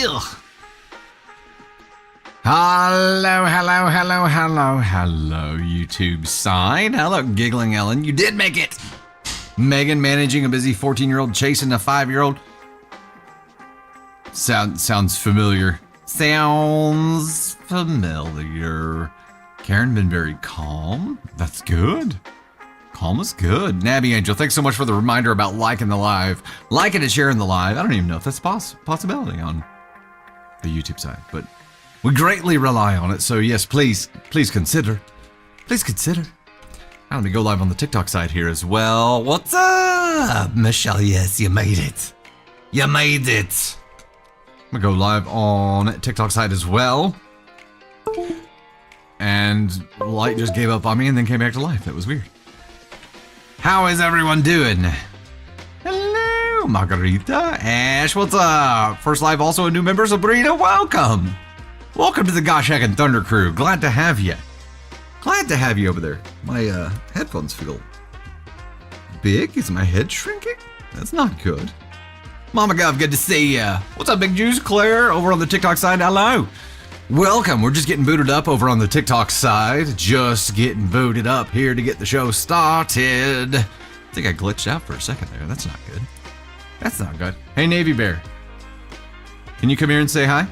Ugh. Hello, YouTube side. Hello, Giggling Ellen. You did make it. Megan managing a busy 14-year-old chasing a 5-year-old. Sounds familiar. Sounds familiar. Karen been very calm. That's good. Calm is good. Nabby Angel, thanks so much for the reminder about liking the live. Liking and sharing the live. I don't even know if that's a possibility on the YouTube side, but we greatly rely on it. So yes, please consider. Please consider. I'm gonna go live on the TikTok side here as well. What's up, Michelle? Yes, you made it. You made it. I'm gonna go live on TikTok side as well. And Light just gave up on me and then came back to life. That was weird. How is everyone doing? Hello, Margarita. Ash, what's up? First live, also a new member, Sabrina. Welcome. Welcome to the Gosh Heck and Thunder crew. Glad to have you. Glad to have you over there. My headphones feel big. Is my head shrinking? That's not good. Mama Gov, good to see ya. What's up, Big Juice? Claire, over on the TikTok side. Hello. Welcome. We're just getting booted up over on the TikTok side. Just getting booted up here to get the show started. I think I glitched out for a second there. That's not good. That's not good. Hey, Navy Bear. Can you come here and say hi?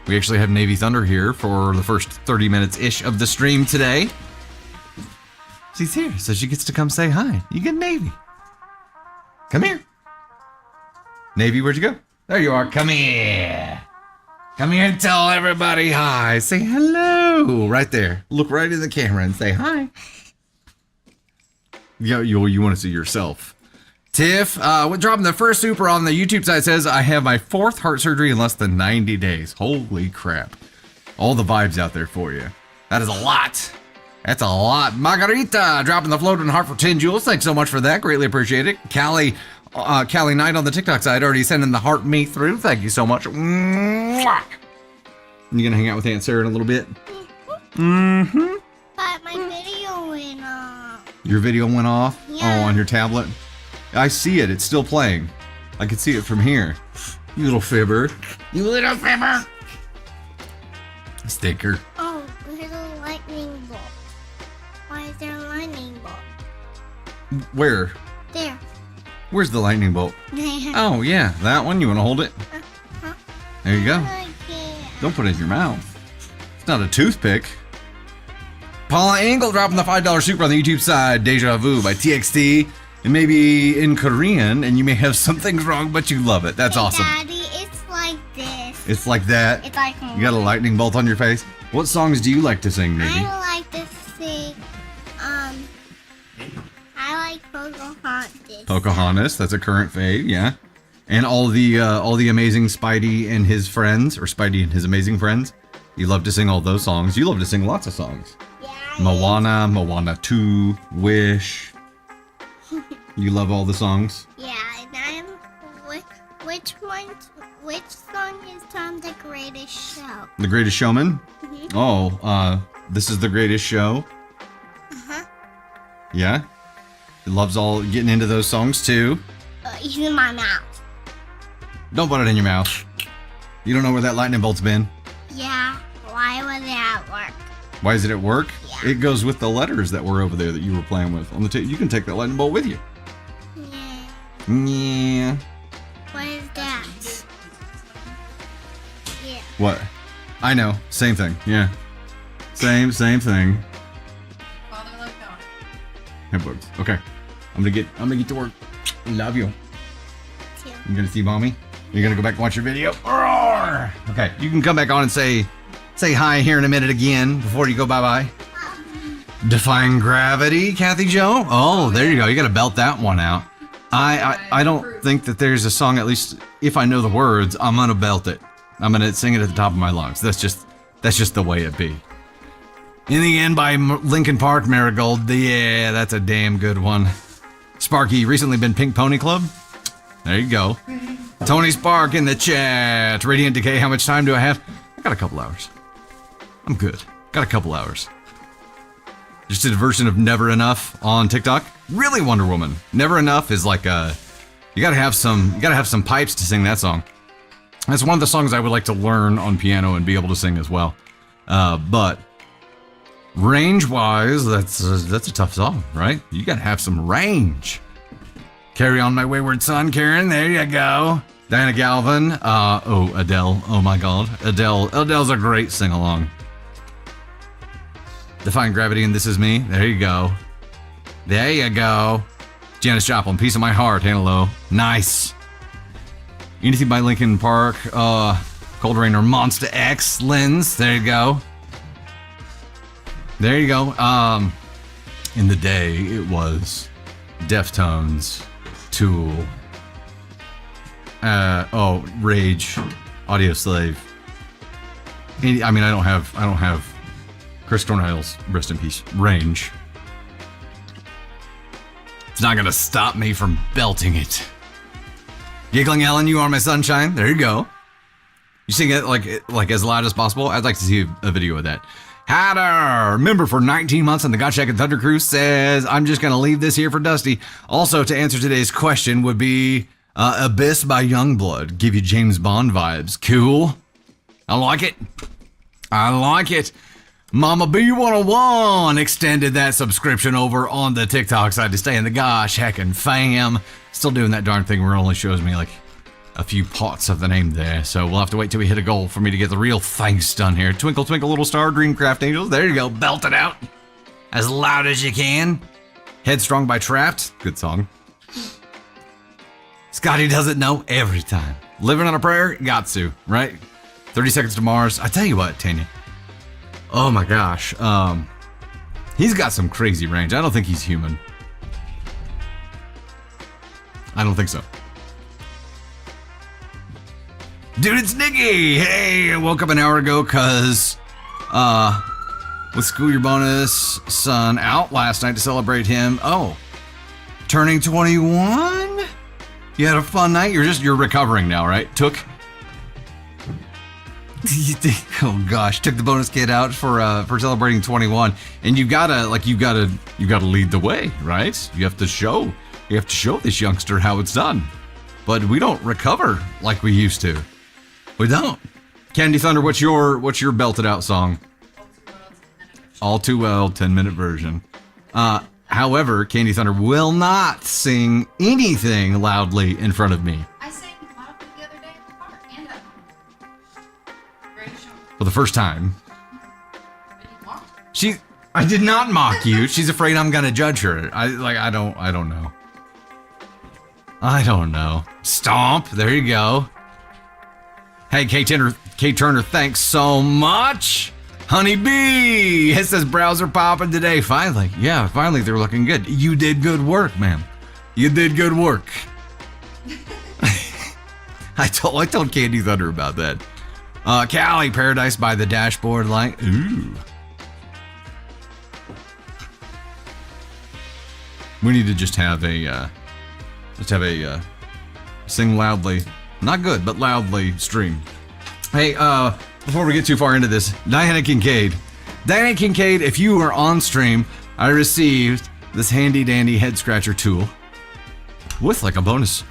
We actually have Navy Thunder here for the first 30 minutes-ish of the stream today. She's here, so she gets to come say hi. You get Navy. Come here. Navy, where'd you go? There you are. Come here. Come here and tell everybody hi. Say hello. Right there. Look right in the camera and say hi. Yeah, you want to see yourself. Tiff, with dropping the first super on the YouTube side says, I have my 4th heart surgery in less than 90 days. Holy crap. All the vibes out there for you. That is a lot. That's a lot. Margarita dropping the floating heart for 10 jewels. Thanks so much for that. Greatly appreciate it. Callie Knight on the TikTok side already sending the heart me through. Thank you so much. Mwah. You gonna hang out with Aunt Sarah in a little bit? Mm-hmm. But my video went off. Your video went off? Yeah. Oh, on your tablet? I see it. It's still playing. I can see it from here. You little fibber. You little fibber. Sticker. Oh, there's a lightning bolt. Why is there a lightning bolt? Where? There. Where's the lightning bolt? Oh, yeah. That one? You want to hold it? There you go. Don't put it in your mouth. It's not a toothpick. Paula Engel dropping the $5 super on the YouTube side. Deja Vu by TXT. It may be in Korean, and you may have some things wrong, but you love it. That's awesome. Daddy, it's like this. It's like that? It's like... You got a lightning bolt on your face? What songs do you like to sing, Navy? I like to sing, I like Pocahontas. Pocahontas, that's a current fave, yeah. And all the amazing Spidey and his friends, or Spidey and his amazing friends. You love to sing all those songs. You love to sing lots of songs. Yeah. Moana 2, Wish. You love all the songs? Yeah, and which song is Tom the Greatest Show? The Greatest Showman? Mm-hmm. Oh, This Is the Greatest Show? Uh-huh. Yeah? He loves all getting into those songs too. It's in my mouth. Don't put it in your mouth. You don't know where that lightning bolt's been. Yeah, why was it at work? Why is it at work? Yeah. It goes with the letters that were over there that you were playing with. On the you can take that lightning bolt with you. Yeah. Yeah. What is that? Yeah. What? I know. Same thing. Yeah. Same thing. Hey, bugs. Okay. I'm gonna get to work. Love you. Too. You gonna see mommy? You're gonna go back and watch your video? Roar! Okay, you can come back on and say hi here in a minute again before you go bye-bye. Defying Gravity, Kathy Joe? Oh, there you go. You gotta belt that one out. I don't think that there's a song, at least if I know the words, I'm gonna belt it. I'm gonna sing it at the top of my lungs. That's just the way it be. In the End by Linkin Park, Marigold. Yeah, that's a damn good one. Sparky, recently been Pink Pony Club? There you go. Tony Spark in the chat. Radiant Decay, how much time do I have? I got a couple hours. I'm good. Got a couple hours. Just did a version of Never Enough on TikTok. Really Wonder Woman. Never Enough is like you gotta have some pipes to sing that song. That's one of the songs I would like to learn on piano and be able to sing as well. But range-wise, that's a tough song, right? You gotta have some range. Carry On My Wayward Son, Karen. There you go. Diana Galvin. Adele. Oh my God, Adele. Adele's a great sing-along. Defying Gravity and This Is Me. There you go. There you go. Janis Joplin, Piece of My Heart. Hannah Lowe. Nice. Anything by Linkin Park. Cold Rain or Monster X. Lens. There you go. There you go. In the day, it was Deftones, Tool. Rage, Audio Slave. I mean, I don't have Chris Cornell's, rest in peace, range. It's not gonna stop me from belting it. Giggling Ellen, You Are My Sunshine. There you go. You sing it like as loud as possible. I'd like to see a video of that. Hatter, member for 19 months on the Gottschalk and Thunder Crew, says, I'm just gonna leave this here for Dusty. Also, to answer today's question would be Abyss by Youngblood. Give you James Bond vibes. Cool. I like it. I like it. Mama B101 extended that subscription over on the TikTok side to stay in the gosh heckin' fam. Still doing that darn thing where it only shows me like a few parts of the name there. So we'll have to wait till we hit a goal for me to get the real thanks done here. Twinkle, twinkle, little star, Dreamcraft Angels. There you go. Belt it out. As loud as you can. Headstrong by Trapped. Good song. Scotty doesn't know every time. Living on a Prayer. Got to, right? 30 Seconds to Mars. I tell you what, Tanya. Oh my gosh. He's got some crazy range. I don't think he's human. I don't think so. Dude, it's Nikki! Hey, I woke up an hour ago because, with School Your Bonus son out last night to celebrate him. Oh, turning 21? You had a fun night? You're recovering now, right? Took the bonus kid out for celebrating 21. And you gotta lead the way, right? You have to show this youngster how it's done. But we don't recover like we used to. We don't. Candy Thunder, what's your belted out song? All Too Well, 10-minute version. However, Candy Thunder will not sing anything loudly in front of me. I sang loudly the other day in the car and at home. For the first time. And you mocked? I did not mock you. She's afraid I'm gonna judge her. I don't know. I don't know. Stomp. There you go. Hey, Kate Turner, thanks so much. Honey Bee, it says browser popping today. Finally, yeah, finally they're looking good. You did good work, ma'am. You did good work. I told Candy Thunder about that. Callie, Paradise by the Dashboard Light. Ooh. We need to just have a sing loudly, not good, but loudly stream. Hey, before we get too far into this, Diana Kincaid, if you are on stream, I received this handy dandy head scratcher tool with like a bonus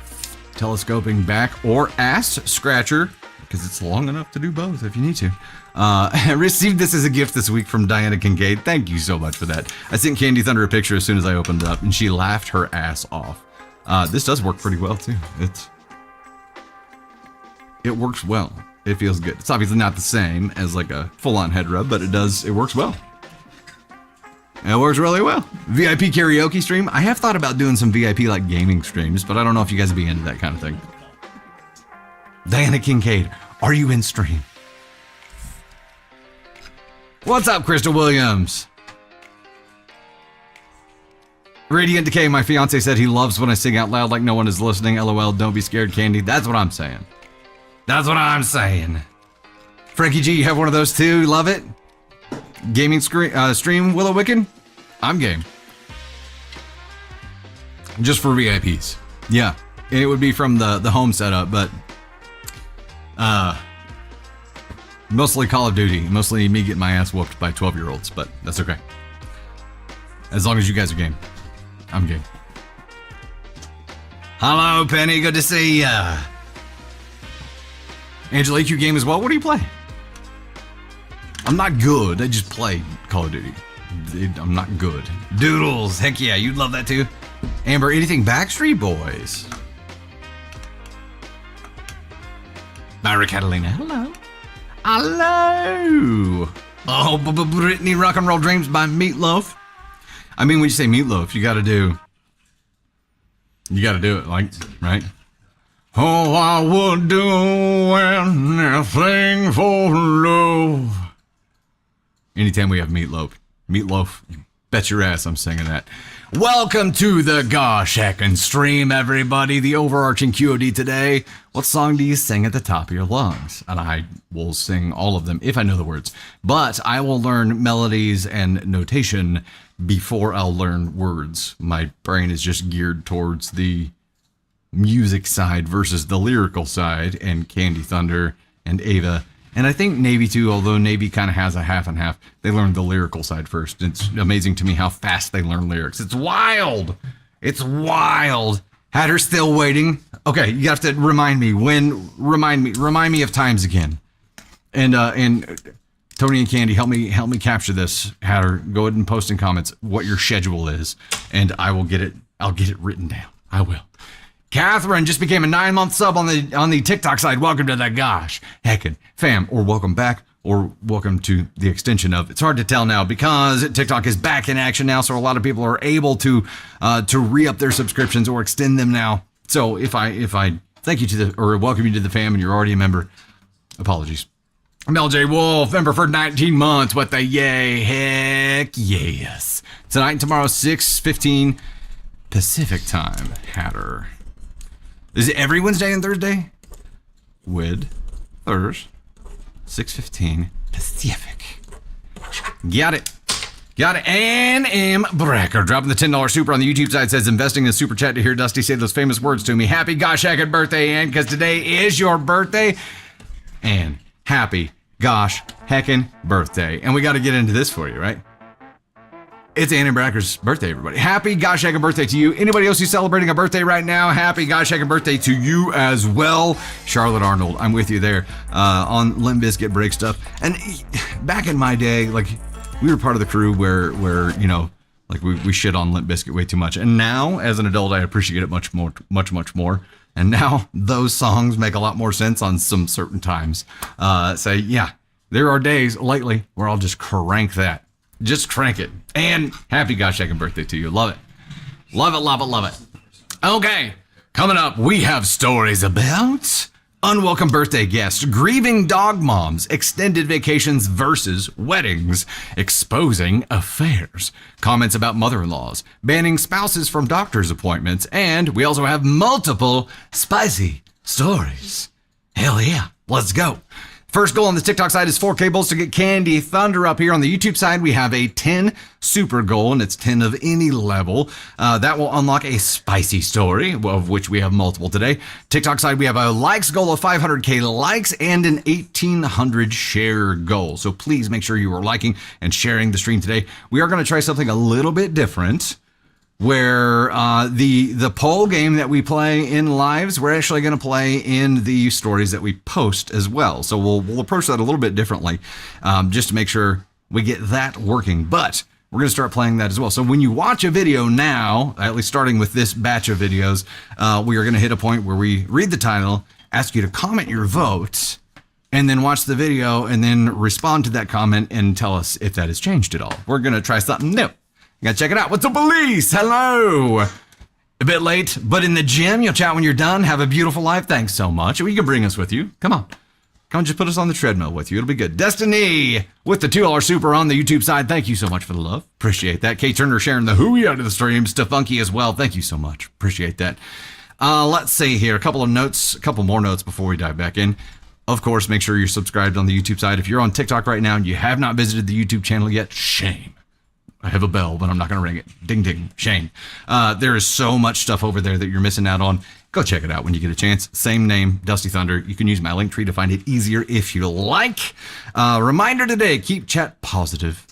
telescoping back or ass scratcher, because it's long enough to do both if you need to. I received this as a gift this week from Diana Kincaid. Thank you so much for that. I sent Candy Thunder a picture as soon as I opened it up, and she laughed her ass off. This does work pretty well too. It works well. It feels good. It's obviously not the same as like a full-on head rub, but it works well. It works really well. VIP karaoke stream. I have thought about doing some VIP like gaming streams, but I don't know if you guys would be into that kind of thing. Diana Kincaid, are you in stream? What's up, Crystal Williams? Radiant Decay, my fiance said he loves when I sing out loud like no one is listening. LOL, don't be scared, Candy. That's what I'm saying. That's what I'm saying. Frankie G, you have one of those too? Love it? Gaming stream, Willow Wicken? I'm game. Just for VIPs. Yeah, it would be from the home setup, but mostly Call of Duty. Mostly me getting my ass whooped by 12-year-olds, but that's okay. As long as you guys are game. I'm game. Hello, Penny. Good to see ya. Angelique, you game as well. What do you play? I'm not good. I just play Call of Duty. I'm not good. Doodles. Heck yeah, you'd love that too. Amber, anything Backstreet Boys? Myra Catalina, hello. Hello. Oh, Brittany, Rock and Roll Dreams by Meatloaf. I mean, when you say Meatloaf, you gotta do it, like, right? Oh, I would do anything for love. Anytime we have Meatloaf, bet your ass I'm singing that. Welcome to the Gosh Heckin' Stream, everybody. The overarching QOD today. What song do you sing at the top of your lungs? And I will sing all of them if I know the words. But I will learn melodies and notation before I'll learn words. My brain is just geared towards the music side versus the lyrical side, and Candy Thunder and Ava. And I think Navy too, although Navy kind of has a half and half. They learned the lyrical side first. It's amazing to me how fast they learn lyrics. It's wild. It's wild. Hatter's still waiting. Okay, you have to remind me of times again. And Tony and Candy, help me capture this. Hatter, go ahead and post in comments what your schedule is, and I'll get it written down. I will. Catherine just became a 9-month sub on the TikTok side. Welcome to the Gosh Heckin' Fam, or welcome back, or welcome to the extension of. It's hard to tell now because TikTok is back in action now, so a lot of people are able to re-up their subscriptions or extend them now. So if I thank you to or welcome you to the fam and you're already a member, apologies. I'm LJ Wolf, member for 19 months. What the yay? Heck yes. Tonight and tomorrow, 6:15 Pacific time. Hatter. Is it every Wednesday and Thursday? With Thursday, 6:15 Pacific. Got it. And M. Brecker dropping the $10 super on the YouTube side, says investing in super chat to hear Dusty say those famous words to me. Happy gosh heckin' birthday, Ann, because today is your birthday. And happy gosh heckin' birthday. And we got to get into this for you, right? It's Annie Bracker's birthday, everybody. Happy gosh heckin' birthday to you. Anybody else who's celebrating a birthday right now, happy gosh heckin' birthday to you as well. Charlotte Arnold, I'm with you there on Limp Bizkit break stuff. And back in my day, like, we were part of the crew where you know, like we shit on Limp Bizkit way too much. And now, as an adult, I appreciate it much more. And now those songs make a lot more sense on some certain times. So yeah, there are days lately where I'll just crank that. Just crank it. And happy gosh heckin' birthday to you. Love it. Love it, love it, love it. Okay, coming up, we have stories about unwelcome birthday guests, grieving dog moms, extended vacations versus weddings, exposing affairs, comments about mother-in-laws, banning spouses from doctor's appointments, and we also have multiple spicy stories. Hell yeah, let's go. First goal on the TikTok side is 4 cables to get Candy Thunder up here. On the YouTube side, we have a 10 super goal, and it's 10 of any level. That will unlock a spicy story, of which we have multiple today. TikTok side, we have a likes goal of 500K likes and an 1,800 share goal. So please make sure you are liking and sharing the stream today. We are going to try something a little bit different, where the poll game that we play in lives, we're actually going to play in the stories that we post as well. So we'll approach that a little bit differently, just to make sure we get that working. But we're going to start playing that as well. So when you watch a video now, at least starting with this batch of videos, we are going to hit a point where we read the title, ask you to comment your vote, and then watch the video and then respond to that comment and tell us if that has changed at all. We're going to try something new. You gotta check it out. What's up, police? Hello. A bit late, but in the gym. You'll chat when you're done. Have a beautiful life. Thanks so much. You can bring us with you. Come on, just put us on the treadmill with you. It'll be good. Destiny with the $2 super on the YouTube side. Thank you so much for the love. Appreciate that. Kate Turner sharing the hooey out of the stream. Stefunky as well. Thank you so much. Appreciate that. Let's see here. A couple more notes before we dive back in. Of course, make sure you're subscribed on the YouTube side. If you're on TikTok right now and you have not visited the YouTube channel yet, shame. I have a bell, but I'm not going to ring it. Ding, ding, shame. There is so much stuff over there that you're missing out on. Go check it out when you get a chance. Same name, Dusty Thunder. You can use my link tree to find it easier if you like. Reminder today, keep chat positive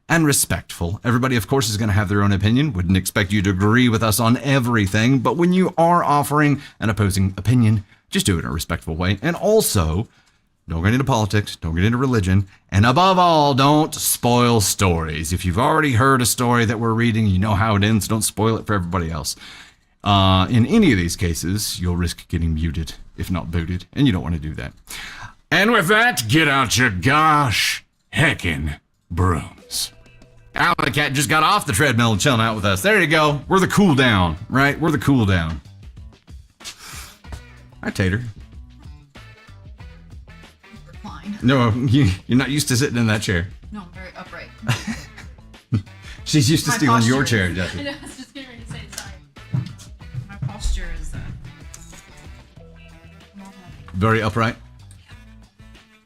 and respectful. Everybody, of course, is going to have their own opinion. Wouldn't expect you to agree with us on everything, but when you are offering an opposing opinion, Just do it in a respectful way. And also, don't get into politics, don't get into religion, and above all, don't spoil stories. If you've already heard a story that we're reading, you know how it ends, don't spoil it for everybody else. In any of these cases, you'll risk getting muted, if not booted, and you don't want to do that. And with that, get out your gosh heckin' brooms. Alan the cat just got off the treadmill and chilling out with us. There you go. We're the cool down, right? We're the cool down. Hi, Tater. Recline. No, you're not used to sitting in that chair. No, I'm very upright. She's used to My stealing your posture chair, is- Jesse. I know, I was just getting ready to say sorry. My posture is Very upright.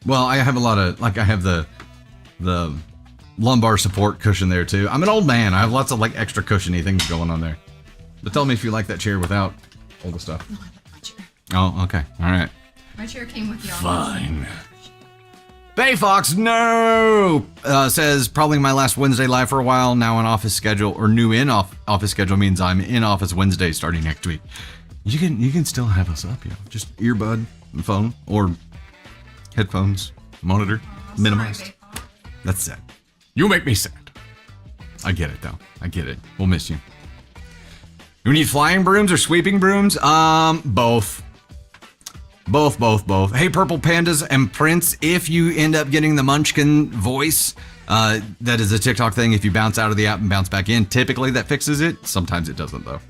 Well, I have a lot of, like, I have the lumbar support cushion there too. I'm an old man. I have lots of like extra cushiony things going on there. But tell me if you like that chair without all the stuff. no, I like my chair. Oh, okay. All right. My chair came with the Fine. Bay Fox, no! Says, probably my last Wednesday live for a while, now on office schedule, or new in office schedule means I'm in office Wednesday starting next week. You can still have us up, just earbud, and phone, or headphones, monitor, minimized. Sorry, Bay-Fox. That's sad. You make me sad. I get it, though. I get it. We'll miss you. You need flying brooms or sweeping brooms? Both. Both. Hey, Purple Pandas and Prince, if you end up getting the Munchkin voice, that is a TikTok thing. If you bounce out of the app and bounce back in, typically that fixes it. Sometimes it doesn't, though.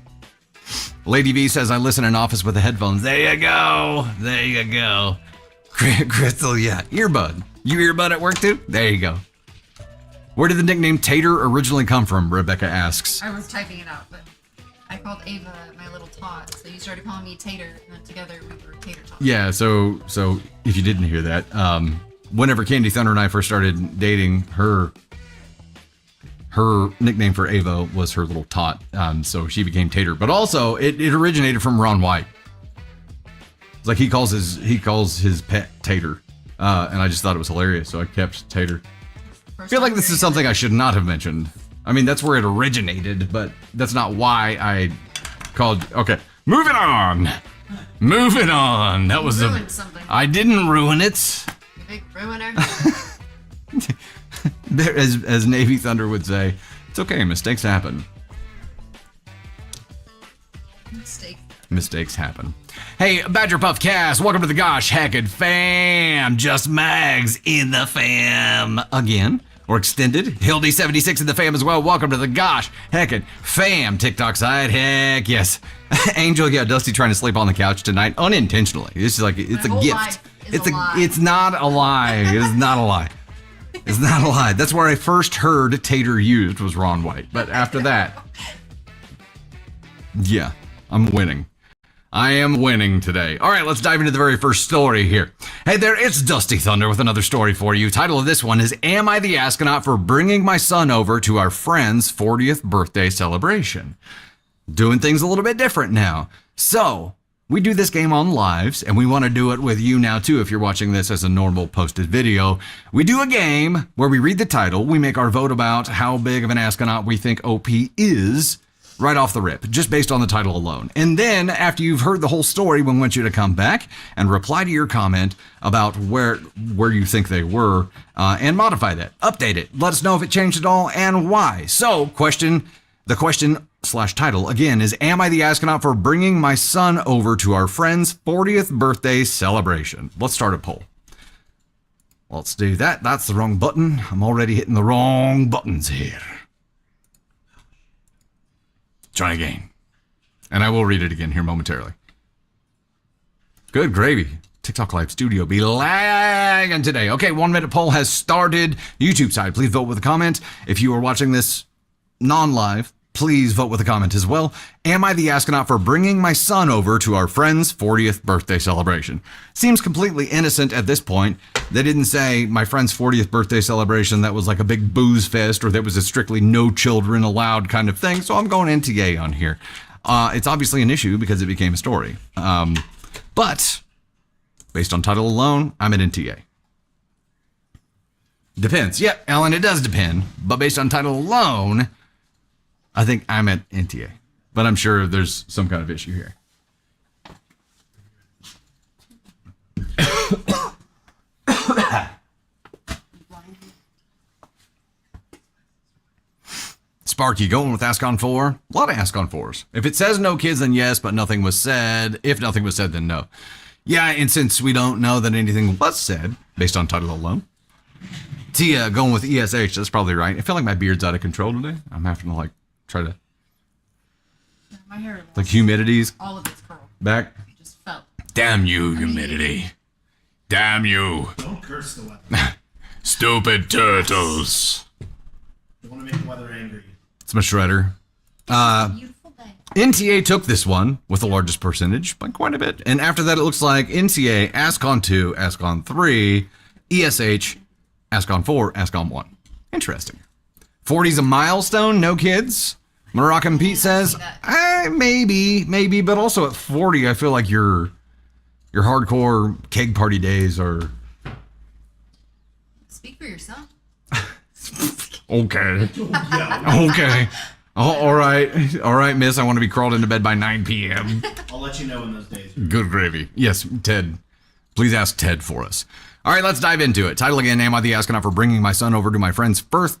Lady V says, I listen in office with the headphones. There you go. Crystal, yeah. Earbud. You earbud at work, too? There you go. Where did the nickname Tater originally come from? Rebecca asks. I was typing it out, but I called Ava my little tot, so you started calling me Tater, and then together we were Tater Tot. Yeah, so if you didn't hear that, whenever Candy Thunder and I first started dating, her nickname for Ava was her little tot, so she became Tater. But also, it originated from Ron White. It's like he calls his pet Tater, and I just thought it was hilarious, so I kept Tater. I feel like this is something I should not have mentioned. I mean, that's where it originated, but that's not why I called. Okay, moving on. That was ruined something. I didn't ruin it. You big ruiner. There, as Navy Thunder would say, it's okay. Mistakes happen. Mistakes happen. Hey, Badger Puff Cast, welcome to the Gosh Heckin' Fam. Just Mags in the fam again. Or extended. Hildy76 in the fam as well. Welcome to the Gosh Heckin' Fam TikTok side. Heck yes. Angel, yeah, Dusty trying to sleep on the couch tonight unintentionally. It's like it's My a whole gift. life is It's a lie. It's not a lie. It is not a lie. It's not a lie. That's where I first heard Tater used was Ron White. But after that, yeah, I'm winning. I am winning today. All right, let's dive into the very first story here. Hey there, it's Dusty Thunder with another story for you. Title of this one is, Am I the Astronaut for Bringing My Son Over to Our Friend's 40th Birthday Celebration? Doing things a little bit different now. So, we do this game on lives, and we want to do it with you now too if you're watching this as a normal posted video. We do a game where we read the title, we make our vote about how big of an astronaut we think OP is, right off the rip, just based on the title alone. And then, after you've heard the whole story, we want you to come back and reply to your comment about where you think they were, and modify that, update it. Let us know if it changed at all and why. So, the question/title again is, Am I the Astronaut for Bringing My Son Over to Our Friend's 40th Birthday Celebration? Let's start a poll. Let's do that. That's the wrong button. I'm already hitting the wrong buttons here. Try again. And I will read it again here momentarily. Good gravy. TikTok Live Studio be lagging today. Okay, 1 minute poll has started. YouTube side, please vote with a comment. If you are watching this non-live, please vote with a comment as well. Am I the astronaut for bringing my son over to our friend's 40th birthday celebration? Seems completely innocent at this point. They didn't say my friend's 40th birthday celebration that was like a big booze fest or that was a strictly no children allowed kind of thing. So I'm going NTA on here. It's obviously an issue because it became a story. But based on title alone, I'm at NTA. Depends. Yep, Alan, it does depend. But based on title alone, I think I'm at NTA, but I'm sure there's some kind of issue here. Sparky, going with Ask on 4? A lot of Ask on 4s. If it says no kids, then yes, but nothing was said. If nothing was said, then no. Yeah, and since we don't know that anything was said, based on title alone. Tia, going with ESH, that's probably right. I feel like my beard's out of control today. I'm having to, like, try to... My hair lost like, humidity's all of its curl. back. It just felt. Damn you, humidity. Damn you. Don't curse the weather. Stupid turtles. Don't want to make the weather angry. It's my shredder. Beautiful day. NTA took this one with the largest percentage by quite a bit. And after that, it looks like NCA, Ask on 2, Ask on 3, ESH, Ask on 4, Ask on 1. Interesting. 40's a milestone, no kids. Moroccan Pete says, maybe, but also at 40, I feel like your hardcore keg party days are... Speak for yourself. Okay. Yeah, Okay. Oh, all right, miss. I want to be crawled into bed by 9 p.m. I'll let you know when those days are. Good gravy. Yes, Ted. Please ask Ted for us. All right, let's dive into it. Title again, Am I the Astronaut for bringing my son over to my friend's 40th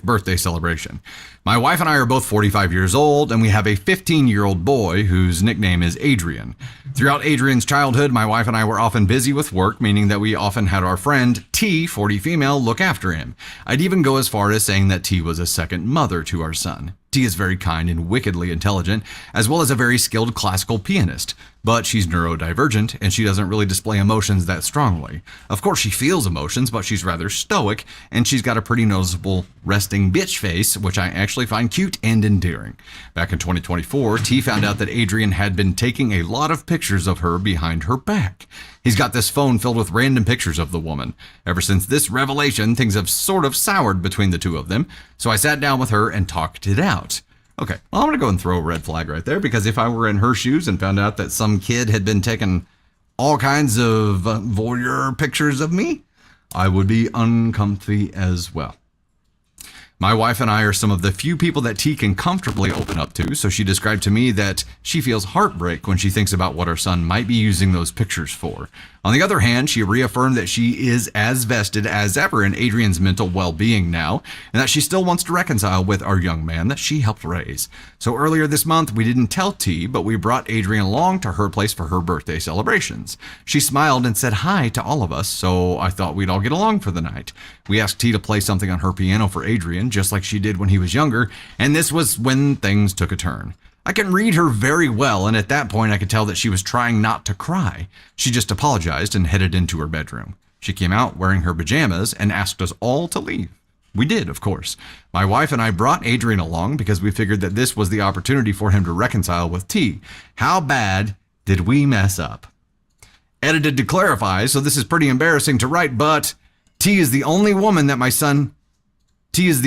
birthday celebration? My wife and I are both 45 years old, and we have a 15-year-old boy whose nickname is Adrian. Throughout Adrian's childhood, my wife and I were often busy with work, meaning that we often had our friend, T, 40 female, look after him. I'd even go as far as saying that T was a second mother to our son. T is very kind and wickedly intelligent, as well as a very skilled classical pianist. But she's neurodivergent, and she doesn't really display emotions that strongly. Of course, she feels emotions, but she's rather stoic, and she's got a pretty noticeable resting bitch face, which I actually find cute and endearing. Back in 2024, T found out that Adrian had been taking a lot of pictures of her behind her back. He's got this phone filled with random pictures of the woman. Ever since this revelation, things have sort of soured between the two of them, so I sat down with her and talked it out. Okay, well, I'm going to go and throw a red flag right there, because if I were in her shoes and found out that some kid had been taking all kinds of voyeur pictures of me, I would be uncomfy as well. My wife and I are some of the few people that T can comfortably open up to, so she described to me that she feels heartbreak when she thinks about what her son might be using those pictures for. On the other hand, she reaffirmed that she is as vested as ever in Adrian's mental well-being now, and that she still wants to reconcile with our young man that she helped raise. So earlier this month, we didn't tell T, but we brought Adrian along to her place for her birthday celebrations. She smiled and said hi to all of us, so I thought we'd all get along for the night. We asked T to play something on her piano for Adrian, just like she did when he was younger, and this was when things took a turn. I can read her very well, and at that point I could tell that she was trying not to cry. She just apologized and headed into her bedroom. She came out wearing her pajamas and asked us all to leave. We did, of course. My wife and I brought Adrian along because we figured that this was the opportunity for him to reconcile with T. How bad did we mess up? Edited to clarify, so this is pretty embarrassing to write, but T is the only woman that my son has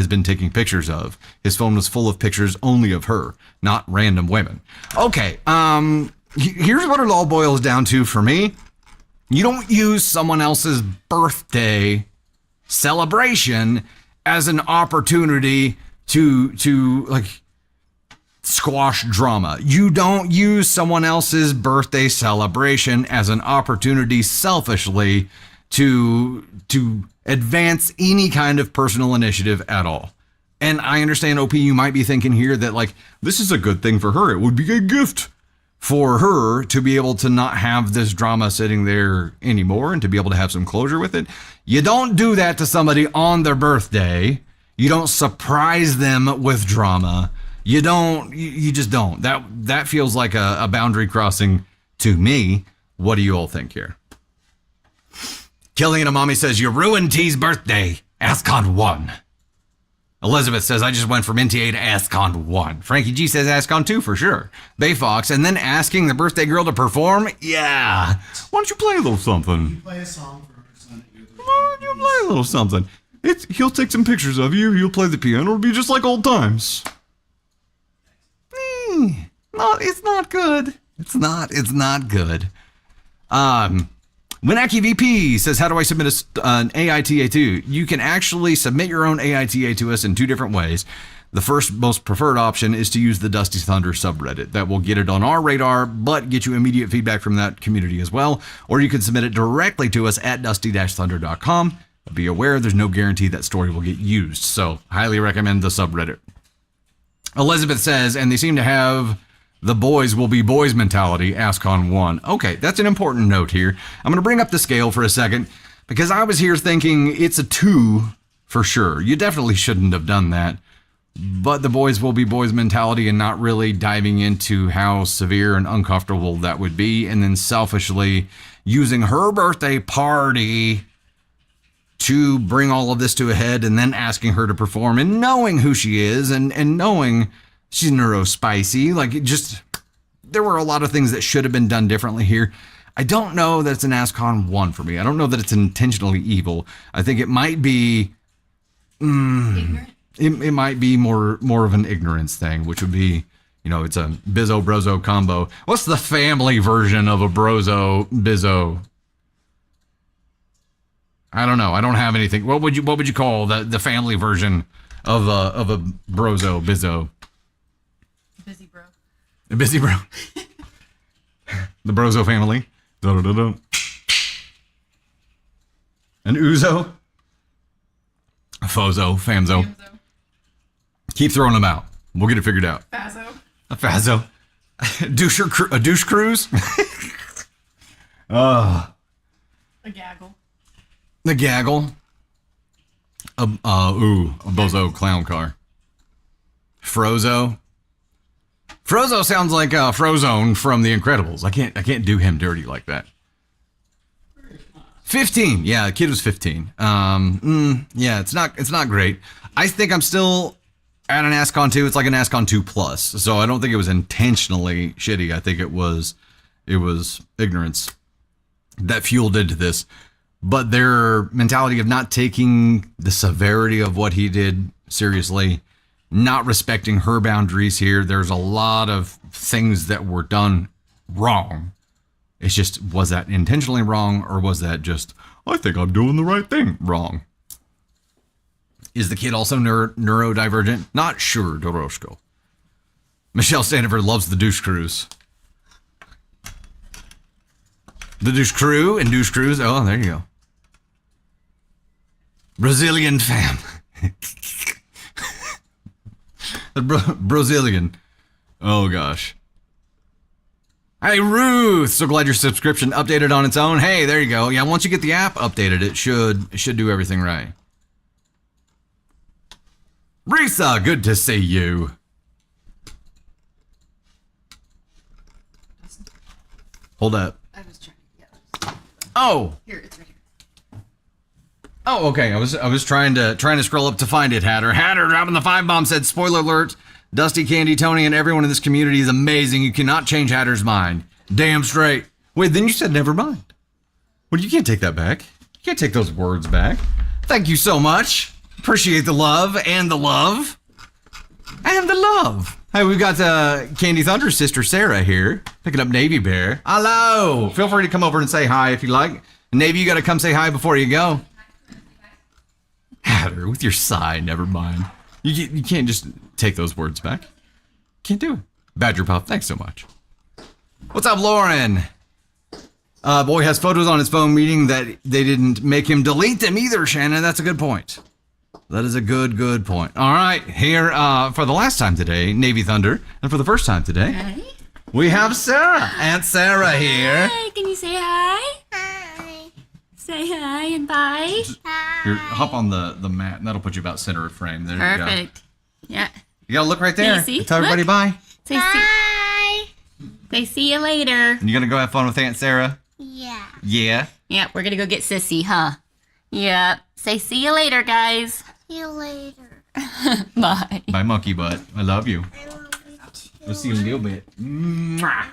been taking pictures of. His phone was full of pictures only of her, not random women. Okay, here's what it all boils down to for me. You don't use someone else's birthday celebration as an opportunity to like squash drama. You don't use someone else's birthday celebration as an opportunity selfishly to advance any kind of personal initiative at all. And I understand, OP, you might be thinking here that, like, this is a good thing for her. It would be a gift for her to be able to not have this drama sitting there anymore and to be able to have some closure with it. You don't do that to somebody on their birthday. You don't surprise them with drama. You just don't. That feels like a boundary crossing to me. What do you all think here? Killing and a Mommy says, you ruined T's birthday. AskCon 1. Elizabeth says, I just went from NTA to AskCon 1. Frankie G says AskCon 2 for sure. Bayfox, and then asking the birthday girl to perform? Yeah. Why don't you play a little something? You play a song for her son at your Come on, you play a little something. He'll take some pictures of you. You'll play the piano. It'll be just like old times. It's not good. It's not good. Winaki VP says, how do I submit an AITA to? You can actually submit your own AITA to us in two different ways. The first most preferred option is to use the Dusty Thunder subreddit. That will get it on our radar, but get you immediate feedback from that community as well. Or you can submit it directly to us at dusty-thunder.com. Be aware there's no guarantee that story will get used, so highly recommend the subreddit. Elizabeth says, and they seem to have the boys will be boys mentality, AskCon 1. Okay, that's an important note here. I'm going to bring up the scale for a second, because I was here thinking it's a 2 for sure. You definitely shouldn't have done that. But the boys will be boys mentality and not really diving into how severe and uncomfortable that would be. And then selfishly using her birthday party to bring all of this to a head and then asking her to perform and knowing who she is and knowing she's neurospicy. Like, it just, there were a lot of things that should have been done differently here. I don't know that it's an AskCon 1 for me. I don't know that it's intentionally evil. I think it might be... Ignorant? It might be more of an ignorance thing, which would be, you know, it's a Bizzo Brozo combo. What's the family version of a Brozo Bizzo? I don't know. I don't have anything. What would you call the family version of a Brozo Bizzo? Busy bro. A busy bro. The Brozo family. Da-da-da-da. An Uzo. A Fozo. Famzo. Famzo. Keep throwing them out. We'll get it figured out. Fazzo. A Fazzo. A douche cruise. A gaggle. The gaggle. A bozo clown car. Frozo. Frozo sounds like Frozone from The Incredibles. I can't do him dirty like that. 15. Yeah, the kid was 15. Yeah, it's not great. I think I'm still at an AskCon 2. It's like an AskCon 2 plus. So I don't think it was intentionally shitty. I think it was ignorance that fueled into this. But their mentality of not taking the severity of what he did seriously, not respecting her boundaries here. There's a lot of things that were done wrong. It's just, was that intentionally wrong, or was that just, I think I'm doing the right thing, wrong? Is the kid also neurodivergent? Not sure, Doroshko. Michelle Standiford loves the douche cruise. The douche crew and douche cruise. Oh, there you go. Brazilian fam. The Brazilian. Oh, gosh. Hey, Ruth. So glad your subscription updated on its own. Hey, there you go. Yeah, once you get the app updated, it should do everything right. Risa, good to see you. Hold up. I was trying. Yeah. Oh. Here, it's right here. Oh, okay. I was trying to scroll up to find it. Hatter dropping the 5-bomb said, spoiler alert, Dusty, Candy, Tony, and everyone in this community is amazing. You cannot change Hatter's mind. Damn straight. Wait, then you said never mind. Well, you can't take that back. You can't take those words back. Thank you so much. Appreciate the love and the love. And the love. Hey, we've got Candy Thunder's sister Sarah here, picking up Navy Bear. Hello. Feel free to come over and say hi if you like. Navy, you got to come say hi before you go. Hatter, with your sigh, never mind. You can't just take those words back. Can't do it. Badger Puff, thanks so much. What's up, Lauren? Boy has photos on his phone, meaning that they didn't make him delete them either, Shannon. That's a good point. That is a good point. All right, here for the last time today, Navy Thunder, and for the first time today, Hi. we have Sarah. Aunt Sarah here. Hi, can you say hi? Hi. Say hi and bye. Here, hop on the mat, and that'll put you about center of frame. There you go. Perfect. Yeah. You gotta look right there. Can you see? Tell everybody Look. bye. Say see you later. And you gonna go have fun with Aunt Sarah? Yeah. Yeah. Yeah, we're gonna go get Sissy, huh? Yeah. Say see you later, guys. See you later. Bye. Bye, monkey butt. I love you. I love you too. We'll see you in a little bit. Mwah.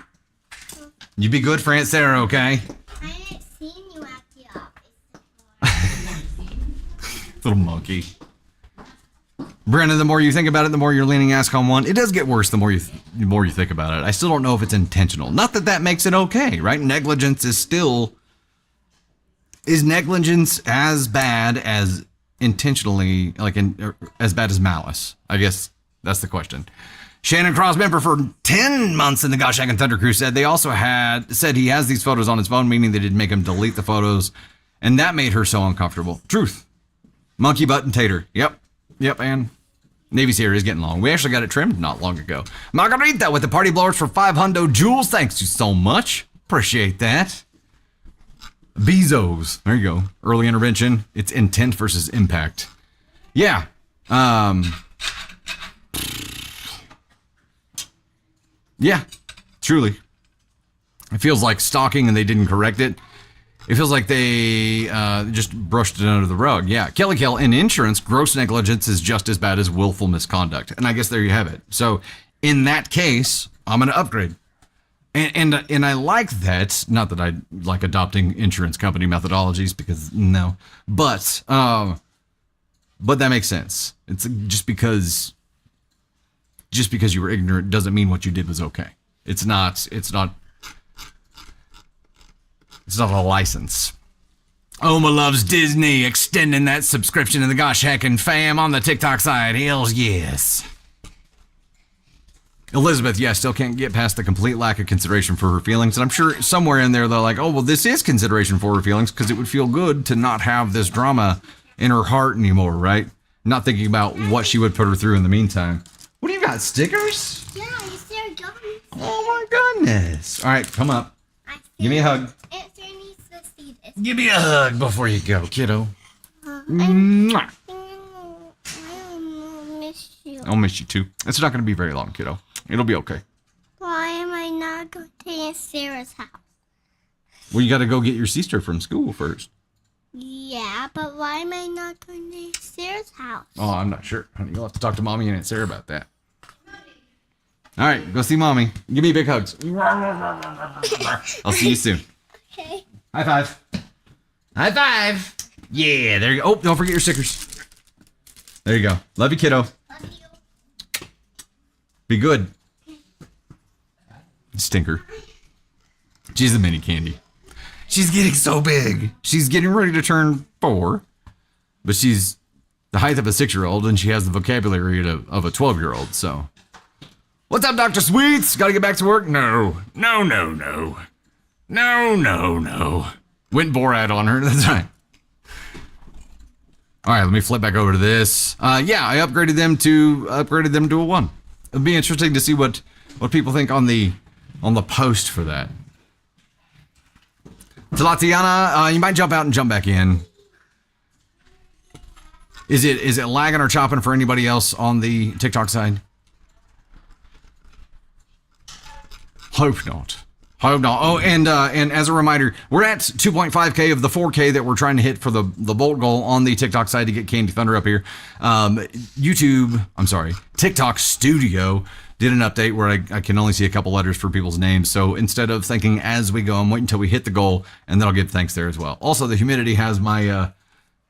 You be good for Aunt Sarah, okay? I haven't seen you at the office before. Little monkey. Brandon, the more you think about it, the more you're leaning AskCon 1. It does get worse the more you think about it. I still don't know if it's intentional. Not that that makes it okay, right? Negligence is still... Is negligence as bad as intentionally, like as bad as malice? I guess That's the question. Shannon Cross, member for 10 months in the Gosh Hack and Thunder Crew, said they also said he has these photos on his phone, meaning they didn't make him delete the photos, and that made her so uncomfortable. Truth. Monkey butt and tater. Yep, and Navy's hair is getting long. We actually got it trimmed not long ago. Margarita with the party blowers for 500 Jules. Thanks you so much. Appreciate that. Bezos. There you go. Early intervention. It's intent versus impact. Yeah. Yeah, truly. It feels like stalking and they didn't correct it. It feels like they just brushed it under the rug. Yeah, Kelly Kell, in insurance, gross negligence is just as bad as willful misconduct. And I guess there you have it. So in that case, I'm going to upgrade. And I like that. Not that I like adopting insurance company methodologies, because no. But that makes sense. It's just because you were ignorant doesn't mean what you did was okay. It's not a license. Oma loves Disney, extending that subscription to the Gosh Hackin' fam on the TikTok side. Hells yes. Elizabeth, yeah, still can't get past the complete lack of consideration for her feelings. And I'm sure somewhere in there they're like, oh, well, this is consideration for her feelings because it would feel good to not have this drama in her heart anymore, right? Not thinking about what she would put her through in the meantime. What do you got, stickers? Yeah, is there gum? Oh my goodness. All right, come up. Give me a hug. Answer needs to see this. Give me a hug before you go, kiddo. I miss you. I'll miss you too. It's not going to be very long, kiddo. It'll be okay. Why am I not going to Sarah's house? Well, you got to go get your sister from school first. Yeah, but why am I not going to Sarah's house? Oh, I'm not sure. Honey, you'll have to talk to Mommy and Aunt Sarah about that. All right, go see Mommy. Give me big hugs. I'll see you soon. Okay. High five. High five. Yeah, there you go. Oh, don't forget your stickers. There you go. Love you, kiddo. Love you. Be good. Stinker. She's the mini candy. She's getting so big. She's getting ready to turn 4, but she's the height of a 6-year-old and she has the vocabulary of a 12-year-old, so. What's up, Dr. Sweets? Gotta get back to work? No. Went Borat on her, that's right. All right, let me flip back over to this. Yeah, I upgraded them to a 1. It'd be interesting to see what people think on the post for that. Talatiana, you might jump out and jump back in. Is it lagging or chopping for anybody else on the TikTok side? Hope not. Oh, and as a reminder, we're at 2.5K of the 4K that we're trying to hit for the bolt goal on the TikTok side to get Candy Thunder up here. TikTok Studio did an update where I can only see a couple letters for people's names. So instead of thinking as we go, I'm waiting until we hit the goal, and then I'll give thanks there as well. Also, the humidity has my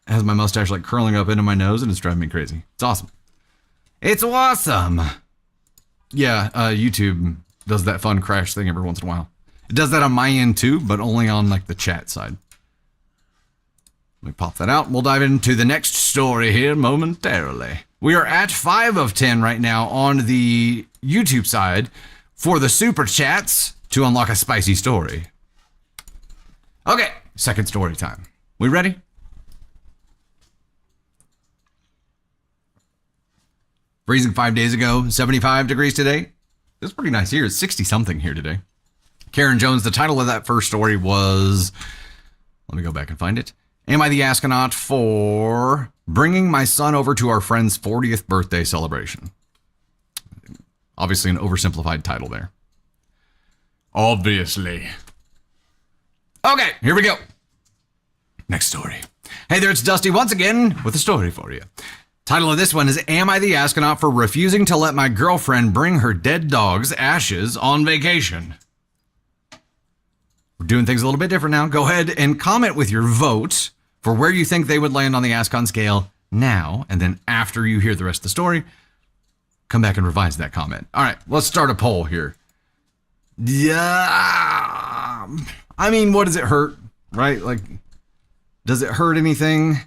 mustache like curling up into my nose, and it's driving me crazy. It's awesome. It's awesome. Yeah, YouTube does that fun crash thing every once in a while. It does that on my end too, but only on like the chat side. Let me pop that out. We'll dive into the next story here momentarily. We are at 5 of 10 right now on the YouTube side for the super chats to unlock a spicy story. Okay, second story time. We ready? Freezing 5 days ago, 75 degrees today. It's pretty nice here. It's 60 something here today. Karen Jones, the title of that first story was, let me go back and find it. Am I the astronaut for bringing my son over to our friend's 40th birthday celebration? Obviously an oversimplified title there. Obviously. Okay, here we go. Next story. Hey there, it's Dusty once again with a story for you. Title of this one is, Am I the astronaut for refusing to let my girlfriend bring her dead dog's ashes on vacation? We're doing things a little bit different now. Go ahead and comment with your vote for where you think they would land on the Ascon scale now, and then after you hear the rest of the story, come back and revise that comment. All right, let's start a poll here. Yeah, I mean, what does it hurt, right? Like, does it hurt anything?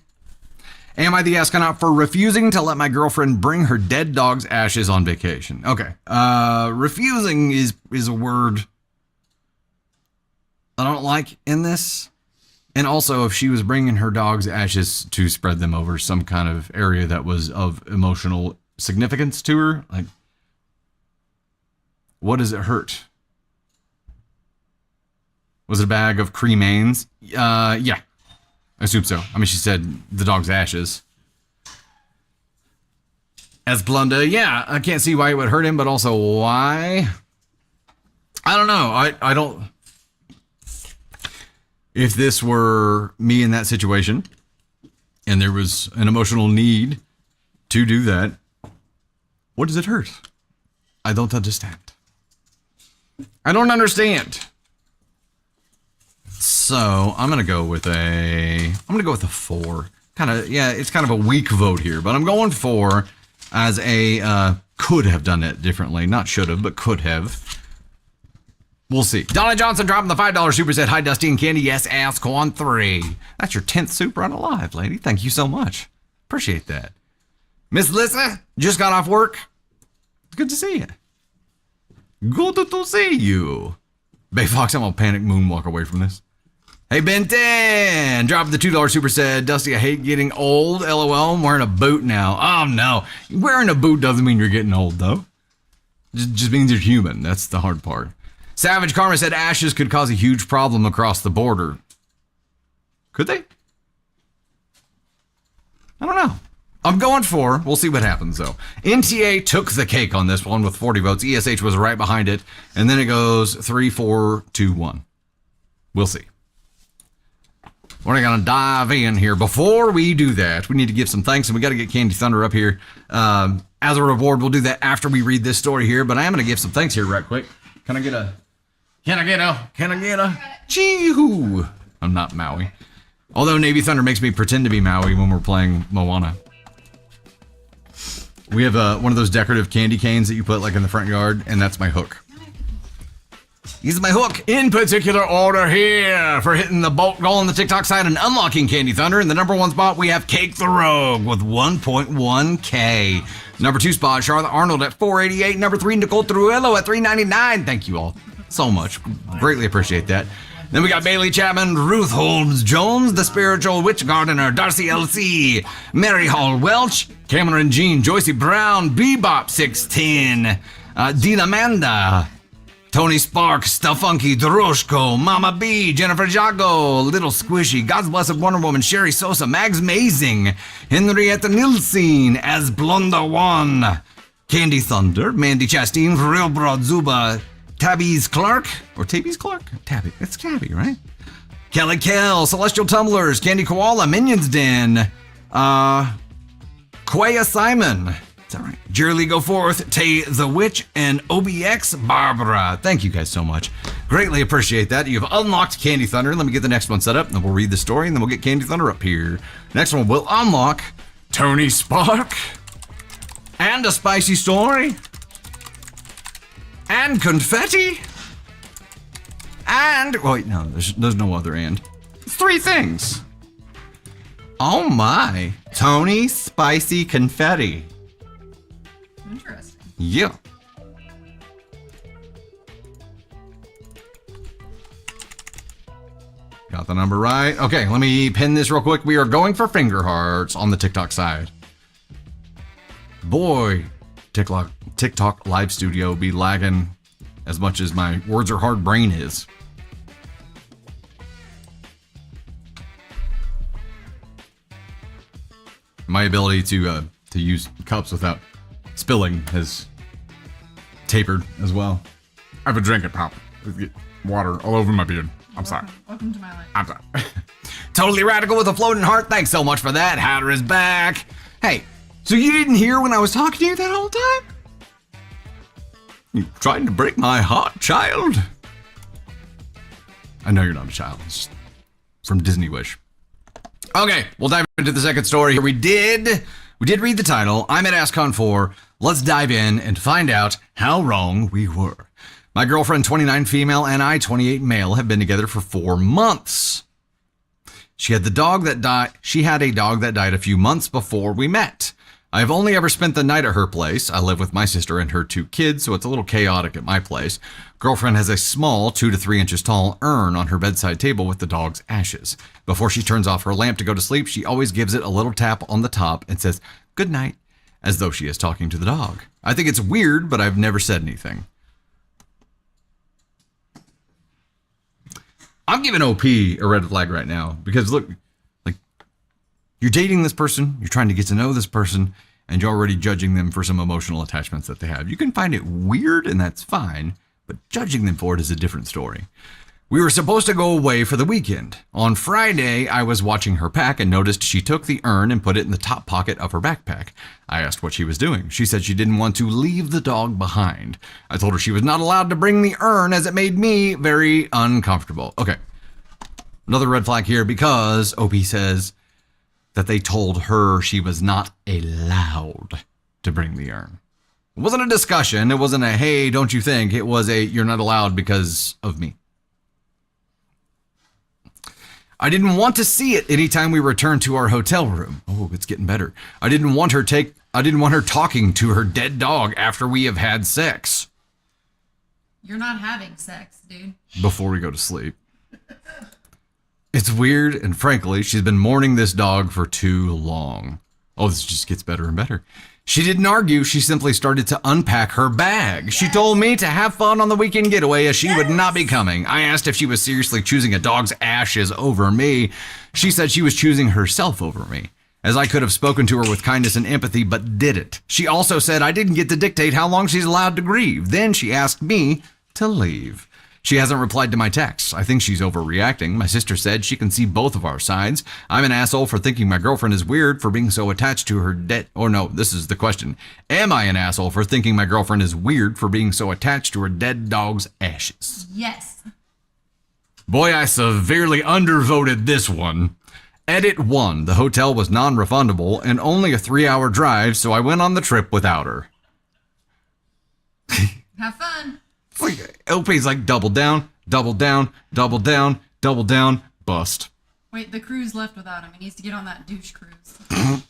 Am I the astronaut for refusing to let my girlfriend bring her dead dog's ashes on vacation? Okay. Refusing is a word I don't like in this. And also, if she was bringing her dog's ashes to spread them over some kind of area that was of emotional significance to her, like, what does it hurt? Was it a bag of cremains? Yeah, I assume so. I mean, she said the dog's ashes. Esplunda, yeah, I can't see why it would hurt him, but also why? I don't know. I don't... If this were me in that situation, and there was an emotional need to do that, what does it hurt? I don't understand. I don't understand. So I'm gonna go with a 4. Kind of, yeah, it's kind of a weak vote here, but I'm going 4 as a could have done it differently, not should have, but could have. We'll see. Donna Johnson dropping the $5 super set. Hi, Dusty and Candy. Yes, ask on 3. That's your 10th super unalive, lady. Thank you so much. Appreciate that. Miss Lissa just got off work. Good to see you. Good to see you. Bay Fox, I'm gonna panic moonwalk away from this. Hey, Ben 10, dropping the $2 super set. Dusty, I hate getting old. LOL, I'm wearing a boot now. Oh, no. Wearing a boot doesn't mean you're getting old, though. Just means you're human. That's the hard part. Savage Karma said ashes could cause a huge problem across the border. Could they? I don't know. I'm going 4. We'll see what happens, though. NTA took the cake on this one with 40 votes. ESH was right behind it. And then it goes 3, 4, 2, 1. We'll see. We're going to dive in here. Before we do that, we need to give some thanks, and we got to get Candy Thunder up here. As a reward, we'll do that after we read this story here, but I am going to give some thanks here right quick. Can I get a chee-hoo? I'm not Maui. Although Navy Thunder makes me pretend to be Maui when we're playing Moana. We have one of those decorative candy canes that you put like in the front yard, and that's my hook. Use my hook in particular order here for hitting the bolt goal on the TikTok side and unlocking Candy Thunder. In the number 1 spot, we have Cake the Rogue with 1.1K. Number 2 spot, Charlotte Arnold at 488. Number 3, Nicole Trujillo at 399. Thank you all so much. Greatly appreciate that. Then we got Bailey Chapman, Ruth Holmes Jones, the Spiritual Witch Gardener, Darcy LC, Mary Hall Welch, Cameron Jean, Joycey Brown, Bebop 610, Dina Manda, Tony Spark, Stuffunky, Droshko, Mama B, Jennifer Jago, Little Squishy, God's Blessed Wonder Woman, Sherry Sosa, Mags Mazing, Henrietta Nilsen, As Blonda One, Candy Thunder, Mandy Chastain, Real Broad Zuba, Tabby's Clark, or Tabby's Clark? Tabby, it's Tabby, right? Kelly Kell, Celestial Tumblers, Candy Koala, Minions Den, Quaya Simon, is that right? Jerry Go Forth, Tay the Witch, and OBX Barbara. Thank you guys so much. Greatly appreciate that. You've unlocked Candy Thunder. Let me get the next one set up, and then we'll read the story, and then we'll get Candy Thunder up here. Next one will unlock Tony Spark, and a spicy story, and confetti, and, wait, no, there's no other and. 3 things. Oh my. Tony Spicy Confetti. Interesting. Yeah. Got the number right. Okay, let me pin this real quick. We are going for finger hearts on the TikTok side. Boy, TikTok live studio be lagging as much as my words are hard brain is. My ability to use cups without spilling has tapered as well. I have a drink at pop. Water all over my beard. I'm sorry. Welcome to my life. I'm sorry. Totally Radical with a floating heart. Thanks so much for that. Hatter is back. Hey, so you didn't hear when I was talking to you that whole time? You trying to break my heart, child? I know you're not a child. It's from Disney Wish. Okay, we'll dive into the second story here. We did read the title. I'm at AskCon 4. Let's dive in and find out how wrong we were. My girlfriend, 29 female, and I, 28 male, have been together for 4 months. She had a dog that died a few months before we met. I've only ever spent the night at her place. I live with my sister and her 2 kids, so it's a little chaotic at my place. Girlfriend has a small 2 to 3 inches tall urn on her bedside table with the dog's ashes. Before she turns off her lamp to go to sleep, she always gives it a little tap on the top and says, "Good night," as though she is talking to the dog. I think it's weird, but I've never said anything. I'm giving OP a red flag right now because look, like, you're dating this person, you're trying to get to know this person, and you're already judging them for some emotional attachments that they have. You can find it weird, and that's fine, but judging them for it is a different story. We were supposed to go away for the weekend. On Friday, I was watching her pack and noticed she took the urn and put it in the top pocket of her backpack. I asked what she was doing. She said she didn't want to leave the dog behind. I told her she was not allowed to bring the urn as it made me very uncomfortable. Okay, another red flag here because OP says that they told her she was not allowed to bring the urn. It wasn't a discussion. It wasn't a, hey, don't you think? It was a, you're not allowed because of me. I didn't want to see it anytime we returned to our hotel room. Oh, it's getting better. I didn't want her talking to her dead dog after we have had sex. You're not having sex, dude. Before we go to sleep. It's weird, and frankly, she's been mourning this dog for too long. Oh, this just gets better and better. She didn't argue. She simply started to unpack her bag. She told me to have fun on the weekend getaway as she would not be coming. I asked if she was seriously choosing a dog's ashes over me. She said she was choosing herself over me, as I could have spoken to her with kindness and empathy, but didn't. She also said I didn't get to dictate how long she's allowed to grieve. Then she asked me to leave. She hasn't replied to my texts. I think she's overreacting. My sister said she can see both of our sides. I'm an asshole for thinking my girlfriend is weird for being so attached to her dead... Or no, this is the question. Am I an asshole for thinking my girlfriend is weird for being so attached to her dead dog's ashes? Yes. Boy, I severely undervoted this one. Edit 1. The hotel was non-refundable and only a 3-hour drive, so I went on the trip without her. Have fun. LP's like double down, double down, double down, double down, bust. Wait, the crew's left without him. He needs to get on that douche cruise.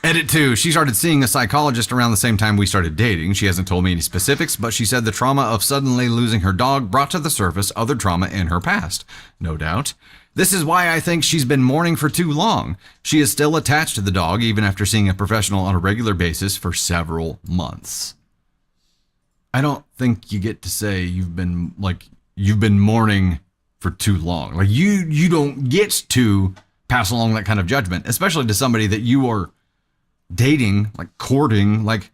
Edit 2. She started seeing a psychologist around the same time we started dating. She hasn't told me any specifics, but she said the trauma of suddenly losing her dog brought to the surface other trauma in her past. No doubt. This is why I think she's been mourning for too long. She is still attached to the dog even after seeing a professional on a regular basis for several months. I don't think you get to say you've been mourning for too long. Like you don't get to pass along that kind of judgment, especially to somebody that you are dating, like courting, like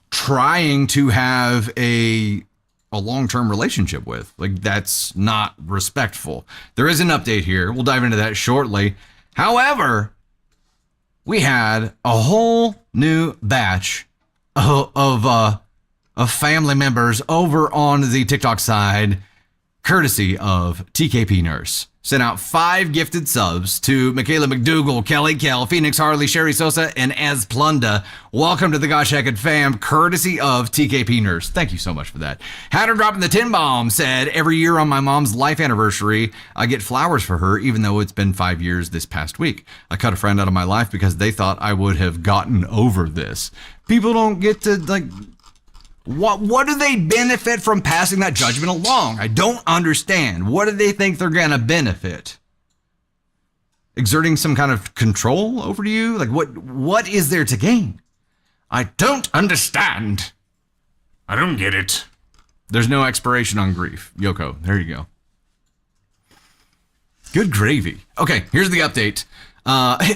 trying to have a long-term relationship with. Like that's not respectful. There is an update here. We'll dive into that shortly. However, we had a whole new batch of family members over on the TikTok side, courtesy of TKP Nurse. Sent out 5 gifted subs to Michaela McDougal, Kelly Kell, Phoenix Harley, Sherry Sosa, and Ez Plunda. Welcome to the Gosh Hecked fam, courtesy of TKP Nurse. Thank you so much for that. Had her dropping the 10 bomb, said, every year on my mom's life anniversary, I get flowers for her, even though it's been 5 years this past week. I cut a friend out of my life because they thought I would have gotten over this. People don't get to, like... What do they benefit from passing that judgment along? I don't understand. What do they think they're going to benefit? Exerting some kind of control over you? Like what is there to gain? I don't understand. I don't get it. There's no expiration on grief. Yoko, there you go. Good gravy. Okay, here's the update.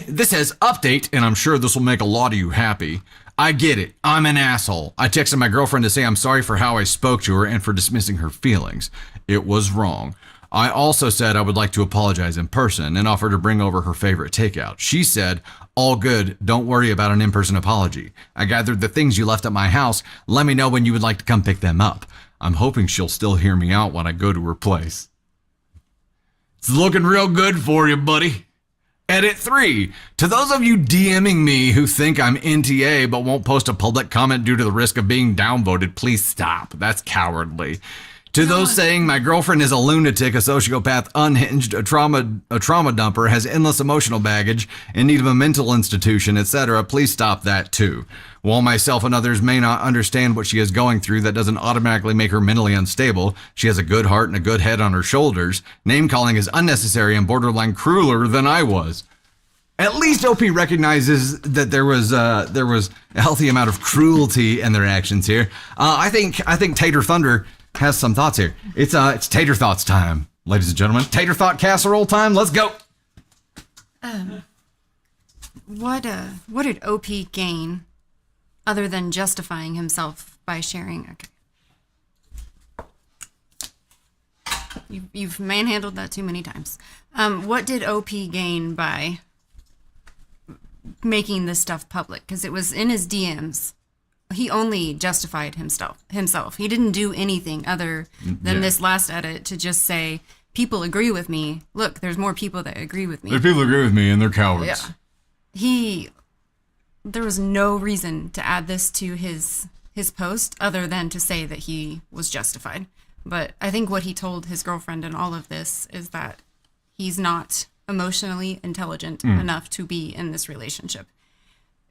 This says update, and I'm sure this will make a lot of you happy. I get it. I'm an asshole. I texted my girlfriend to say I'm sorry for how I spoke to her and for dismissing her feelings. It was wrong. I also said I would like to apologize in person and offered to bring over her favorite takeout. She said, all good. Don't worry about an in-person apology. I gathered the things you left at my house. Let me know when you would like to come pick them up. I'm hoping she'll still hear me out when I go to her place. It's looking real good for you, buddy. Edit 3. To those of you DMing me who think I'm NTA but won't post a public comment due to the risk of being downvoted, please stop. That's cowardly. To those saying my girlfriend is a lunatic, a sociopath, unhinged, a trauma dumper, has endless emotional baggage, in need of a mental institution, etc., please stop that too. While myself and others may not understand what she is going through, that doesn't automatically make her mentally unstable. She has a good heart and a good head on her shoulders. Name calling is unnecessary and borderline crueler than I was. At least OP recognizes that there was a healthy amount of cruelty in their actions here. I think Tater Thunder has some thoughts here. It's Tater Thoughts time, ladies and gentlemen. Tater Thought casserole time. Let's go. What did OP gain other than justifying himself by sharing? Okay. You've manhandled that too many times. What did OP gain by making this stuff public? Because it was in his DMs. He only justified himself. He didn't do anything other than this last edit to just say, people agree with me. Look, there's more people that agree with me. There's people who agree with me and they're cowards. Yeah. There was no reason to add this to his post other than to say that he was justified. But I think what he told his girlfriend in all of this is that he's not emotionally intelligent enough to be in this relationship.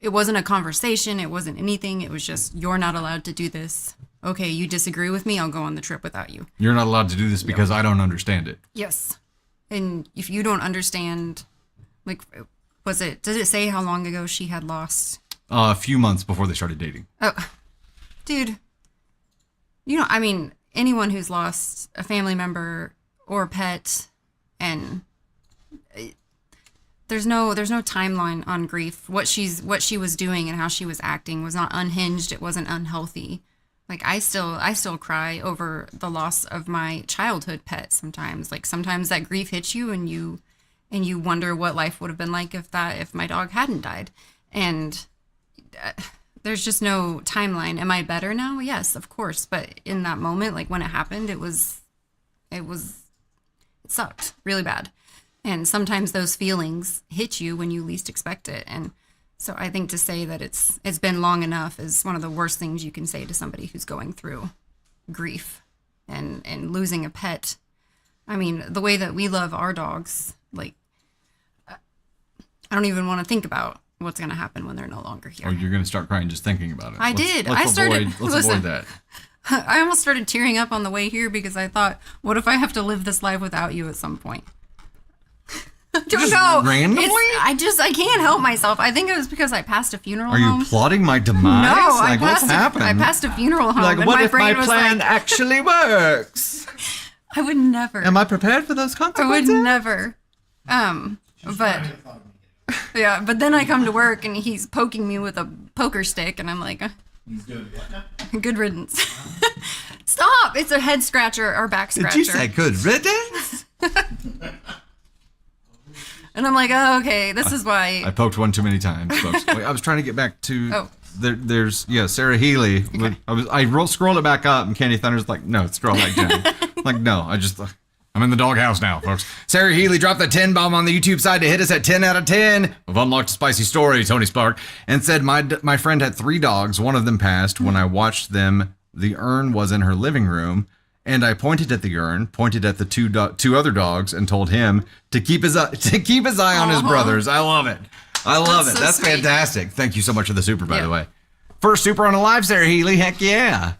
It wasn't a conversation. It wasn't anything. It was just, you're not allowed to do this. Okay, you disagree with me. I'll go on the trip without you. You're not allowed to do this because I don't understand it. Yes. And if you don't understand, like, did it say how long ago she had lost? A few months before they started dating. Oh, dude. I mean, anyone who's lost a family member or a pet, and there's no timeline on grief. What she was doing and how she was acting was not unhinged. It wasn't unhealthy. Like, I still cry over the loss of my childhood pet sometimes. Like, sometimes that grief hits you and you wonder what life would have been like if my dog hadn't died. And there's just no timeline. Am I better now? Yes, of course. But in that moment, like when it happened, it sucked really bad. And sometimes those feelings hit you when you least expect it. And so I think to say that it's been long enough is one of the worst things you can say to somebody who's going through grief and losing a pet. I mean, the way that we love our dogs, like, I don't even want to think about what's going to happen when they're no longer here. Or you're going to start crying just thinking about it. Let's avoid that. I almost started tearing up on the way here because I thought, what if I have to live this life without you at some point? I don't know. Randomly? I can't help myself. I think it was because I passed a funeral home. Are you plotting my demise? No, what's happened? I passed a funeral home. Like, and what my if my brain was plan like, actually works? I would never. Am I prepared for those I consequences? would never. But then I come to work and he's poking me with a poker stick and I'm like, He's doing what now? good riddance. Stop! It's a head scratcher or back scratcher. Did you say good riddance? And I'm like, oh, okay, this is why. I poked one too many times, folks. Wait, I was trying to get back to. Oh. There's Sarah Healy. Okay. I scrolled it back up, and Candy Thunder's like, no, scroll back down. Like, no, I'm in the doghouse now, folks. Sarah Healy dropped the 10 bomb on the YouTube side to hit us at 10 out of 10. We've unlocked a spicy story, Tony Spark, and said my friend had 3 dogs. One of them passed. When I watched them, the urn was in her living room, and I pointed at the urn, pointed at the two other dogs, and told him to keep his eye on his brothers. I love it. I love it. So That's sweet. fantastic. Thank you so much for the super, by Yeah. the way. First super on a live, Sarah Healy. Heck yeah.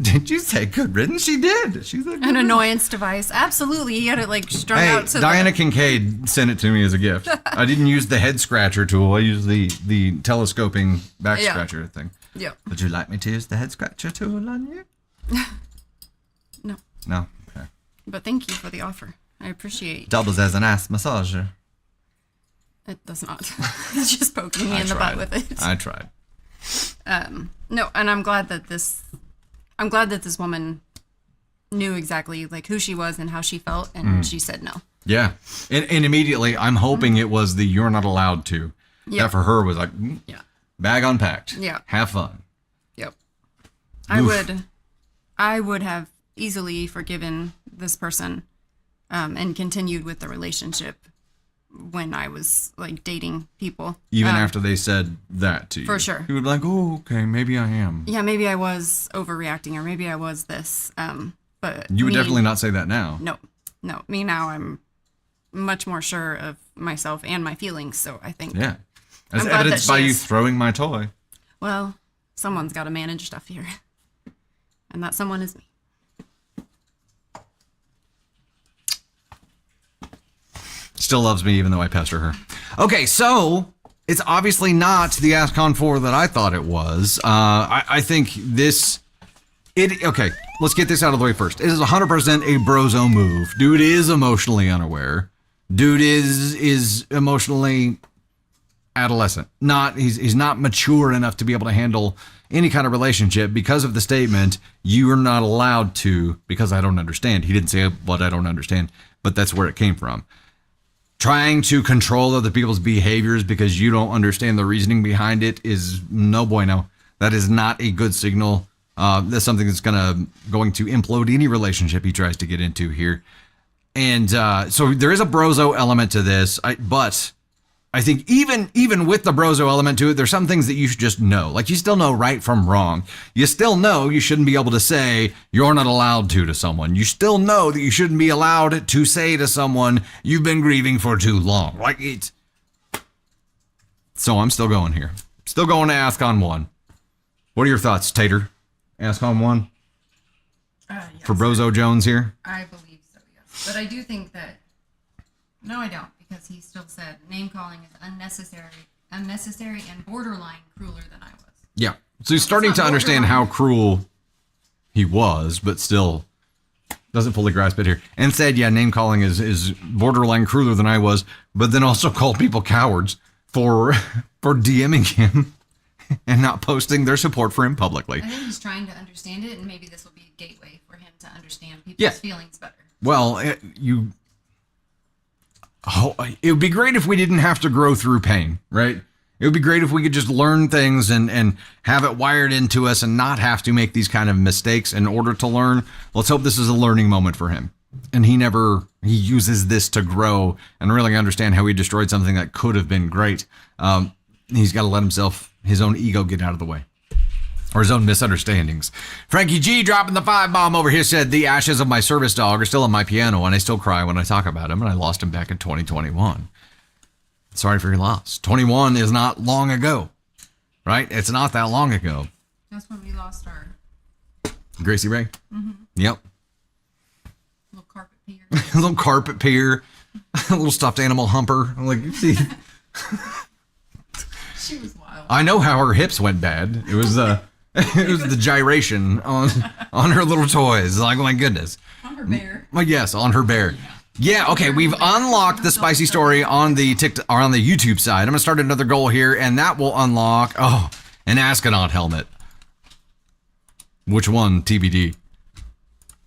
Did you say good riddance? She did. She said An annoyance device. Absolutely. He had it like strung Hey, out to Diana Kincaid sent it to me as a gift. I didn't use the head scratcher tool. I used the telescoping back Yeah. scratcher thing. Yeah. Would you like me to use the head scratcher tool on you? No. No. Okay. But thank you for the offer. I appreciate Doubles as an ass massager. it. Does not. It's just poking me in the butt with it. I tried. No, and I'm glad that this woman knew exactly like who she was and how she felt, and she said no. Yeah. And immediately, I'm hoping it was the you're not allowed to. Yeah. That for her was like, Yeah. bag unpacked. Yeah. Have fun. Yep. Oof. I would have easily forgiven this person, and continued with the relationship when I was like dating people. Even after they said that to you. For sure. You would be like, oh, okay, maybe I am. Yeah, maybe I was overreacting, or maybe I was this. But You would me- definitely not say that now. No. Me now, I'm much more sure of myself and my feelings. So I think, Yeah. As I'm glad evidenced that by she you is. throwing my toy. well, someone's got to manage stuff here. And that someone is me. Still loves me even though I pester her. Okay, so it's obviously not the ASCON 4 that I thought it was. I think this... Okay, let's get this out of the way first. It is 100% a brozo move. Dude is emotionally unaware. Dude is emotionally adolescent. He's not mature enough to be able to handle any kind of relationship because of the statement, you are not allowed to, because I don't understand. He didn't say what I don't understand, but that's where it came from. Trying to control other people's behaviors because you don't understand the reasoning behind it is no bueno. That is not a good signal. That's something that's going to implode any relationship he tries to get into here. And so there is a brozo element to this, but I think even with the brozo element to it, there's some things that you should just know. Like you still know right from wrong. You still know you shouldn't be able to say you're not allowed to someone. You still know that you shouldn't be allowed to say to someone you've been grieving for too long. Like it's. So I'm still going here. Still going to ASCON 1. What are your thoughts, Tater? ASCON 1 Yes, for Brozo Jones here. I believe so, yes. But I do think that... No, I don't, because he still said name-calling is unnecessary and borderline crueler than I was. Yeah. So he's starting to understand how cruel he was, but still doesn't fully grasp it here. And said, yeah, name calling is borderline crueler than I was, but then also called people cowards for DMing him and not posting their support for him publicly. I think he's trying to understand it, and maybe this will be a gateway for him to understand people's Yeah. feelings better. Well, it would be great if we didn't have to grow through pain, right? It would be great if we could just learn things and have it wired into us and not have to make these kind of mistakes in order to learn. Let's hope this is a learning moment for him. And he uses this to grow and really understand how he destroyed something that could have been great. He's got to let his own ego get out of the way. Or his own misunderstandings. Frankie G dropping the 5-bomb over here said, the ashes of my service dog are still on my piano and I still cry when I talk about him, and I lost him back in 2021. Sorry for your loss. 21 is not long ago, right? It's not that long ago. That's when we lost our Gracie Ray? Mm-hmm. Yep. little carpet peer. A little carpet peer, a little stuffed animal humper. Like, see, She was wild. I know how her hips went bad. It was it was the gyration on her little toys. Like, oh my goodness. On her bear. Well, yes, on her bear. Yeah, okay, we've unlocked the spicy story on the or on the YouTube side. I'm gonna start another goal here, and that will unlock an astronaut helmet. Which one? TBD.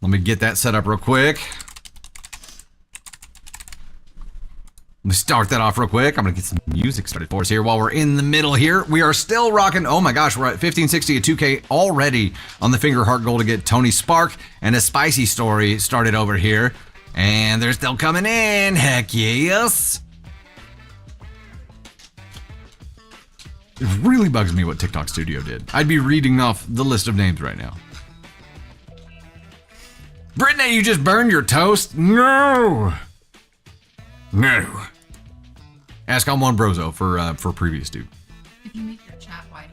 Let me get that set up real quick. Let me start that off real quick. I'm gonna get some music started for us here while we're in the middle here. We are still rocking. Oh my gosh, we're at 1560 at 2K already on the finger heart goal to get Tony Spark and a spicy story started over here. And they're still coming in. Heck yes. It really bugs me what TikTok Studio did. I'd be reading off the list of names right now. Brittany, you just burned your toast? No. No. Ask on one brozo for previous dude. If you make your chat wider.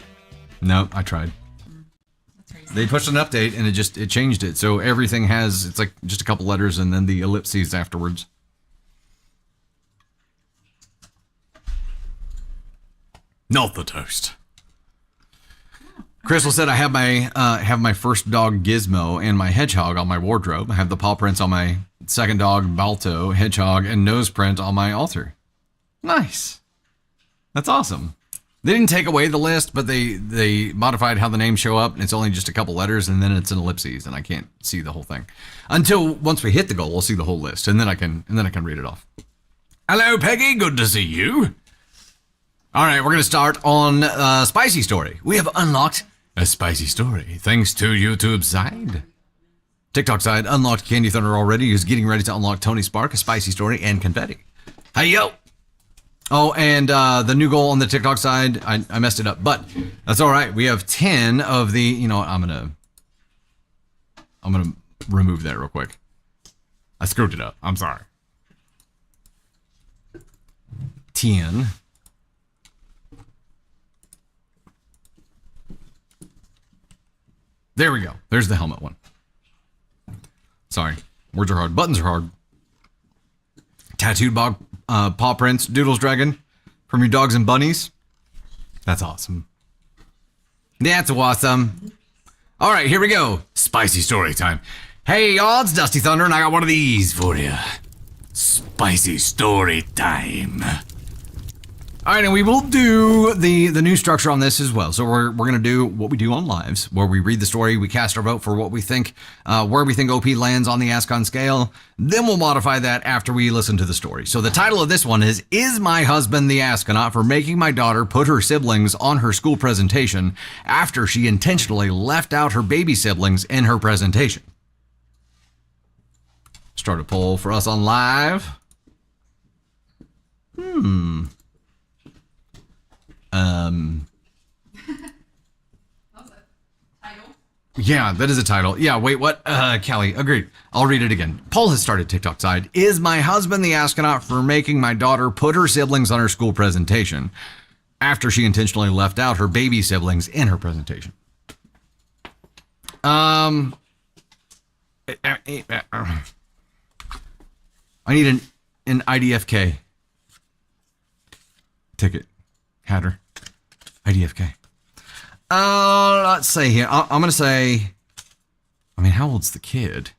No, I tried. That's crazy. They pushed an update and it changed it. So everything it's like just a couple letters and then the ellipses afterwards. Not the toast. Crystal said I have my first dog Gizmo and my hedgehog on my wardrobe. I have the paw prints on my second dog Balto, hedgehog, and nose print on my altar. Nice. That's awesome. They didn't take away the list, but they modified how the names show up, and it's only just a couple letters, and then it's an ellipses, and I can't see the whole thing. Until once we hit the goal, we'll see the whole list, and then I can read it off. Hello, Peggy. Good to see you. All right, we're gonna start on Spicy Story. We have unlocked a Spicy Story thanks to YouTube side. TikTok side unlocked Candy Thunder already. Is getting ready to unlock Tony Spark, a Spicy Story, and confetti. Hey yo. Oh, and the new goal on the TikTok side, I messed it up, but that's all right. We have 10 of the, I'm gonna let's remove that real quick. I screwed it up. I'm sorry. 10. There we go. There's the helmet one. Sorry. Words are hard. Buttons are hard. Tattooed paw prints. Doodles dragon. From your dogs and bunnies. That's awesome. That's awesome. All right, here we go. Spicy story time. Hey, y'all, it's Dusty Thunder, and I got one of these for you. Spicy story time. All right, and we will do the new structure on this as well. So we're going to do what we do on lives, where we read the story, we cast our vote for what we think, where we think OP lands on the Ascon scale. Then we'll modify that after we listen to the story. So the title of this one is My Husband the Astronaut for Making My Daughter Put Her Siblings on Her School Presentation After She Intentionally Left Out Her Baby Siblings in Her Presentation? Start a poll for us on live. Yeah, that is a title. Yeah, wait, what? Callie, agreed. I'll read it again. Poll has started TikTok side. Is my husband the astronaut for making my daughter put her siblings on her school presentation after she intentionally left out her baby siblings in her presentation? I need an IDFK ticket. Hatter. IDFK. Let's say here. I'm going to say, I mean, how old's the kid?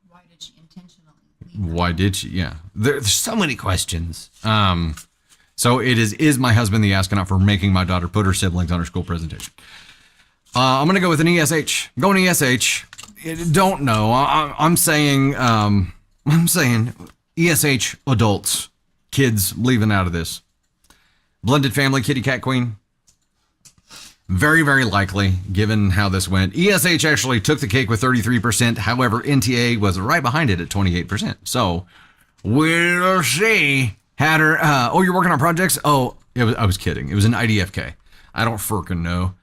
Why did she intentionally leave? Why did she? Yeah. There's so many questions. So it is my husband the astronaut for making my daughter put her siblings on her school presentation? I'm going to go with an ESH. I'm going ESH. Don't know. I'm saying ESH adults. Kids leaving out of this. Blended family, kitty cat queen. Very, very likely, given how this went. ESH actually took the cake with 33%. However, NTA was right behind it at 28%. So, we'll see. Hatter, you're working on projects? Oh, I was kidding. It was an IDFK. I don't frickin' know.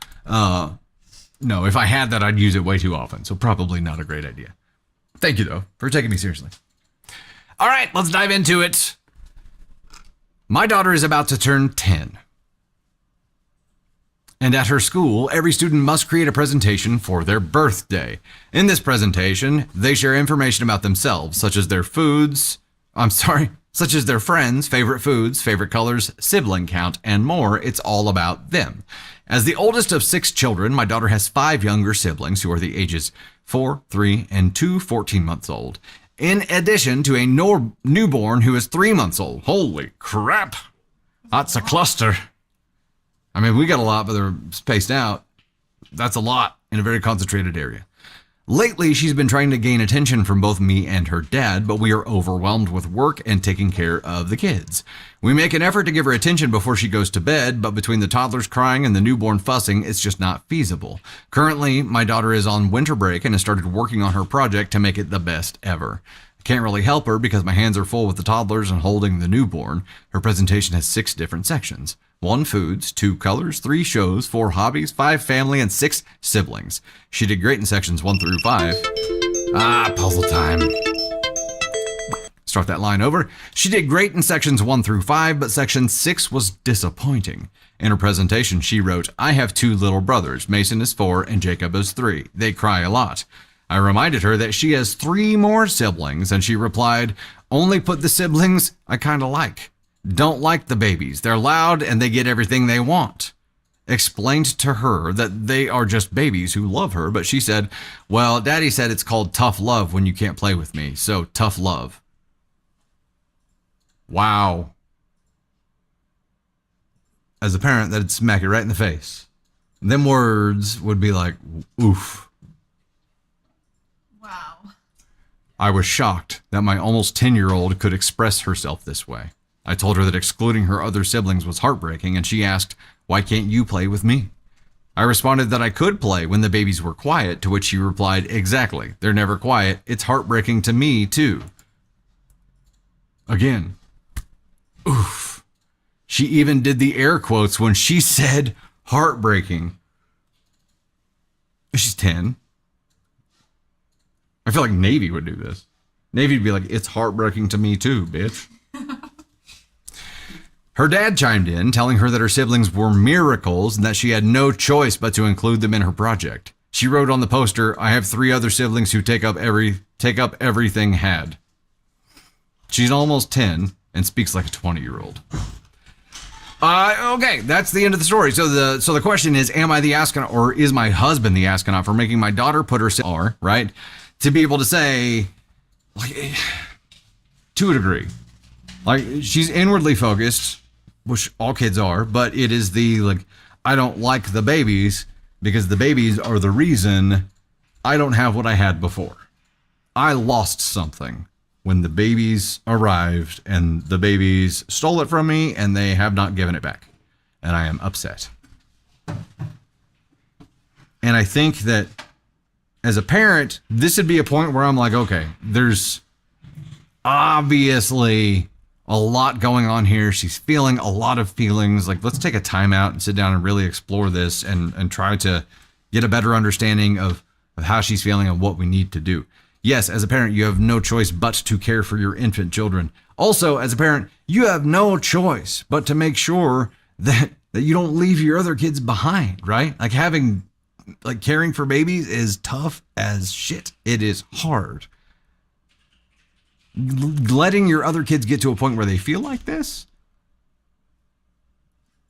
No, if I had that, I'd use it way too often. So probably not a great idea. Thank you, though, for taking me seriously. All right, let's dive into it. My daughter is about to turn 10. And at her school, every student must create a presentation for their birthday. In this presentation, they share information about themselves, such as their friends, favorite foods, favorite colors, sibling count, and more. It's all about them. As the oldest of 6 children, my daughter has 5 younger siblings who are the ages 4, 3, and 2 14 months old. In addition to a newborn who is 3 months old. Holy crap. That's a cluster. I mean, we got a lot, but they're spaced out. That's a lot in a very concentrated area. Lately, she's been trying to gain attention from both me and her dad, but we are overwhelmed with work and taking care of the kids. We make an effort to give her attention before she goes to bed, but between the toddlers crying and the newborn fussing, it's just not feasible. Currently, my daughter is on winter break and has started working on her project to make it the best ever. I can't really help her because my hands are full with the toddlers and holding the newborn. Her presentation has 6 different sections. 1 foods, 2 colors, 3 shows, 4 hobbies, 5 family, and 6 siblings. She did great in sections 1 through 5. Puzzle time. Start that line over. She did great in sections 1 through 5, but section 6 was disappointing. In her presentation, she wrote, I have 2 little brothers. Mason is 4 and Jacob is 3. They cry a lot. I reminded her that she has 3 more siblings, and she replied, only put the siblings I kind of like. Don't like the babies. They're loud and they get everything they want. Explained to her that they are just babies who love her, but she said, well, Daddy said it's called tough love when you can't play with me, so tough love. Wow. As a parent, that'd smack you right in the face. Them words would be like, oof. Wow. I was shocked that my almost 10-year-old could express herself this way. I told her that excluding her other siblings was heartbreaking, and she asked, why can't you play with me? I responded that I could play when the babies were quiet, to which she replied, exactly. They're never quiet. It's heartbreaking to me, too. Again. Oof. She even did the air quotes when she said heartbreaking. She's 10. I feel like Navy would do this. Navy would be like, it's heartbreaking to me too, bitch. Her dad chimed in, telling her that her siblings were miracles and that she had no choice but to include them in her project. She wrote on the poster, "I have 3 other siblings who take up everything had." She's almost 10 and speaks like a 20-year-old. Okay, that's the end of the story. So the question is, am I the astronaut, or is my husband the astronaut for making my daughter put her right to be able to say, like, to a degree, like, she's inwardly focused, which all kids are, but it is the, like, I don't like the babies because the babies are the reason I don't have what I had before. I lost something when the babies arrived, and the babies stole it from me, and they have not given it back. And I am upset. And I think that as a parent, this would be a point where I'm like, okay, there's obviously a lot going on here. She's feeling a lot of feelings. Like, let's take a time out and sit down and really explore this and try to get a better understanding of how she's feeling and what we need to do. Yes, as a parent, you have no choice but to care for your infant children. Also, as a parent, you have no choice but to make sure that you don't leave your other kids behind, right? Like, caring for babies is tough as shit. It is hard. Letting your other kids get to a point where they feel like this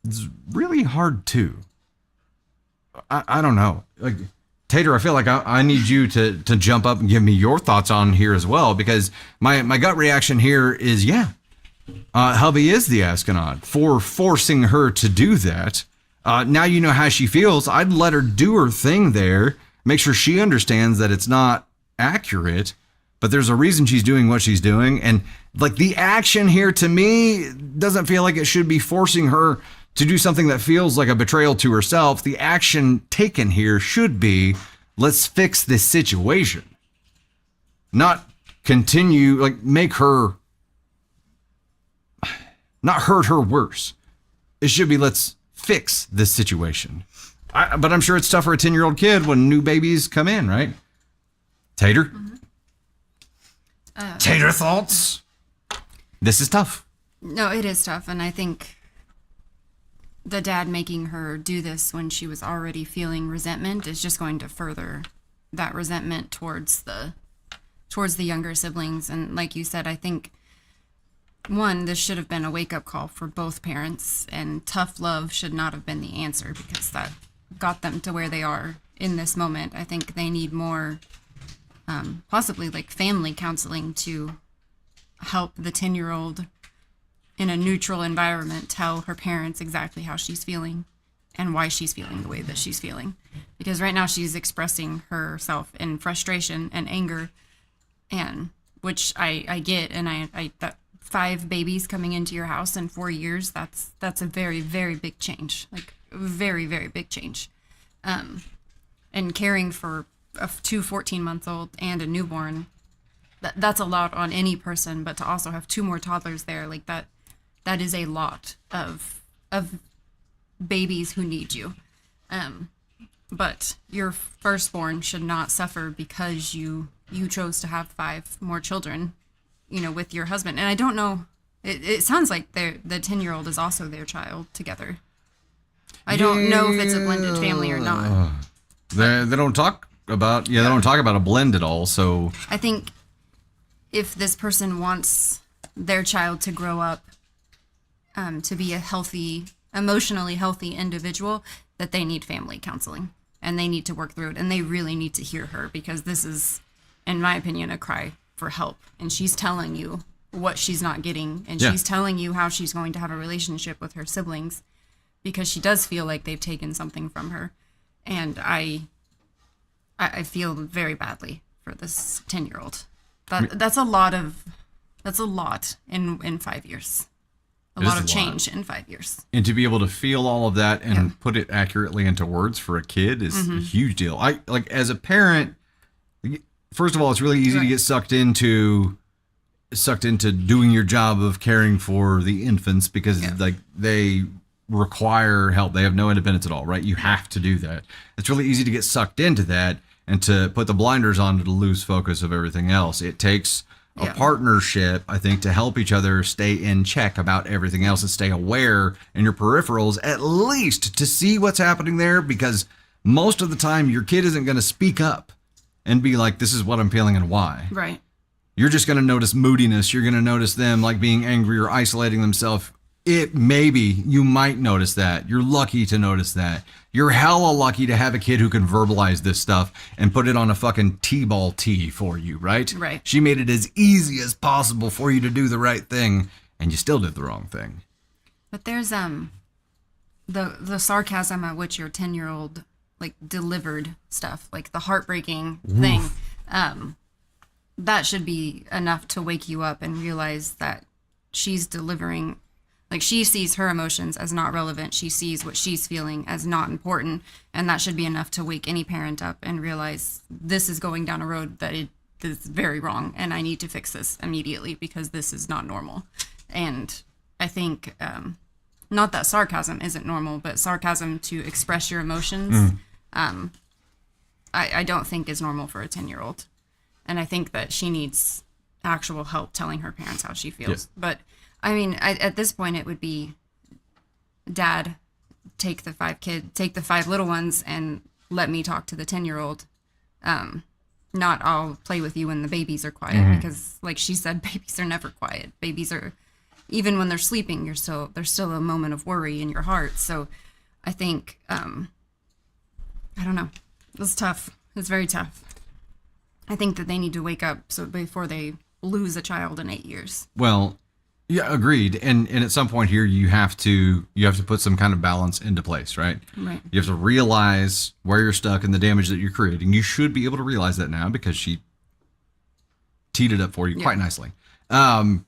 is really hard too. I don't know. Like, Tater, I feel like I need you to jump up and give me your thoughts on here as well, because my gut reaction here is, hubby is the astronaut for forcing her to do that. Now you know how she feels. I'd let her do her thing there, make sure she understands that it's not accurate, but there's a reason she's doing what she's doing. And like, the action here to me doesn't feel like it should be forcing her to do something that feels like a betrayal to herself. The action taken here should be, let's fix this situation. Not continue, like, make her, not hurt her worse. It should be, let's fix this situation. But I'm sure it's tough for a 10-year-old kid when new babies come in, right? Tater? Tater thoughts? This is tough. No, it is tough. And I think the dad making her do this when she was already feeling resentment is just going to further that resentment towards the younger siblings. And like you said, I think, one, this should have been a wake-up call for both parents, and tough love should not have been the answer, because that got them to where they are in this moment. I think they need more, possibly like family counseling to help the 10-year-old in a neutral environment tell her parents exactly how she's feeling and why she's feeling the way that she's feeling. Because right now she's expressing herself in frustration and anger, and which I get, and I that 5 babies coming into your house in 4 years, that's a very, very big change. Like, very, very big change. And caring for 2 14-month-old and a newborn, that's a lot on any person, but to also have 2 more toddlers there, like that is a lot of babies who need you. But your firstborn should not suffer because you chose to have 5 more children, with your husband. And I don't know, it sounds like the 10-year-old is also their child together. I don't know if it's a blended family or not. They don't talk about, they don't talk about a blend at all. So I think if this person wants their child to grow up to be a healthy, emotionally healthy individual, that they need family counseling, and they need to work through it, and they really need to hear her, because this is, in my opinion, a cry for help. And she's telling you what she's not getting, and she's telling you how she's going to have a relationship with her siblings, because she does feel like they've taken something from her. And I feel very badly for this 10-year-old. That's a lot in 5 years. A lot of change in 5 years. And to be able to feel all of that and put it accurately into words for a kid is a huge deal. I, like, as a parent, first of all, it's really easy to get sucked into doing your job of caring for the infants, because like, they require help. They have no independence at all, right? You have to do that. It's really easy to get sucked into that and to put the blinders on to lose focus of everything else. It takes a partnership, I think, to help each other stay in check about everything else and stay aware in your peripherals, at least to see what's happening there, because most of the time your kid isn't going to speak up and be like, this is what I'm feeling and why. Right. You're just going to notice moodiness. You're going to notice them like being angry or isolating themselves. Maybe you might notice that. You're lucky to notice that. You're hella lucky to have a kid who can verbalize this stuff and put it on a fucking T-ball tee for you, right? Right. She made it as easy as possible for you to do the right thing, and you still did the wrong thing. But there's the sarcasm at which your 10-year-old like delivered stuff, like the heartbreaking thing. That should be enough to wake you up and realize that she's delivering. Like, she sees her emotions as not relevant. She sees what she's feeling as not important. And that should be enough to wake any parent up and realize this is going down a road that is very wrong. And I need to fix this immediately because this is not normal. And I think, not that sarcasm isn't normal, but sarcasm to express your emotions, I don't think is normal for a 10-year-old. And I think that she needs actual help telling her parents how she feels. Yeah. But I mean, at this point, it would be, Dad, take the 5 little ones and let me talk to the 10-year-old. Not I'll play with you when the babies are quiet, because like she said, babies are never quiet. Babies are, even when they're sleeping, there's still a moment of worry in your heart. So I think, I don't know. It's tough. It's very tough. I think that they need to wake up so before they lose a child in 8 years. Well, yeah, agreed. And at some point here, you have to put some kind of balance into place, right? Right. You have to realize where you're stuck and the damage that you're creating. You should be able to realize that now because she teed it up for you quite nicely. And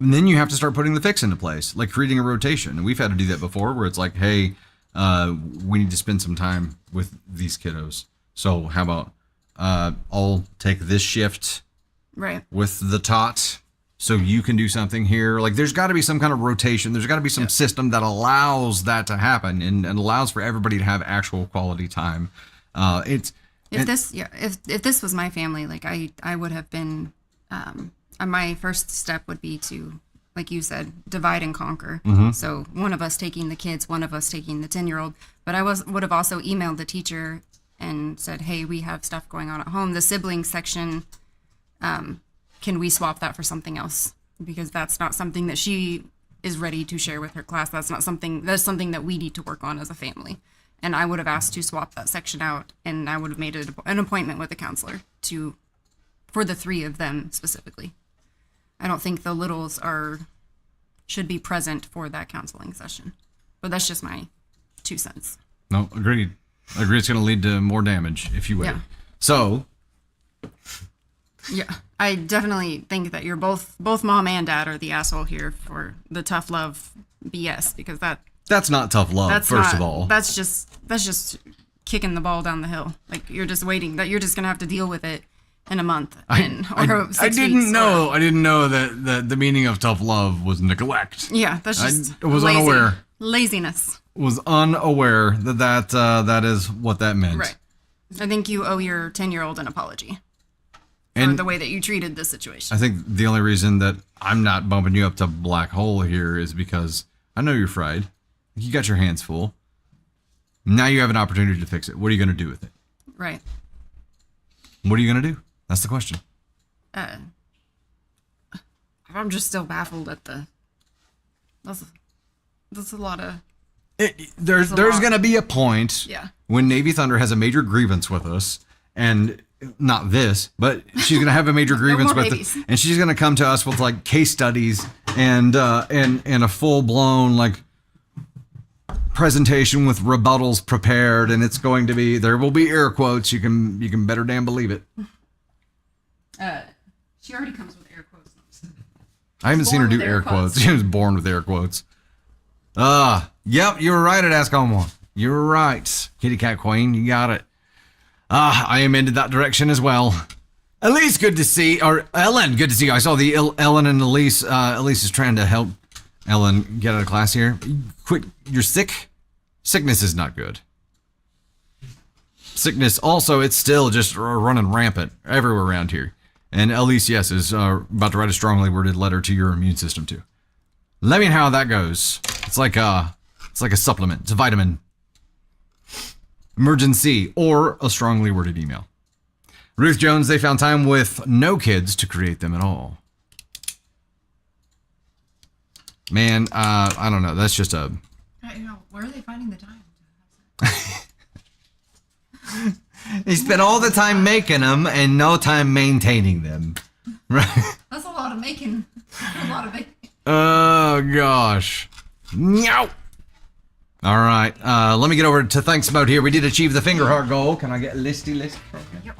then you have to start putting the fix into place, like creating a rotation. And we've had to do that before, where it's like, hey, we need to spend some time with these kiddos. So how about I'll take this shift with the tot, so you can do something here. Like, there's got to be some kind of rotation. There's got to be some system that allows that to happen and allows for everybody to have actual quality time. If this was my family, like I would have been, my first step would be to, like you said, divide and conquer. So one of us taking the kids, one of us taking the 10-year-old. But I would have also emailed the teacher and said, hey, we have stuff going on at home. The sibling section, can we swap that for something else? Because that's not something that she is ready to share with her class. That's something that we need to work on as a family. And I would have asked to swap that section out, and I would have made an appointment with a counselor for the 3 of them specifically. I don't think the littles should be present for that counseling session. But that's just my 2 cents. No, agreed. I agree. It's going to lead to more damage if you wait. Yeah. So. Yeah, I definitely think that you're both mom and dad are the asshole here for the tough love BS, because that's not tough love. First of all, that's just kicking the ball down the hill. Like, you're just waiting that you're just gonna have to deal with it in a month. I didn't know that the meaning of tough love was neglect. Yeah, that's just I was unaware. Laziness. Was unaware that is what that meant. Right. I think you owe your 10-year-old an apology. And the way that you treated this situation. I think the only reason that I'm not bumping you up to black hole here is because I know you're fried. You got your hands full. Now you have an opportunity to fix it. What are you going to do with it? Right. What are you going to do? That's the question. I'm just still baffled at that's a lot of... There's going to be a point when Navy Thunder has a major grievance with us, and... not this, but she's going to have a major grievance with it, and she's going to come to us with like case studies and a full blown like presentation with rebuttals prepared, and it's going to be, there will be air quotes. You can better damn believe it. She already comes with air quotes. I haven't seen her do air quotes. She was born with air quotes. Yep, you were right at Ask On One. You were right, Kitty Cat Queen. You got it. I am into that direction as well. Elise, good to see, or Ellen, good to see you. I saw the Ellen and Elise. Elise is trying to help Ellen get out of class here. Quit. You're sick. Sickness is not good. sickness. Also, it's still just running rampant everywhere around here. And Elise, yes, is about to write a strongly worded letter to your immune system too. Let me know how that goes. It's like a supplement. It's a vitamin. Emergency or a strongly worded email. Ruth Jones, they found time with no kids to create them at all. Man, I don't know. That's just a... Where are they finding the time? They spent all the time making them and no time maintaining them. Right? That's a lot of making. A lot of making. Oh, gosh. Meow. All right. Let me get over to thanks mode here. We did achieve the finger heart goal. Can I get a listy list? Yep.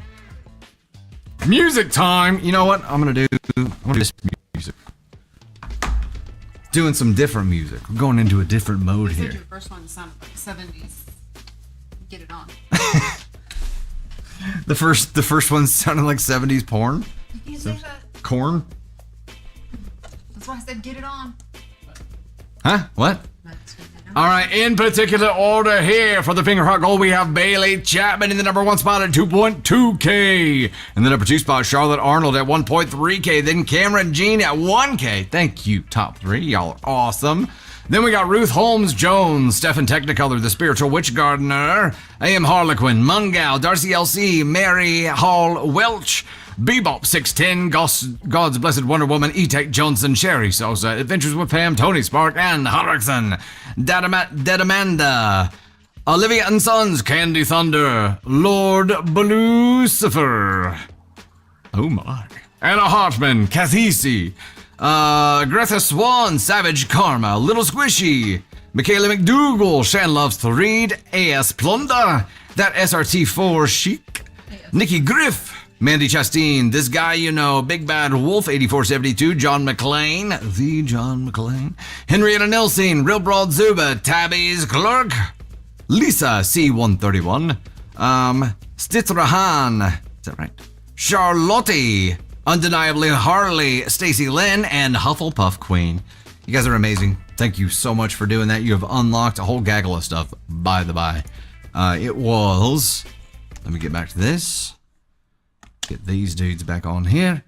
Music time. You know what? I'm going to do this music. Doing some different music. We're going into a different mode You here. said your first one sounded like 70s. Get it on. The first one sounded like 70s porn. You can't say that. Corn? That's why I said get it on. Huh? What? All right, in particular order here for the finger heart goal, we have Bailey Chapman in the number 1 spot at 2.2K. In the number 2 spot, Charlotte Arnold at 1.3K. Then Cameron Jean at 1K. Thank you, top 3. Y'all are awesome. Then we got Ruth Holmes Jones, Stefan Technicolor, the Spiritual Witch Gardener, A.M. Harlequin, Mungal, Darcy L.C., Mary Hall Welch, Bebop 610, God's Blessed Wonder Woman, E-Tech Johnson, Sherry Sosa, Adventures with Pam, Tony Spark, and Hodrickson, Dead Amanda, Olivia and Sons, Candy Thunder, Lord Lucifer, oh my, Anna Hartman, Kathisi, Greta Swan, Savage Karma, Little Squishy, Michaela McDougal, Shan Loves to Read, A.S. Plunder, That SRT4 Chic, Nikki Griff, Mandy Chastain, This Guy You Know, Big Bad Wolf 8472, John McClain, the John McClain, Henrietta Nelson, Real Broad Zuba, Tabby's Clerk, Lisa C131, Stitrahan, is that right? Charlotte, Undeniably Harley, Stacy Lynn, and Hufflepuff Queen. You guys are amazing. Thank you so much for doing that. You have unlocked a whole gaggle of stuff, by the by. It was, let me get back to this. Get these dudes back on here.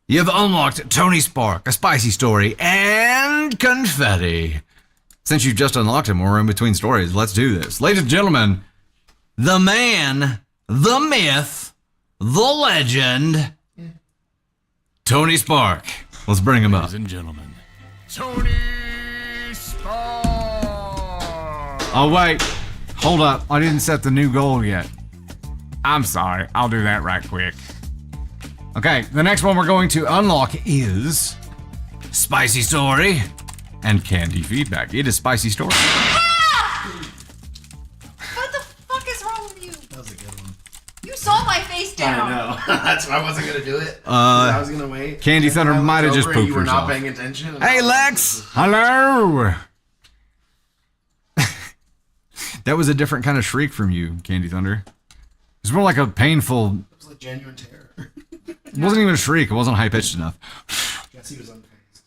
You've unlocked Tony Spark, A Spicy Story, and Confetti. Since you've just unlocked him, we're in between stories. Let's do this. Ladies and gentlemen, the man, the myth, the legend, Tony Spark. Let's bring him up. Ladies and gentlemen, Tony Spark. Oh, wait. Hold up. I didn't set the new goal yet. I'm sorry. I'll do that right quick. Okay, the next one we're going to unlock is Spicy Story and Candy Feedback. It is Spicy Story. What the fuck is wrong with you? That was a good one. You saw my face down. I know. That's why I wasn't gonna do it. I was gonna wait. Candy Thunder And I might have looked just over and pooped You were not herself. paying attention. Hey, Lex! Hello. That was a different kind of shriek from you, Candy Thunder. It was more like a painful... It was like genuine terror. It wasn't even a shriek. It wasn't high-pitched enough. Jesse was unfazed.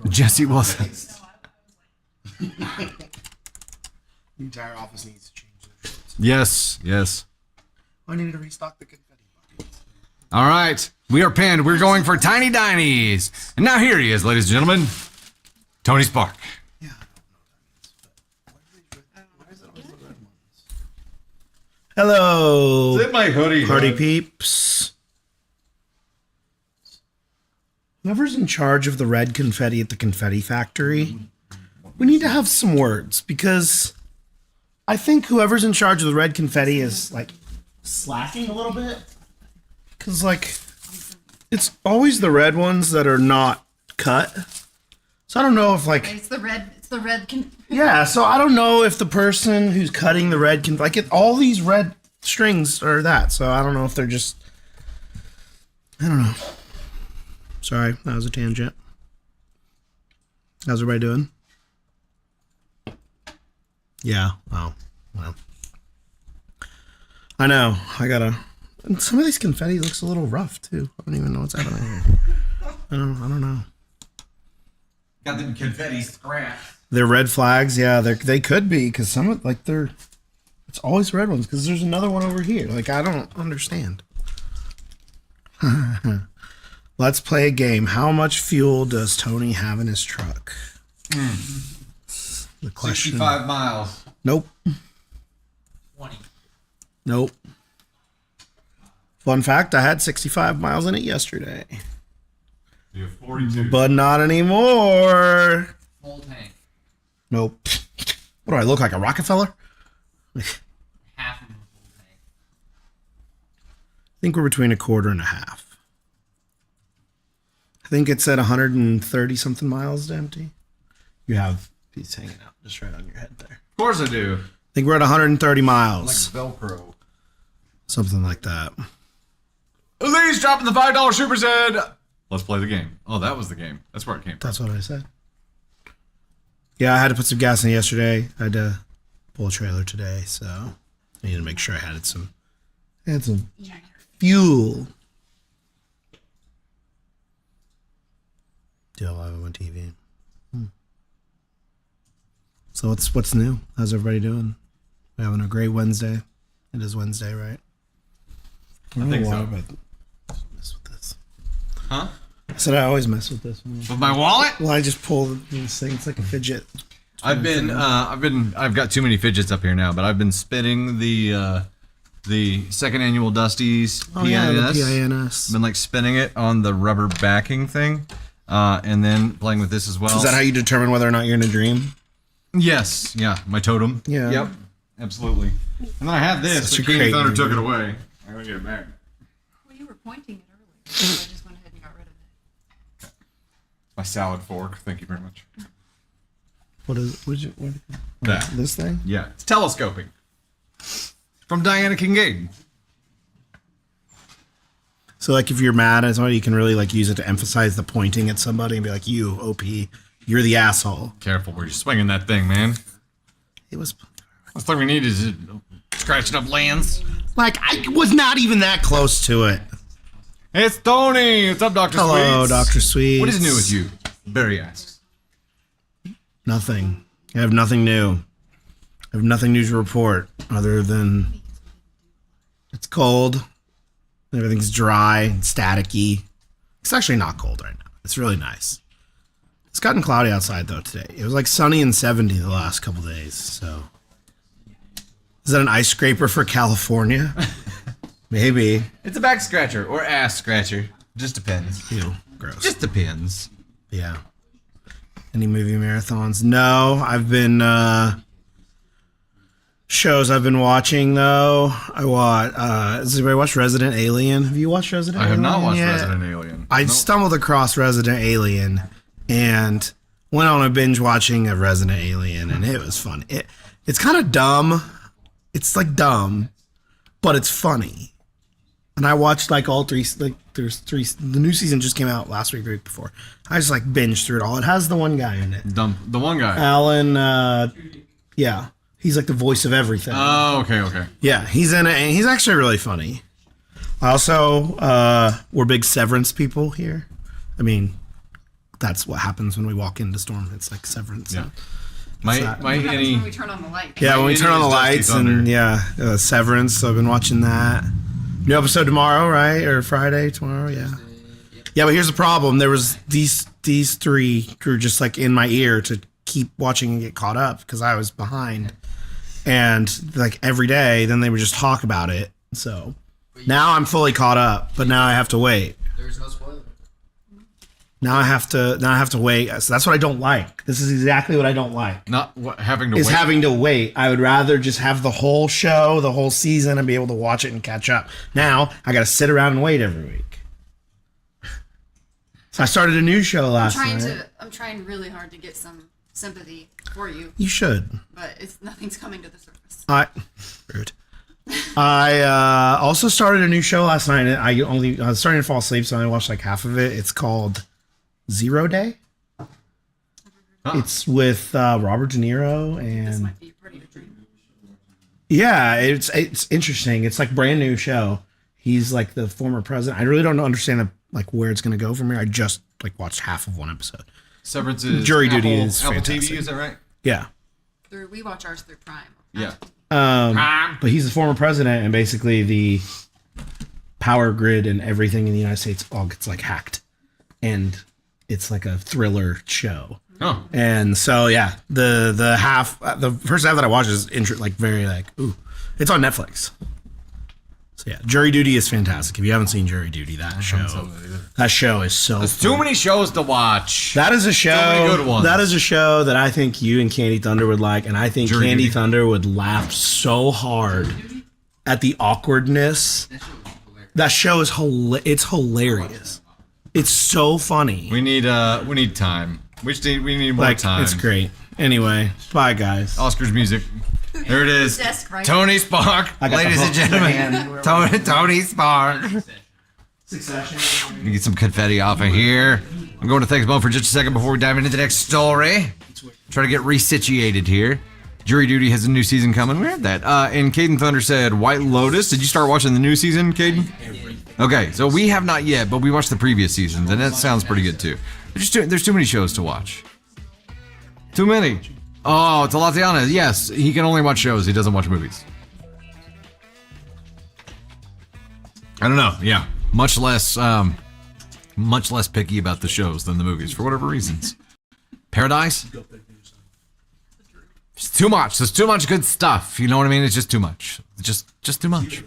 Jesse wasn't. The entire office needs to change their shirts. Yes, yes. I need to restock the confetti buckets. All right. We are pinned. We're going for Tiny Dinies. And now here he is, ladies and gentlemen. Tony Spark. Yeah, I don't know what that means, but why is it always the red ones? Hello, my hoodie? party peeps. Whoever's in charge of the red confetti at the confetti factory, we need to have some words because I think whoever's in charge of the red confetti is like slacking a little bit. Because like it's always the red ones that are not cut. So I don't know if like It's the red. yeah. So I don't know if the person who's cutting the red can like it. All these red strings are that. So I don't know if they're just. I don't know. Sorry, that was a tangent. How's everybody doing? Yeah. Oh, well. I know. I gotta. And some of these confetti looks a little rough too. I don't even know what's happening here. I don't know. Got them confetti scraps. They're red flags. Yeah, they could be because some of like they're It's always red ones because there's another one over here. Like, I don't understand. Let's play a game. How much fuel does Tony have in his truck? The question. 65 miles. Nope. 20. Nope. Fun fact, I had 65 miles in it yesterday. You have 42. But not anymore. Full tank. Nope. What do I look like, a Rockefeller? Half of a full tank. I think we're between a quarter and a half. I think it's at 130 something miles to empty. You have these hanging out just right on your head there. Of course I do. I think we're at 130 miles. Velcro. Something like that. Elise dropping the $5 super said. Let's play the game. Oh, that was the game. That's where it came from. That's what I said. Yeah, I had to put some gas in yesterday. I had to pull a trailer today, so I needed to make sure I had some fuel. Still live on TV. So what's new? How's everybody doing? We're having a great Wednesday. It is Wednesday, right? I think so. Mess with this. Huh? I said I always mess with this one. With my wallet? Well, I just pull this thing. It's like a fidget. I've got too many fidgets up here now, but I've been spinning the second annual Dusty's PINS. Oh yeah, the PINS. Been like spinning it on the rubber backing thing, and then playing with this as well. Is that how you determine whether or not you're in a dream? Yes. Yeah. My totem. Yeah. Yep. Absolutely. And then I had this. Such but a King great Thunder took movie. it away. I'm gonna get it back. Well, you were pointing it earlier, so I just went ahead and got rid of it. My salad fork. Thank you very much. What That. this thing? Yeah. It's telescoping. From Diana Kincaid. So like if you're mad at somebody, you can really like use it to emphasize the pointing at somebody and be like, "You OP, you're the asshole." Careful where you're swinging that thing, man. It was Last thing we need is scratching up lands. like I was not even that close to it. It's Tony. What's up, Dr. Hello, Sweets? Dr. Sweet. What is new with you? Barry asks. Nothing. I have nothing new. I have nothing new to report other than it's cold. Everything's dry and staticky. It's actually not cold right now. It's really nice. It's gotten cloudy outside though today. It was like sunny and 70 the last couple days. So is that an ice scraper for California? Maybe. It's a back scratcher or ass scratcher. Just depends. Ew, gross. Just depends. Yeah. Any movie marathons? No, I've been shows I've been watching though. Has anybody watched Resident Alien? Have you watched Resident Alien? I have not watched yet? Resident Alien. I Nope. stumbled across Resident Alien and went on a binge watching of Resident Alien, and it was fun. It's kind of dumb. It's like dumb, but it's funny. And I watched like all three. Like there's three. The new season just came out last week, the week before. I just like binged through it all. It has the one guy in it, The one guy. Alan. Yeah, he's like the voice of everything. Oh, okay. Yeah, he's in it, and he's actually really funny. Also, we're big Severance people here. I mean, that's what happens when we walk into Storm. It's like Severance. Yeah. My What happens any when we turn on the light? Yeah, when we It turn on the is Dusty lights Thunder. and yeah, Severance. So I've been watching that. New episode tomorrow, right? Or Friday tomorrow? Yeah. Yeah, but here's the problem. There was these three were just like in my ear to keep watching and get caught up because I was behind. And like every day, then they would just talk about it. So now I'm fully caught up, but now I have to wait. There's no spoiler. Now I have to wait. So that's what I don't like. This is exactly what I don't like. not what, having to Is wait. having to wait. I would rather just have the whole show, the whole season, and be able to watch it and catch up. Now I got to sit around and wait every week. So I started a new show last night. I'm trying really hard to get some sympathy for you, You should. but nothing's coming to the surface. Rude. I also started a new show last night. I was starting to fall asleep, so I watched like half of it. It's called 0 Day. It's with Robert De Niro This and might be pretty good dream. yeah, it's interesting. It's like brand new show. He's like the former president. I really don't understand like where it's going to go from here. I just like watched half of one episode. Severance is Jury Apple, duty is Apple fantastic. TV. Is that right? Yeah. We watch ours through Prime. Yeah. But he's the former president, and basically the power grid and everything in the United States all gets like hacked, and it's like a thriller show. Oh. And so yeah, the first half that I watched is very like ooh, it's on Netflix. So yeah, Jury Duty is fantastic. If you haven't seen Jury Duty, that show is so. There's too many shows to watch. That is a show. So many good ones. That is a show that I think you and Candy Thunder would like, and I think Jury Candy Duty. Thunder would laugh so hard at the awkwardness. That show is it's hilarious. It's so funny. We need time. We need more time. It's great. Anyway, bye guys. Oscar's music. There it is. Desk right Tony Spark, I got ladies the and hook in my gentlemen. hand. Tony Spark. Succession. Get some confetti off of here. I'm going to thanks Mo for just a second before we dive into the next story. Try to get resituated here. Jury Duty has a new season coming. We heard that. And Caden Thunder said White Lotus. Did you start watching the new season, Caden? Okay, so we have not yet, but we watched the previous seasons, and that sounds pretty good too. There's too many shows to watch. Too many. Oh, it's Latiana. Yes, he can only watch shows. He doesn't watch movies. I don't know. Yeah, much less picky about the shows than the movies for whatever reasons. Paradise. It's too much. There's too much good stuff. You know what I mean? It's just too much. Just too much.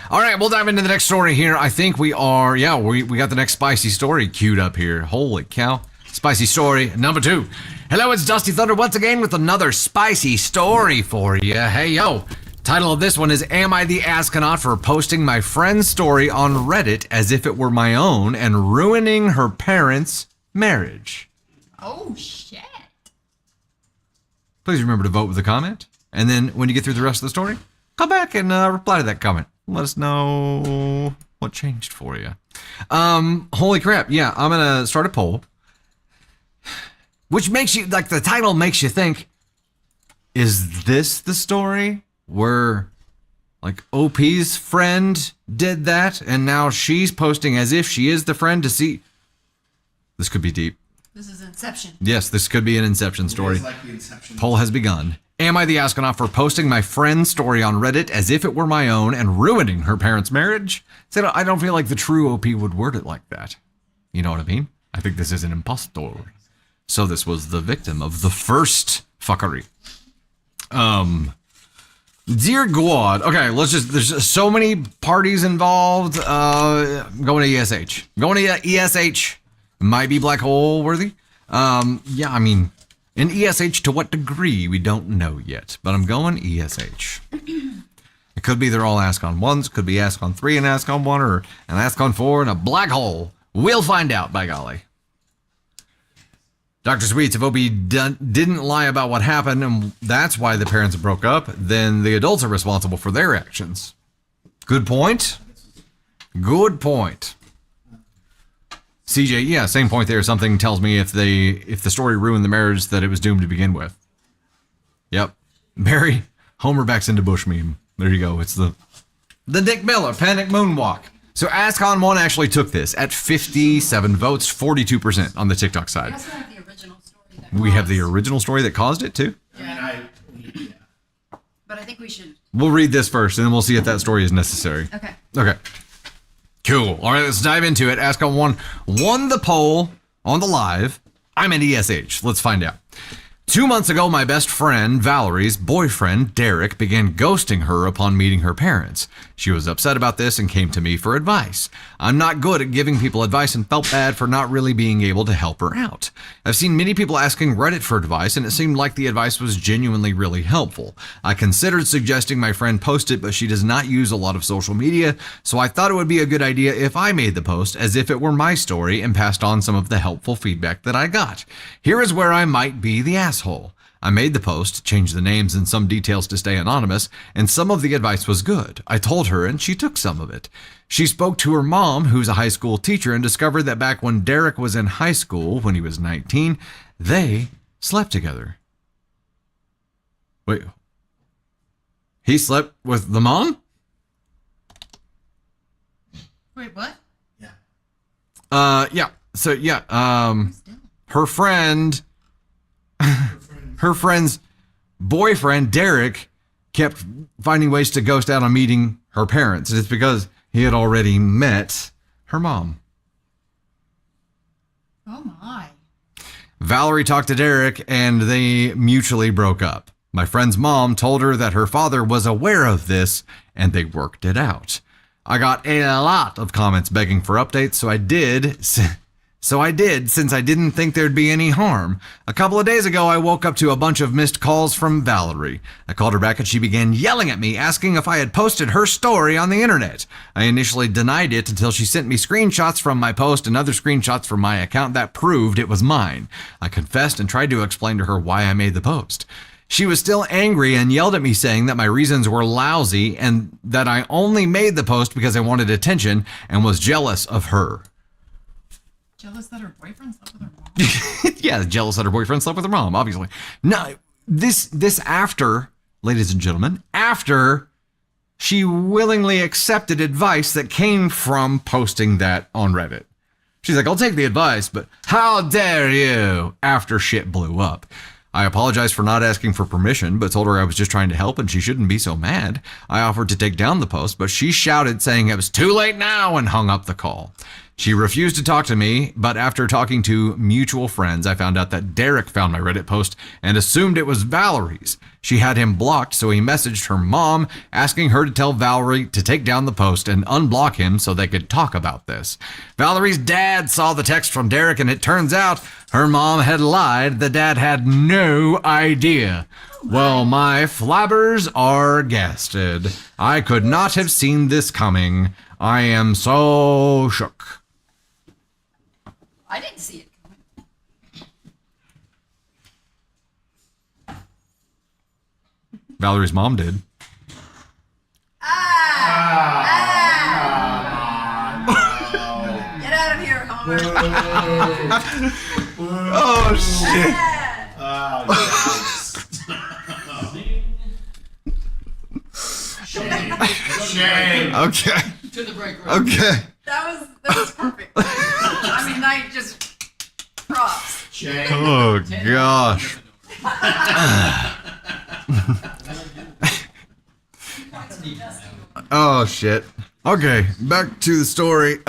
All right, we'll dive into the next story here. I think we are. Yeah, we got the next spicy story queued up here. Holy cow! Spicy story number 2. Hello, it's Dusty Thunder once again with another spicy story for you. Hey, yo. Title of this one is Am I the Astronaut for posting my friend's story on Reddit as if it were my own and ruining her parents' marriage? Oh, shit. Please remember to vote with a comment. And then when you get through the rest of the story, come back and reply to that comment. Let us know what changed for you. Holy crap. Yeah, I'm going to start a poll. Which makes you, like, the title makes you think, is this the story where, like, OP's friend did that and now she's posting as if she is the friend to see? This could be deep. This is Inception. Yes, this could be an Inception story. Like the Inception. Poll has begun. Am I the astronaut for posting my friend's story on Reddit as if it were my own and ruining her parents' marriage? So I don't feel like the true OP would word it like that. You know what I mean? I think this is an impostor. So this was the victim of the first fuckery. Dear God. Okay, there's so many parties involved. I'm going to ESH. Going to ESH. Might be black hole worthy. Yeah, I mean, in ESH to what degree, we don't know yet. But I'm going ESH. It could be they're all Ask on 1s, could be Ask on 3 and Ask on 1, or an Ask on 4 and a black hole. We'll find out, by golly. Dr. Sweets, if Opie didn't lie about what happened, and that's why the parents broke up, then the adults are responsible for their actions. Good point. Good point. CJ, yeah, same point there. Something tells me if the story ruined the marriage, that it was doomed to begin with. Yep. Barry, Homer backs into Bush meme. There you go. It's the Nick Miller Panic Moonwalk. So Ask on 1 actually took this at 57 votes, 42% on the TikTok side. We also have the original story. We have the original story that caused it too. But I think we should. We'll read this first, and then we'll see if that story is necessary. Okay. Okay. Cool. All right, let's dive into it. Ask on 1 won the poll on the live. I'm at ESH. Let's find out. 2 months ago, my best friend, Valerie's boyfriend, Derek, began ghosting her upon meeting her parents. She was upset about this and came to me for advice. I'm not good at giving people advice and felt bad for not really being able to help her out. I've seen many people asking Reddit for advice, and it seemed like the advice was genuinely really helpful. I considered suggesting my friend post it, but she does not use a lot of social media, so I thought it would be a good idea if I made the post as if it were my story and passed on some of the helpful feedback that I got. Here is where I might be the asshole. I made the post, changed the names and some details to stay anonymous, and some of the advice was good. I told her, and she took some of it. She spoke to her mom, who's a high school teacher, and discovered that back when Derek was in high school, when he was 19, they slept together. Wait. He slept with the mom? Wait, what? Yeah. So, yeah, her friend's boyfriend, Derek, kept finding ways to ghost out on meeting her parents. And it's because he had already met her mom. Oh my. Valerie talked to Derek and they mutually broke up. My friend's mom told her that her father was aware of this and they worked it out. I got a lot of comments begging for updates, so I did since I didn't think there'd be any harm. A couple of days ago, I woke up to a bunch of missed calls from Valerie. I called her back and she began yelling at me, asking if I had posted her story on the internet. I initially denied it until she sent me screenshots from my post and other screenshots from my account that proved it was mine. I confessed and tried to explain to her why I made the post. She was still angry and yelled at me saying that my reasons were lousy and that I only made the post because I wanted attention and was jealous of her. Jealous that her boyfriend slept with her mom? Yeah, jealous that her boyfriend slept with her mom, obviously. No, this after, ladies and gentlemen, after she willingly accepted advice that came from posting that on Reddit. She's like, I'll take the advice, but how dare you, after shit blew up. I apologized for not asking for permission, but told her I was just trying to help and she shouldn't be so mad. I offered to take down the post, but she shouted saying it was too late now and hung up the call. She refused to talk to me, but after talking to mutual friends, I found out that Derek found my Reddit post and assumed it was Valerie's. She had him blocked, so he messaged her mom, asking her to tell Valerie to take down the post and unblock him so they could talk about this. Valerie's dad saw the text from Derek, and it turns out her mom had lied. The dad had no idea. Well, my flabbers are gasted. I could not have seen this coming. I am so shook. I didn't see it coming. Valerie's mom did. Get out of here, Homer. Oh, shit. Shame. Okay. To the break room. Okay. That was perfect. I mean, I just props. Shame. Oh, gosh. Oh, shit. Okay, back to the story.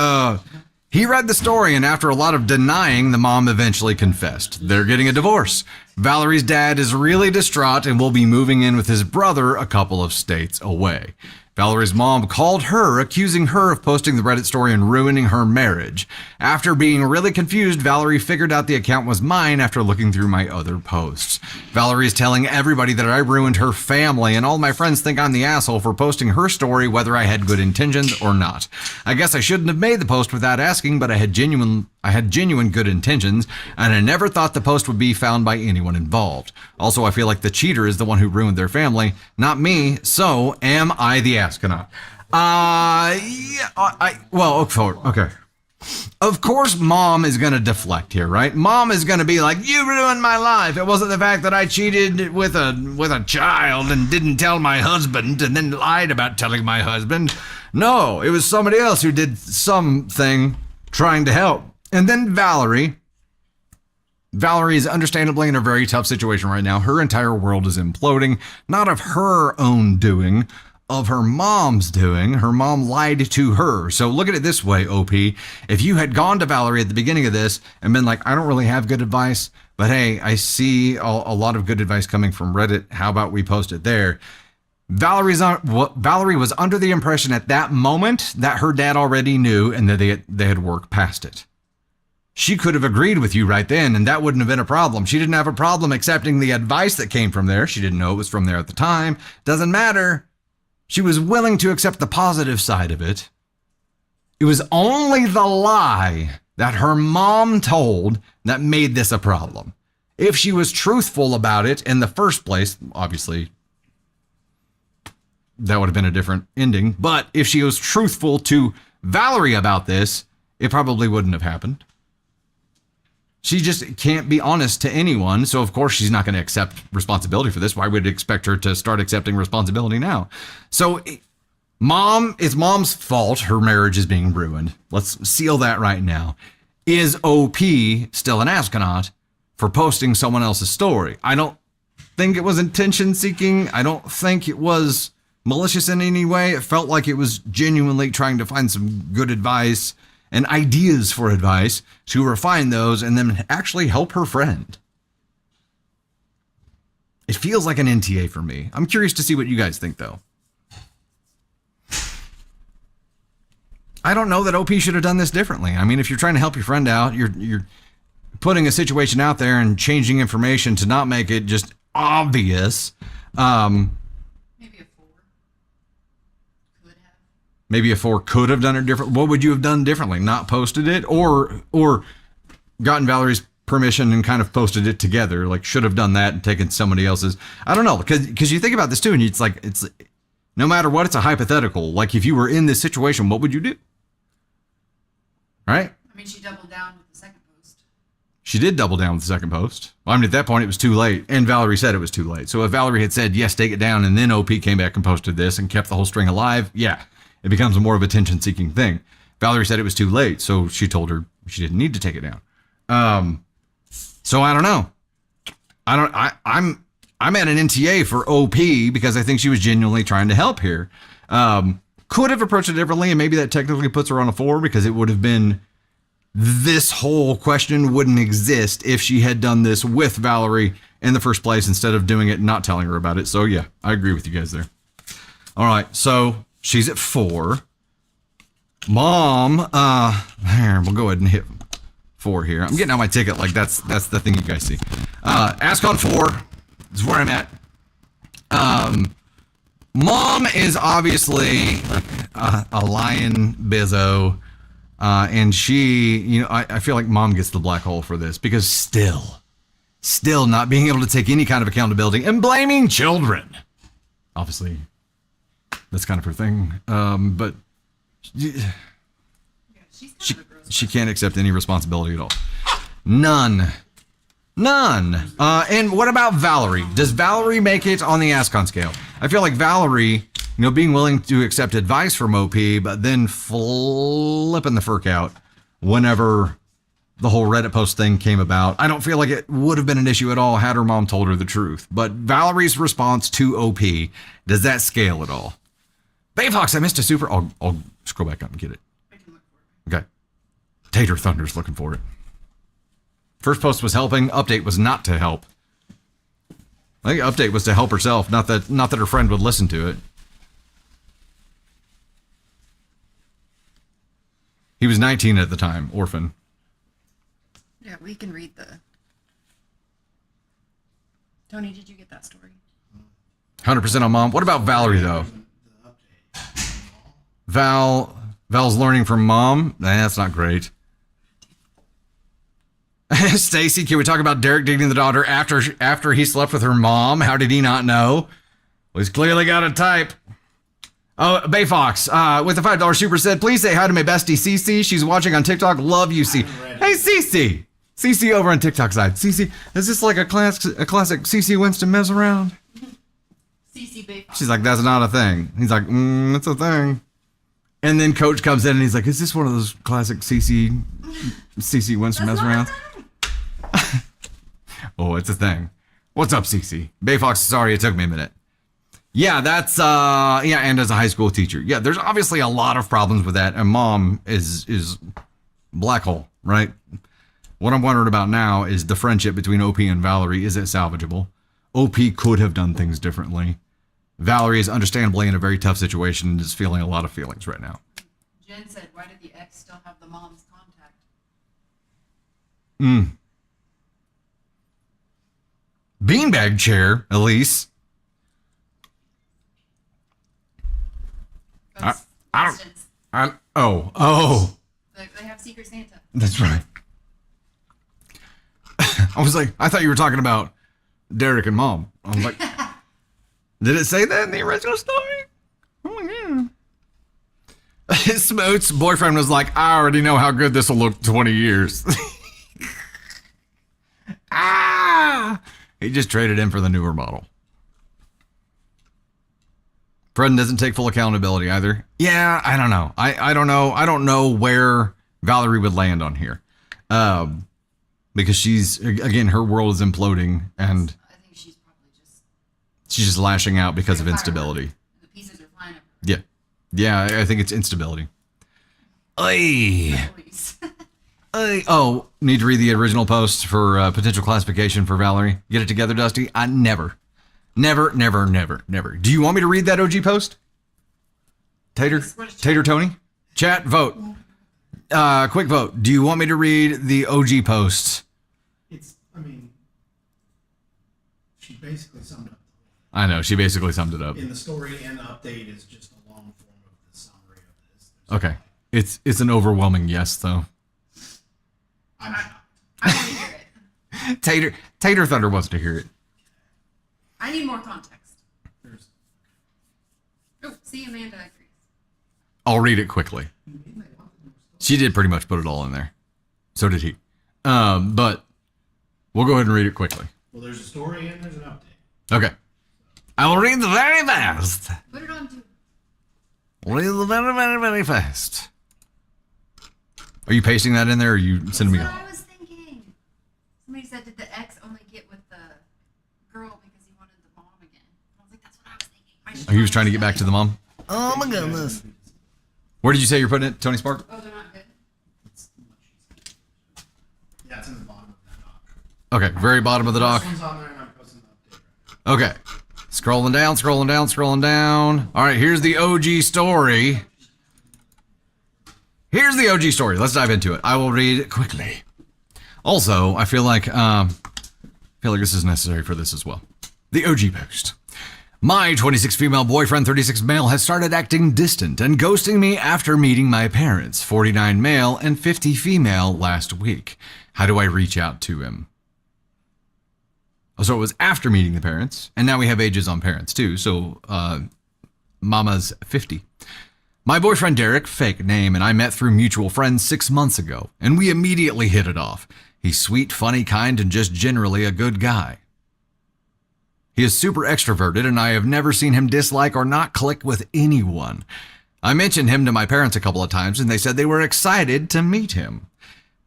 He read the story, and after a lot of denying, the mom eventually confessed. They're getting a divorce. Valerie's dad is really distraught and will be moving in with his brother a couple of states away. Valerie's mom called her, accusing her of posting the Reddit story and ruining her marriage. After being really confused, Valerie figured out the account was mine after looking through my other posts. Valerie is telling everybody that I ruined her family, and all my friends think I'm the asshole for posting her story whether I had good intentions or not. I guess I shouldn't have made the post without asking, but I had genuine good intentions, and I never thought the post would be found by anyone involved. Also, I feel like the cheater is the one who ruined their family, not me, so am I the astronaut? Okay. Of course, mom is going to deflect here, right? Mom is going to be like, you ruined my life. It wasn't the fact that I cheated with a child and didn't tell my husband and then lied about telling my husband. No, it was somebody else who did something trying to help. And then Valerie is understandably in a very tough situation right now. Her entire world is imploding, not of her own doing, of her mom's doing. Her mom lied to her. So look at it this way, OP. If you had gone to Valerie at the beginning of this and been like, I don't really have good advice, but hey, I see a lot of good advice coming from Reddit. How about we post it there? Valerie was under the impression at that moment that her dad already knew and that they had worked past it. She could have agreed with you right then, and that wouldn't have been a problem. She didn't have a problem accepting the advice that came from there. She didn't know it was from there at the time. Doesn't matter. She was willing to accept the positive side of it. It was only the lie that her mom told that made this a problem. If she was truthful about it in the first place, obviously, that would have been a different ending. But if she was truthful to Valerie about this, it probably wouldn't have happened. She just can't be honest to anyone, so of course she's not going to accept responsibility for this. Why would you expect her to start accepting responsibility now? So, it's mom's fault her marriage is being ruined. Let's seal that right now. Is OP still an astronaut for posting someone else's story? I don't think it was intention seeking. I don't think it was malicious in any way. It felt like it was genuinely trying to find some good advice and ideas for advice to refine those and then actually help her friend. It feels like an NTA for me. I'm curious to see what you guys think, though. I don't know that OP should have done this differently. I mean, if you're trying to help your friend out, you're putting a situation out there and changing information to not make it just obvious. Maybe a 4 could have. Maybe a 4 could have done it different. What would you have done differently? Not posted it, or gotten Valerie's permission and kind of posted it together? Like, should have done that and taken somebody else's. I don't know, because you think about this too, and it's no matter what, it's a hypothetical. Like, if you were in this situation, what would you do? Right? I mean, she doubled down with the second post. She did double down with the second post. Well, I mean, at that point, it was too late. And Valerie said it was too late. So if Valerie had said, yes, take it down, and then OP came back and posted this and kept the whole string alive, yeah, it becomes more of a attention-seeking thing. Valerie said it was too late, so she told her she didn't need to take it down. So I don't know. I'm at an NTA for OP because I think she was genuinely trying to help here. Could have approached it differently, and maybe that technically puts her on a 4 because it would have been, this whole question wouldn't exist if she had done this with Valerie in the first place instead of doing it and not telling her about it. So yeah, I agree with you guys there. All right, so she's at 4. Mom, here, we'll go ahead and hit 4 here. I'm getting out my ticket like that's the thing you guys see. Ask on 4 is where I'm at. Mom is obviously a lion bizzo, and she, I feel like Mom gets the black hole for this because still not being able to take any kind of accountability and blaming children. Obviously, that's kind of her thing, but she can't accept any responsibility at all. None. And what about Valerie? Does Valerie make it on the ASCON scale? I feel like Valerie, being willing to accept advice from OP, but then flipping the frick out whenever the whole Reddit post thing came about. I don't feel like it would have been an issue at all had her mom told her the truth. But Valerie's response to OP, does that scale at all? Bayfox, I missed a super. I'll scroll back up and get it. Okay. Tater Thunder's looking for it. First post was helping. Update was not to help. I think update was to help herself, not that her friend would listen to it. He was 19 at the time, orphan. Yeah, we can read the... Tony, did you get that story? 100% on Mom. What about Valerie, though? Val's learning from Mom? That's not great. Stacy, can we talk about Derek dating the daughter after he slept with her mom? How did he not know? Well, he's clearly got a type. Oh, Bayfox, with the $5 super said, please say hi to my bestie, Cece. She's watching on TikTok. Love you, C. Hey, Cece. Cece over on TikTok side. Cece, is this like a classic Cece Winston mess around? CC Bayfox. She's like, that's not a thing. He's like, it's a thing. And then Coach comes in and he's like, is this one of those classic Cece Winston mess arounds? Oh, it's a thing. What's up, Cece? Bayfox, sorry it took me a minute. Yeah, that's and as a high school teacher. Yeah, there's obviously a lot of problems with that, and Mom is black hole, right? What I'm wondering about now is the friendship between OP and Valerie. Is it salvageable? OP could have done things differently. Valerie is understandably in a very tough situation and is feeling a lot of feelings right now. Jen said, why did the ex still have the mom's contact? Beanbag chair, Elise. I don't. Oh. They have Secret Santa. That's right. I was like, I thought you were talking about Derek and Mom. I was like, did it say that in the original story? Oh my god. Smoot's boyfriend was like, I already know how good this will look 20 years. He just traded in for the newer model. Fred doesn't take full accountability either. Yeah, I don't know. I don't know. I don't know where Valerie would land on here. Because she's, again, her world is imploding. And I think she's probably just She's just lashing out because of instability. The pieces are flying up. Yeah. Yeah, I think it's instability. Ay. Please. Oh, need to read the original post for potential classification for Valerie. Get it together, Dusty. I never. Do you want me to read that OG post? Tater Tony? Chat, vote. Quick vote. Do you want me to read the OG posts? She basically summed up. I know, she basically summed it up. In the story and the update is just a long form of the summary of this. Okay. It's an overwhelming yes, though. I'm shocked. I want to hear it. Tater Thunder wants to hear it. I need more context. Oh, see, Amanda agrees. I'll read it quickly. She did pretty much put it all in there. So did he. But we'll go ahead and read it quickly. Well, there's a story and there's an update. Okay. I will read the very fast. Put it on to. Read the very fast. Are you pasting that in there or are you sending me? That's what I was thinking. Somebody said, did the ex only get with the girl because he wanted the mom again? I was like, that's what I was thinking. Oh, he was trying to get back to the mom? Oh my goodness. Where did you say you're putting it, Tony Spark? Oh, they're not good. Yeah, it's in the bottom of that doc. Okay, very bottom of the doc. This one's on there and I'm posting the update. Okay. Scrolling down. All right, here's the OG story. Let's dive into it. I will read it quickly. Also, I feel like this is necessary for this as well. The OG post. My 26 female boyfriend, 36 male, has started acting distant and ghosting me after meeting my parents, 49 male and 50 female, last week. How do I reach out to him? So it was after meeting the parents, and now we have ages on parents too. So Mama's 50. My boyfriend Derek, fake name, and I met through mutual friends 6 months ago, and we immediately hit it off. He's sweet, funny, kind, and just generally a good guy. He is super extroverted, and I have never seen him dislike or not click with anyone. I mentioned him to my parents a couple of times, and they said they were excited to meet him.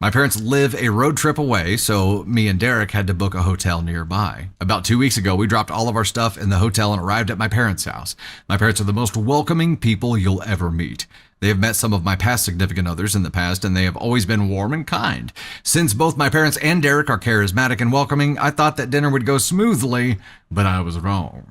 My parents live a road trip away, so me and Derek had to book a hotel nearby. About 2 weeks ago, we dropped all of our stuff in the hotel and arrived at my parents' house. My parents are the most welcoming people you'll ever meet. They have met some of my past significant others in the past, and they have always been warm and kind. Since both my parents and Derek are charismatic and welcoming, I thought that dinner would go smoothly, but I was wrong.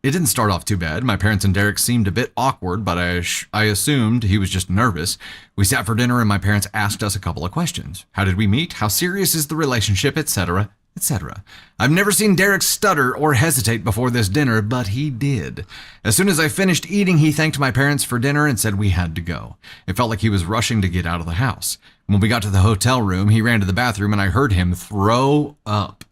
It didn't start off too bad. My parents and Derek seemed a bit awkward, but I assumed he was just nervous. We sat for dinner and my parents asked us a couple of questions. How did we meet? How serious is the relationship? Etc. Etc. I've never seen Derek stutter or hesitate before this dinner, but he did. As soon as I finished eating, he thanked my parents for dinner and said we had to go. It felt like he was rushing to get out of the house. When we got to the hotel room, he ran to the bathroom and I heard him throw up.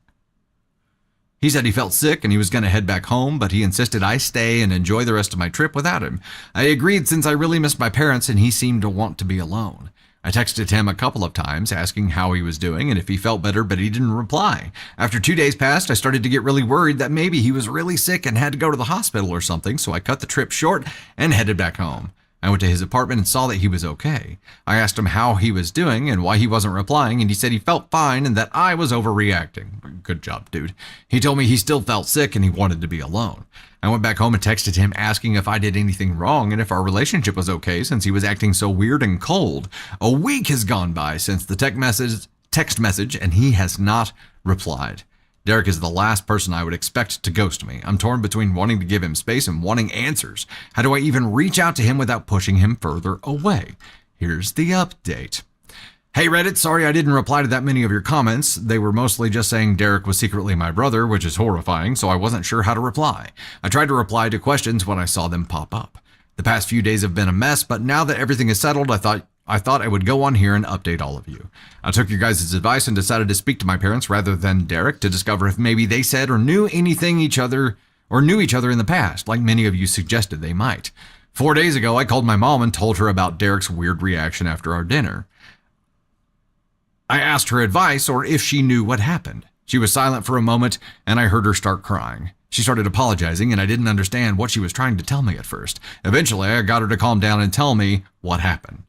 He said he felt sick and he was going to head back home, but he insisted I stay and enjoy the rest of my trip without him. I agreed since I really missed my parents and he seemed to want to be alone. I texted him a couple of times asking how he was doing and if he felt better, but he didn't reply. After 2 days passed, I started to get really worried that maybe he was really sick and had to go to the hospital or something, so I cut the trip short and headed back home. I went to his apartment and saw that he was okay. I asked him how he was doing and why he wasn't replying, and he said he felt fine and that I was overreacting. Good job, dude. He told me he still felt sick and he wanted to be alone. I went back home and texted him asking if I did anything wrong and if our relationship was okay since he was acting so weird and cold. A week has gone by since the text message and he has not replied. Derek is the last person I would expect to ghost me. I'm torn between wanting to give him space and wanting answers. How do I even reach out to him without pushing him further away? Here's the update. Hey Reddit, sorry I didn't reply to that many of your comments. They were mostly just saying Derek was secretly my brother, which is horrifying, so I wasn't sure how to reply. I tried to reply to questions when I saw them pop up. The past few days have been a mess, but now that everything is settled, I thought I would go on here and update all of you. I took your guys' advice and decided to speak to my parents rather than Derek to discover if maybe they said or knew each other in the past, like many of you suggested they might. 4 days ago, I called my mom and told her about Derek's weird reaction after our dinner. I asked her advice or if she knew what happened. She was silent for a moment and I heard her start crying. She started apologizing and I didn't understand what she was trying to tell me at first. Eventually, I got her to calm down and tell me what happened.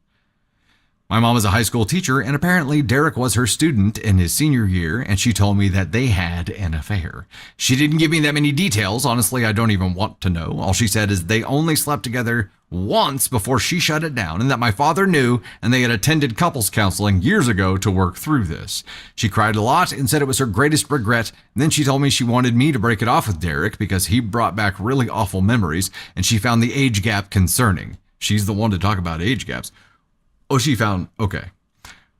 My mom is a high school teacher, and apparently Derek was her student in his senior year, and she told me that they had an affair. She didn't give me that many details. Honestly, I don't even want to know. All she said is they only slept together once before she shut it down, and that my father knew, and they had attended couples counseling years ago to work through this. She cried a lot and said it was her greatest regret. And then she told me she wanted me to break it off with Derek because he brought back really awful memories, and she found the age gap concerning. She's the one to talk about age gaps. Oh, she found, okay.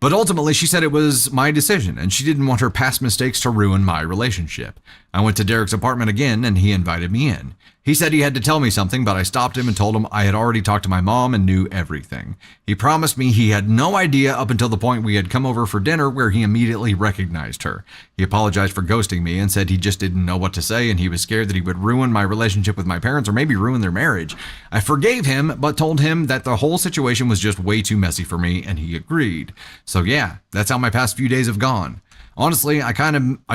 But ultimately, she said it was my decision, and she didn't want her past mistakes to ruin my relationship. I went to Derek's apartment again, and he invited me in. He said he had to tell me something, but I stopped him and told him I had already talked to my mom and knew everything. He promised me he had no idea up until the point we had come over for dinner where he immediately recognized her. He apologized for ghosting me and said he just didn't know what to say, and he was scared that he would ruin my relationship with my parents or maybe ruin their marriage. I forgave him, but told him that the whole situation was just way too messy for me, and he agreed. So yeah, that's how my past few days have gone. Honestly, I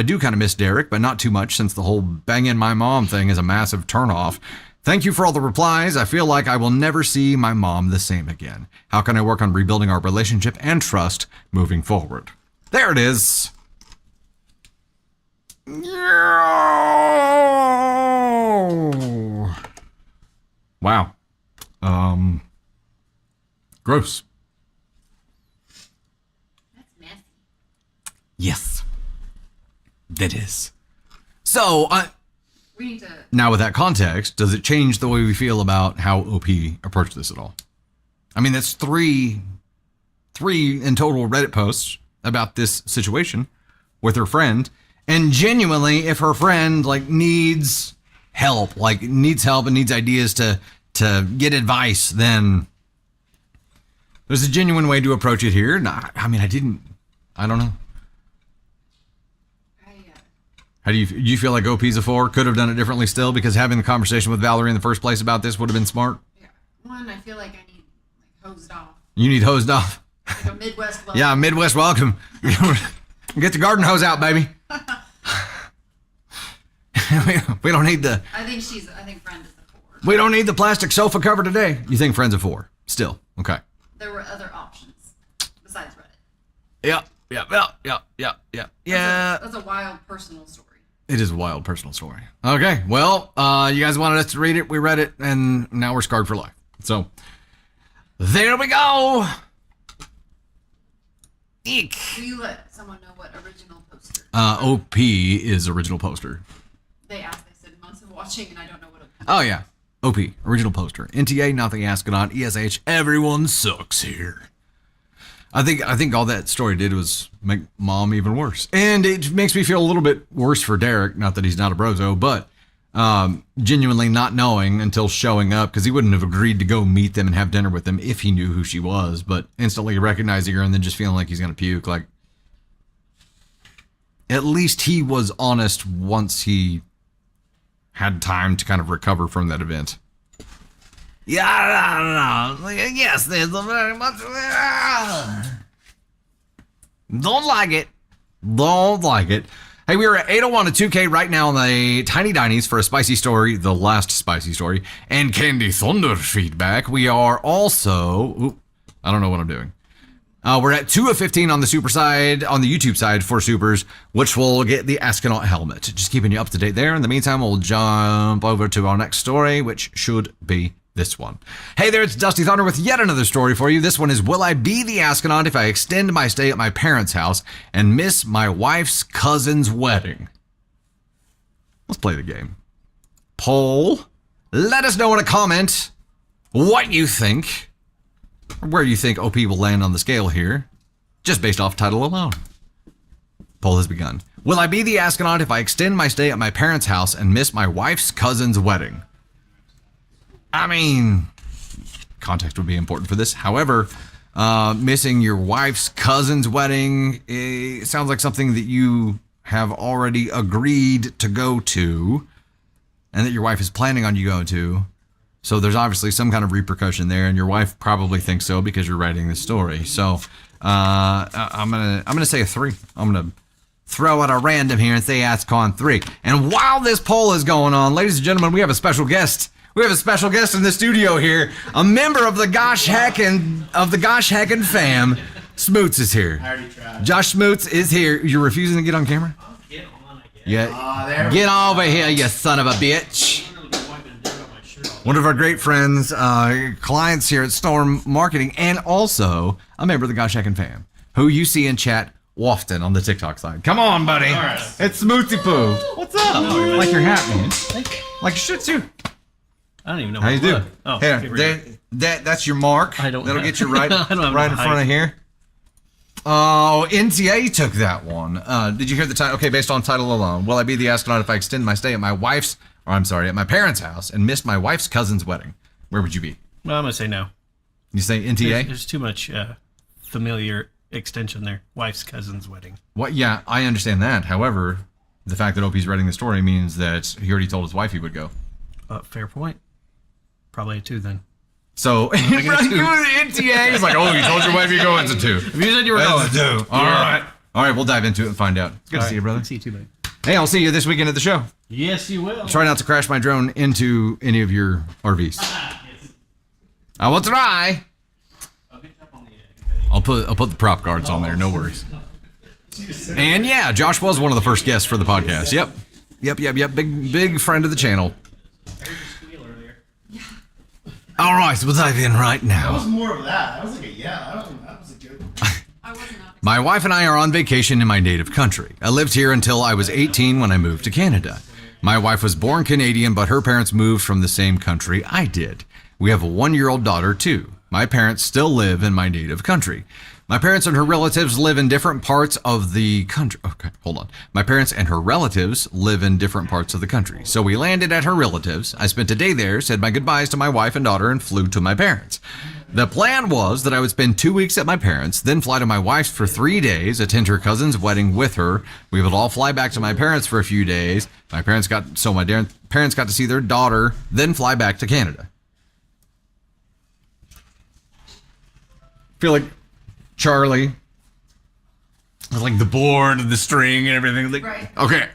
do kind of miss Derek, but not too much since the whole banging my mom thing is a massive turnoff. Thank you for all the replies. I feel like I will never see my mom the same again. How can I work on rebuilding our relationship and trust moving forward? There it is. Wow. Gross. Yes, that is. So, We need to. now with that context, does it change the way we feel about how OP approached this at all? I mean, that's three in total Reddit posts about this situation with her friend. And genuinely, if her friend needs help and needs ideas to get advice, then there's a genuine way to approach it here. I don't know. How do you feel like OP's a 4? Could have done it differently still, because having the conversation with Valerie in the first place about this would have been smart. Yeah. One, I feel like I need hosed off. You need hosed off. Like a Midwest welcome. Yeah, Midwest welcome. Get the garden hose out, baby. we don't need the. I think friend is a 4. We don't need the plastic sofa cover today. You think friend's a 4? Still okay. There were other options besides Reddit. Yeah. That's a wild personal story. It is a wild personal story. Okay, well, you guys wanted us to read it. We read it, and now we're scarred for life. So, there we go. Eek. Will you let someone know what original poster? OP is original poster. They said months of watching, and I don't know what it is. Oh, yeah. OP, original poster. NTA, not the Astronaut. ESH, everyone sucks here. I think all that story did was make mom even worse. And it makes me feel a little bit worse for Derek. Not that he's not a brozo, but genuinely not knowing until showing up, because he wouldn't have agreed to go meet them and have dinner with them if he knew who she was, but instantly recognizing her and then just feeling like he's going to puke. Like, at least he was honest once he had time to kind of recover from that event. Yeah, I don't know. Yes, there's a very much. Don't like it. Don't like it. Hey, we are at 801 to 2K right now on the Tiny Dinies for a spicy story, the last spicy story, and Candy Thunder feedback. We are also. I don't know what I'm doing. We're at 2 of 15 on the super side, on the YouTube side for supers, which will get the astronaut helmet. Just keeping you up to date there. In the meantime, we'll jump over to our next story, which should be this one. Hey there, it's Dusty Thunder with yet another story for you. This one is, will I be the astronaut if I extend my stay at my parents' house and miss my wife's cousin's wedding? Let's play the game. Poll. Let us know in a comment what you think, or where you think OP will land on the scale here, just based off title alone. Poll has begun. Will I be the astronaut if I extend my stay at my parents' house and miss my wife's cousin's wedding? I mean, context would be important for this. However, missing your wife's cousin's wedding, it sounds like something that you have already agreed to go to and that your wife is planning on you going to. So there's obviously some kind of repercussion there, and your wife probably thinks so because you're writing this story. So I'm gonna say a 3. I'm gonna throw out a random here and say AskCon 3. And while this poll is going on, ladies and gentlemen, we have a special guest. We have a special guest in the studio here, a member of the Gosh Heckin' fam. Smoots is here. I already tried. Josh Smoots is here. You're refusing to get on camera? Get on, I guess. Yeah. Get over here, you son of a bitch. One of our great friends, clients here at Storm Marketing, and also a member of the Gosh Heckin' fam, who you see in chat often on the TikTok side. Come on, buddy. All right. It's Smootsy Poo. What's up? Like your hat, man. Like your shit too. I don't even know How you what to do? look. Oh, Here, here we go. that's your mark. I don't That'll have- get you right, I don't have right in no front of height. here. Oh, NTA took that one. Did you hear the title? Okay, based on title alone, will I be the astronaut if I extend my stay at my parents' house and miss my wife's cousin's wedding? Where would you be? Well, I'm gonna say no. You say NTA? There's too much familiar extension there. Wife's cousin's wedding. What? Yeah, I understand that. However, the fact that Opie's writing the story means that he already told his wife he would go. Fair point. Probably a 2 then. So he get a runs two. through the NTA. He's like, "Oh, you told your wife you're going. It's a 2. If you said you were That's going, a 2. All right. All right, we'll dive into it and find out. Good to see you, brother. See you too, buddy. Hey, I'll see you this weekend at the show. Yes, you will. Try not to crash my drone into any of your RVs. I will try. I'll put the prop guards on there. No worries. And yeah, Josh was one of the first guests for the podcast. Yep. Big friend of the channel. All right, so we'll dive in right That was now. more of that. That was like a that was a good one. My wife and I are on vacation in my native country. I lived here until I was 18 when I moved to Canada. My wife was born Canadian, but her parents moved from the same country I did. We have a 1-year-old daughter, too. My parents still live in my native country. My parents and her relatives live in different parts of the country. Okay, hold on. My parents and her relatives live in different parts of the country. So we landed at her relatives. I spent a day there, said my goodbyes to my wife and daughter, and flew to my parents. The plan was that I would spend 2 weeks at my parents', then fly to my wife's for 3 days, attend her cousin's wedding with her. We would all fly back to my parents for a few days. My parents got to see their daughter, then fly back to Canada. Feel like Charlie with like the board and the string and everything. Like, Right. Okay.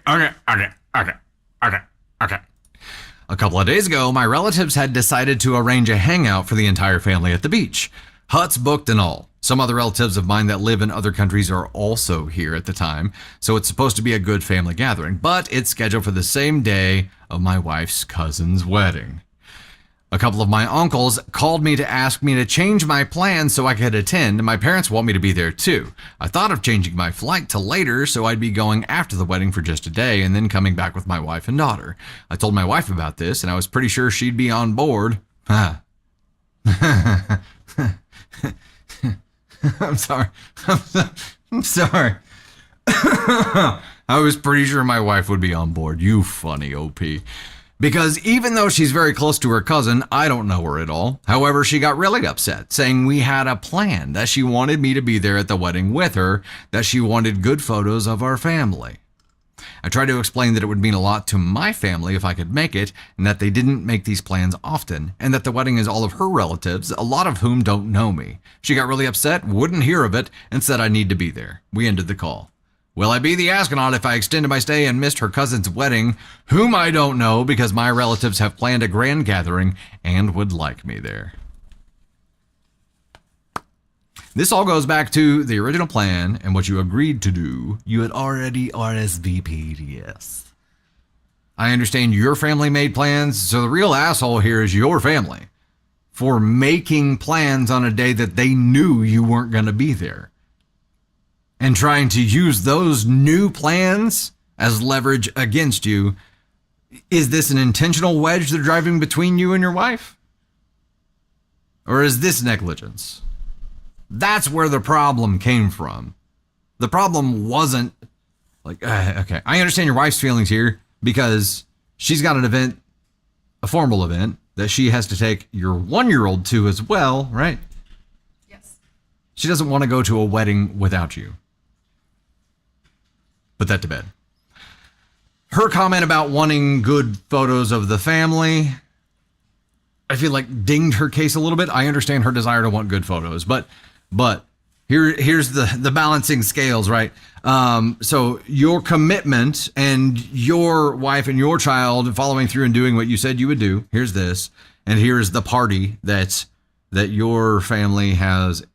A couple of days ago, my relatives had decided to arrange a hangout for the entire family at the beach. Huts booked and all. Some other relatives of mine that live in other countries are also here at the time, so it's supposed to be a good family gathering, but it's scheduled for the same day of my wife's cousin's wedding. A couple of my uncles called me to ask me to change my plans so I could attend. My parents want me to be there too. I thought of changing my flight to later so I'd be going after the wedding for just a day and then coming back with my wife and daughter. I told my wife about this and I was pretty sure she'd be on board. I'm sorry. I'm sorry. I was pretty sure my wife would be on board. You funny OP. Because even though she's very close to her cousin, I don't know her at all. However, she got really upset, saying we had a plan, that she wanted me to be there at the wedding with her, that she wanted good photos of our family. I tried to explain that it would mean a lot to my family if I could make it, and that they didn't make these plans often, and that the wedding is all of her relatives, a lot of whom don't know me. She got really upset, wouldn't hear of it, and said I need to be there. We ended the call. Will I be the astronaut if I extended my stay and missed her cousin's wedding, whom I don't know because my relatives have planned a grand gathering and would like me there? This all goes back to the original plan and what you agreed to do. You had already RSVP'd, yes. I understand your family made plans, so the real asshole here is your family for making plans on a day that they knew you weren't going to be there. And trying to use those new plans as leverage against you. Is this an intentional wedge they're driving between you and your wife? Or is this negligence? That's where the problem came from. The problem wasn't like, okay, I understand your wife's feelings here because she's got an event, a formal event, that she has to take your 1-year-old to as well, right? Yes. She doesn't want to go to a wedding without you. Put that to bed. Her comment about wanting good photos of the family, I feel like dinged her case a little bit. I understand her desire to want good photos, but here's the balancing scales, right? So your commitment and your wife and your child following through and doing what you said you would do. Here's this, and here's the party that your family has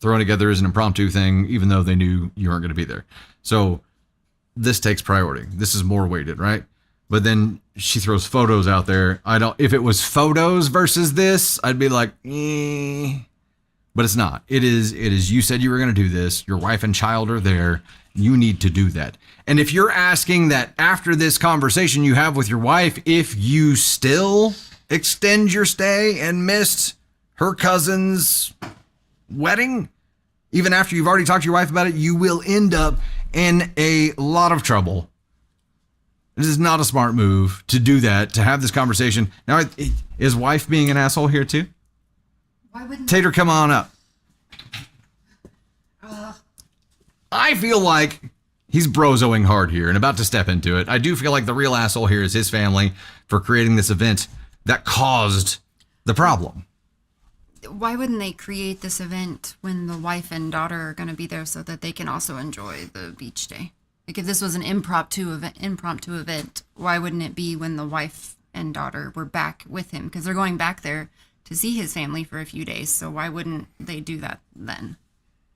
thrown together as an impromptu thing, even though they knew you weren't going to be there. So this takes priority. This is more weighted, right? But then she throws photos out there. If it was photos versus this, I'd be like, but it's not. It is, you said you were going to do this. Your wife and child are there. You need to do that. And if you're asking that after this conversation you have with your wife, if you still extend your stay and missed her cousin's wedding, even after you've already talked to your wife about it, you will end up in a lot of trouble. This is not a smart move to do that, to have this conversation. Now, is wife being an asshole here too? Why wouldn't Tater, come on up. I feel like he's brozoing hard here and about to step into it. I do feel like the real asshole here is his family for creating this event that caused the problem. Why wouldn't they create this event when the wife and daughter are going to be there so that they can also enjoy the beach day? Like if this was an impromptu event, why wouldn't it be when the wife and daughter were back with him? Because they're going back there to see his family for a few days. So why wouldn't they do that then?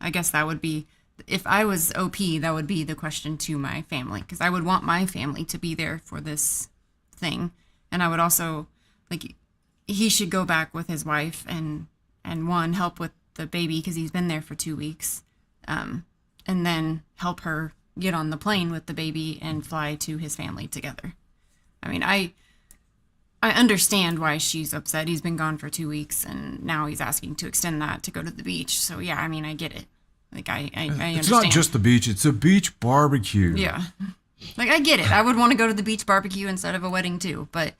I guess that would be, if I was OP, that would be the question to my family. Because I would want my family to be there for this thing. And I would also, like, he should go back with his wife and one, help with the baby because he's been there for 2 weeks. And then help her get on the plane with the baby and fly to his family together. I mean, I understand why she's upset. He's been gone for 2 weeks and now he's asking to extend that to go to the beach. So yeah, I mean, I get it. Like I understand. It's not just the beach, it's a beach barbecue. Yeah. Like I get it. I would want to go to the beach barbecue instead of a wedding too, but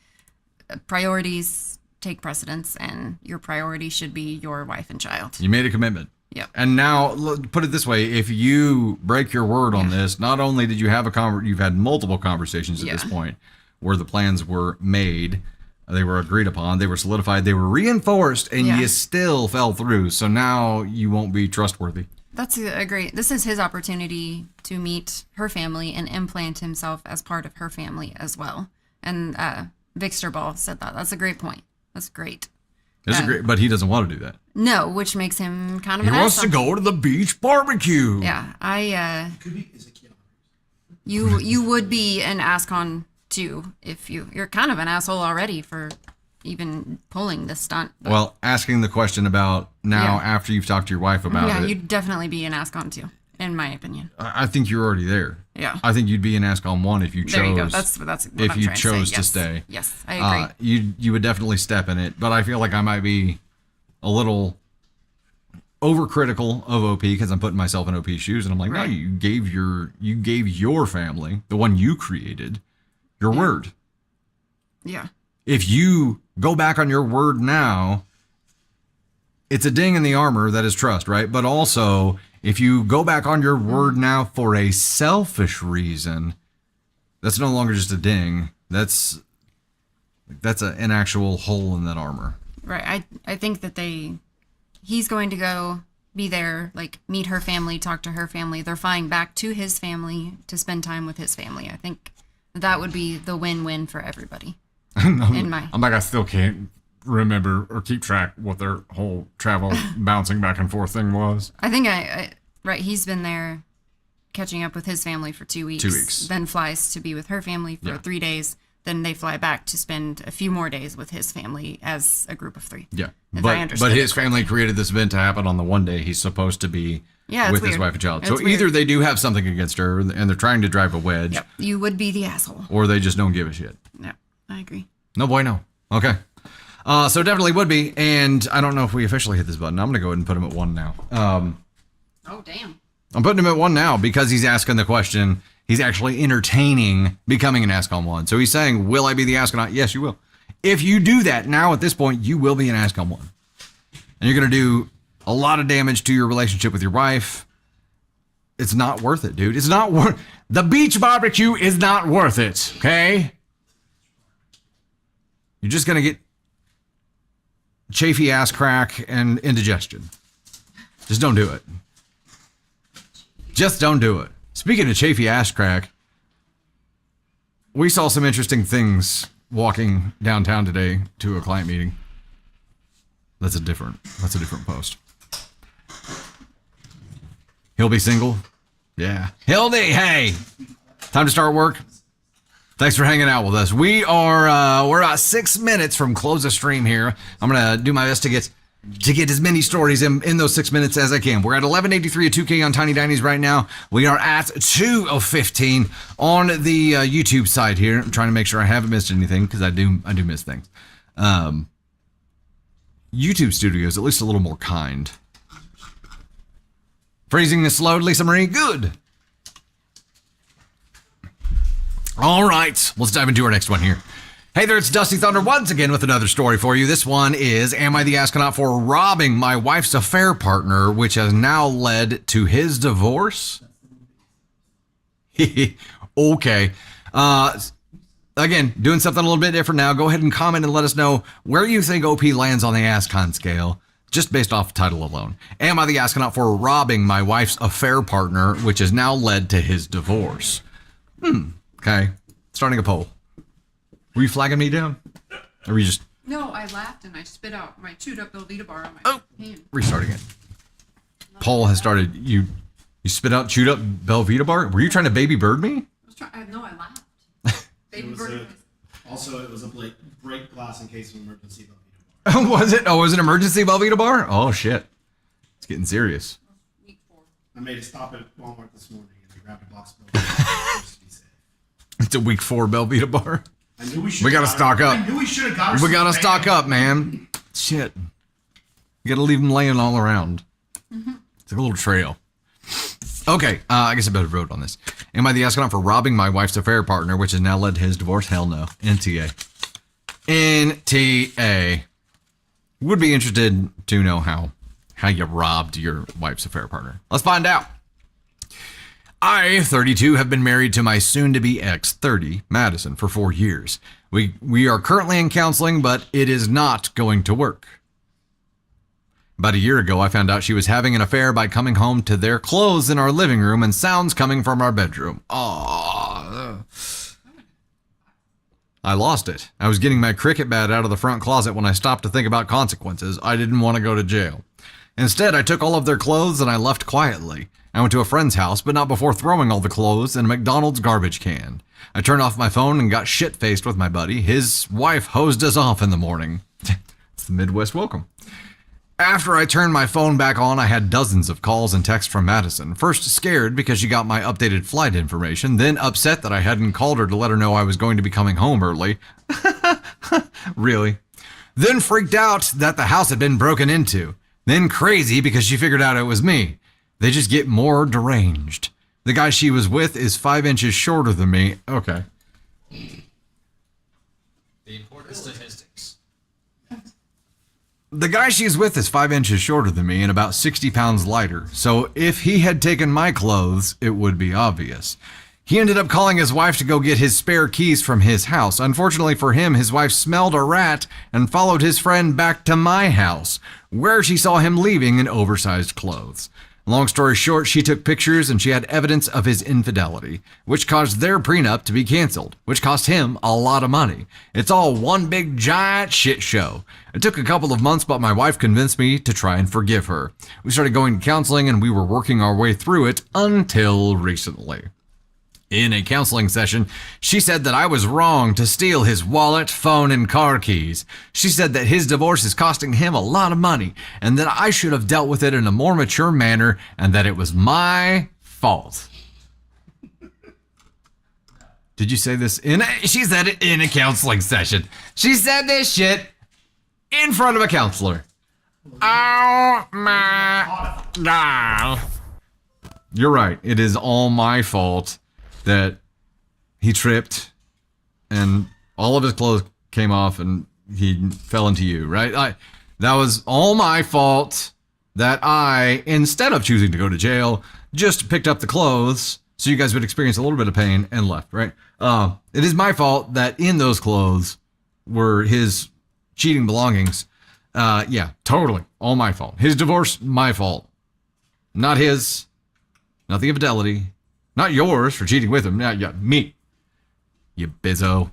priorities take precedence and your priority should be your wife and child. You made a commitment. Yep. And now, put it this way, if you break your word on this, not only did you have you've had multiple conversations at this point where the plans were made, they were agreed upon, they were solidified, they were reinforced, and you still fell through. So now you won't be trustworthy. That's a great, this is his opportunity to meet her family and implant himself as part of her family as well. And Victor Ball said that. That's a great point. That's great. It's great, but he doesn't want to do that. No, which makes him kind of He an wants asshole. to go to the beach barbecue. Yeah, you would be an ASCON too if you're kind of an asshole already for even pulling this stunt. But Well, asking the question about now after you've talked to your wife about yeah, it, you'd definitely be an ASCON too, in my opinion. I think you're already there. Yeah. I think you'd be an ASCON 1 if you chose. There you go. That's what if I'm you trying chose to to say. stay. Yes, I agree. You would definitely step in it, but I feel like I might be a little overcritical of OP because I'm putting myself in OP's shoes, and I'm like, no, you gave your family, the one you created, your word. Yeah. If you go back on your word now, it's a ding in the armor that is trust, right? But also, if you go back on your word now for a selfish reason, that's no longer just a ding. That's an actual hole in that armor. Right. I think that he's going to go be there, like meet her family, talk to her family. They're flying back to his family to spend time with his family. I think that would be the win-win for everybody. I'm like, I still can't remember or keep track what their whole travel bouncing back and forth thing was. I think he's been there catching up with his family for 2 weeks. 2 weeks. Then flies to be with her family for 3 days. Then they fly back to spend a few more days with his family as a group of 3. Yeah. If I understood But his it correctly. family created this event to happen on the one day he's supposed to be Yeah, it's with his weird. wife and child. It's So weird. either they do have something against her and they're trying to drive a wedge, Yep. You would be the asshole. or they just don't give a shit. Yeah, I agree. No bueno. Okay. So definitely would be. And I don't know if we officially hit this button. I'm going to go ahead and put him at 1 now. Oh, damn. I'm putting him at 1 now because he's asking the question. He's actually entertaining becoming an ASCON 1. So he's saying, will I be the astronaut? Yes, you will. If you do that now at this point, you will be an ASCON 1. And you're going to do a lot of damage to your relationship with your wife. It's not worth it, dude. It's not worth the beach barbecue is not worth it, okay? You're just going to get chafy ass crack and indigestion. Just don't do it. Just don't do it. Speaking of chafy ass crack, we saw some interesting things walking downtown today to a client meeting. That's a different post. He'll be single. Yeah. Hildy, hey. Time to start work. Thanks for hanging out with us. We're about 6 minutes from close the stream here. I'm gonna do my best to get as many stories in those 6 minutes as I can. We're at 1183 at 2K on Tiny Dinies right now. We are at 2 of 15 on the YouTube side here. I'm trying to make sure I haven't missed anything because I do miss things. YouTube Studio is at least a little more kind. Phrasing this slowed, Lisa Marie. Good. All right, let's dive into our next one here. Hey there, it's Dusty Thunder once again with another story for you. This one is, am I the astronaut for robbing my wife's affair partner, which has now led to his divorce? Okay. Again, doing something a little bit different now. Go ahead and comment and let us know where you think OP lands on the ASCON scale, just based off the title alone. Am I the astronaut for robbing my wife's affair partner, which has now led to his divorce? Okay, starting a poll. Were you flagging me down? Or were you just... No, I laughed and I spit out my chewed up Velveeta bar on my hand. Restarting it. Poll has started. You spit out chewed up Velveeta bar? Were you trying to baby bird me? I laughed. Baby bird. Also, it was a break glass in case of emergency. Was it? Oh, it was an emergency Velveeta bar? Oh, shit. It's getting serious. Week 4. I made a stop at Walmart this morning and I grabbed a box of Velveeta just to be safe. It's a week 4 Velveeta bar. I knew we We gotta stock up. I knew we should have got her. We gotta some stock bam. up, man. Shit. You gotta leave them laying all around. It's like a little trail. Okay, I guess I better vote on this. Am I the astronaut for robbing my wife's affair partner, which has now led to his divorce? Hell no. NTA. NTA. Would be interested to know how you robbed your wife's affair partner. Let's find out. I, 32, have been married to my soon-to-be ex, 30, Madison, for 4 years. We are currently in counseling, but it is not going to work. About a year ago, I found out she was having an affair by coming home to their clothes in our living room and sounds coming from our bedroom. Aww. I lost it. I was getting my cricket bat out of the front closet when I stopped to think about consequences. I didn't want to go to jail. Instead, I took all of their clothes and I left quietly. I went to a friend's house, but not before throwing all the clothes in a McDonald's garbage can. I turned off my phone and got shit-faced with my buddy. His wife hosed us off in the morning. It's the Midwest welcome. After I turned my phone back on, I had dozens of calls and texts from Madison. First scared because she got my updated flight information, then upset that I hadn't called her to let her know I was going to be coming home early. Really? Then freaked out that the house had been broken into. Then crazy because she figured out it was me. They just get more deranged. The guy she was with is 5 inches shorter than me. Okay. The important statistics. The guy she's with is 5 inches shorter than me and about 60 pounds lighter. So if he had taken my clothes, it would be obvious. He ended up calling his wife to go get his spare keys from his house. Unfortunately for him, his wife smelled a rat and followed his friend back to my house, where she saw him leaving in oversized clothes. Long story short, she took pictures and she had evidence of his infidelity, which caused their prenup to be canceled, which cost him a lot of money. It's all one big giant shit show. It took a couple of months, but my wife convinced me to try and forgive her. We started going to counseling and we were working our way through it until recently. In a counseling session, she said that I was wrong to steal his wallet, phone, and car keys. She said that his divorce is costing him a lot of money and that I should have dealt with it in a more mature manner and that it was my fault. Did you say this she said it in a counseling session. She said this shit in front of a counselor. Oh my God. You're right. It is all my fault that he tripped and all of his clothes came off and he fell into you, right? That was all my fault that I, instead of choosing to go to jail, just picked up the clothes so you guys would experience a little bit of pain and left, right? It is my fault that in those clothes were his cheating belongings. Yeah, totally. All my fault. His divorce, my fault. Not his. Nothing of fidelity. Not yours for cheating with him. Not yeah, me. You bizzo.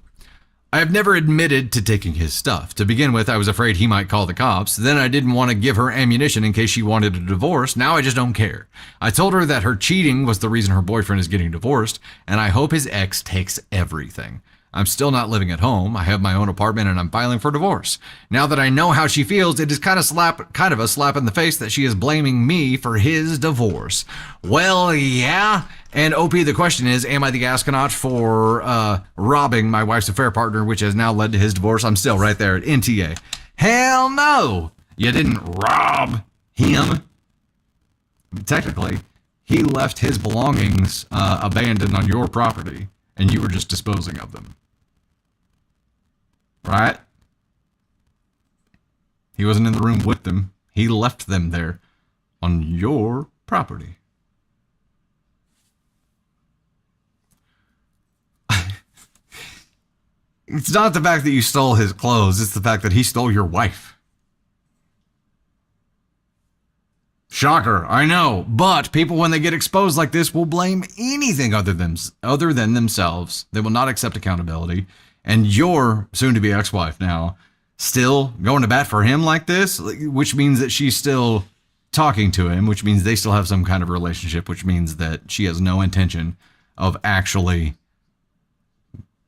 I have never admitted to taking his stuff. To begin with, I was afraid he might call the cops. Then I didn't want to give her ammunition in case she wanted a divorce. Now I just don't care. I told her that her cheating was the reason her boyfriend is getting divorced, and I hope his ex takes everything. I'm still not living at home. I have my own apartment and I'm filing for divorce. Now that I know how she feels, it is kind of a slap in the face that she is blaming me for his divorce. Well, yeah. And OP, the question is, am I the astronaut for robbing my wife's affair partner, which has now led to his divorce? I'm still right there at NTA. Hell no. You didn't rob him. Technically, he left his belongings abandoned on your property and you were just disposing of them. Right? He wasn't in the room with them. He left them there on your property. It's not the fact that you stole his clothes. It's the fact that he stole your wife. Shocker, I know. But people, when they get exposed like this, will blame anything other than themselves. They will not accept accountability. And your soon-to-be ex-wife now still going to bat for him like this, which means that she's still talking to him, which means they still have some kind of relationship, which means that she has no intention of actually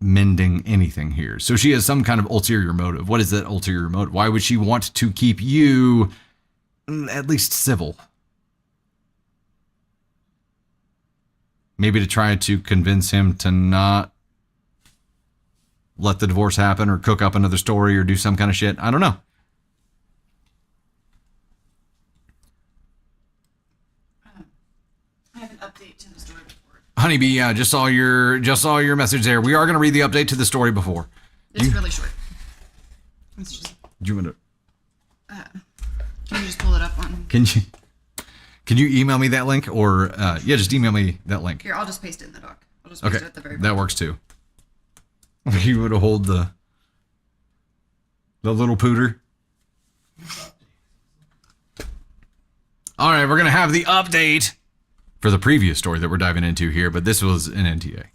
mending anything here. So she has some kind of ulterior motive. What is that ulterior motive? Why would she want to keep you at least civil? Maybe to try to convince him to not let the divorce happen or cook up another story or do some kind of shit. I don't know. I have an update to the story before. Honeybee, just saw your message there. We are going to read the update to the story before. It's really short. It's just. Do you want to? Can you just pull it up on? Can you email me that link or yeah, just email me that link. Here, I'll just paste it in the doc. I'll just paste it at the very bottom. That works too. You would hold the little pooter. All right, we're gonna have the update for the previous story that we're diving into here, but this was an NTA.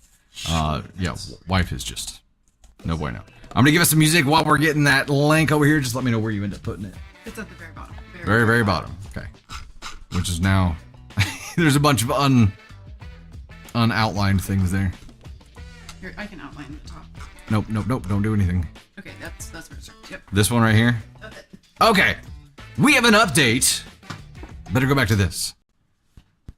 Yeah, wife is just no bueno. I'm gonna give us some music while we're getting that link over here. Just let me know where you end up putting it. It's at the very bottom. Very bottom. Okay. Which is now there's a bunch of unoutlined things there. Here, I can outline the top. Nope. Don't do anything. Okay, that's where it starts. Yep. This one right here. That's it. Okay. We have an update. Better go back to this.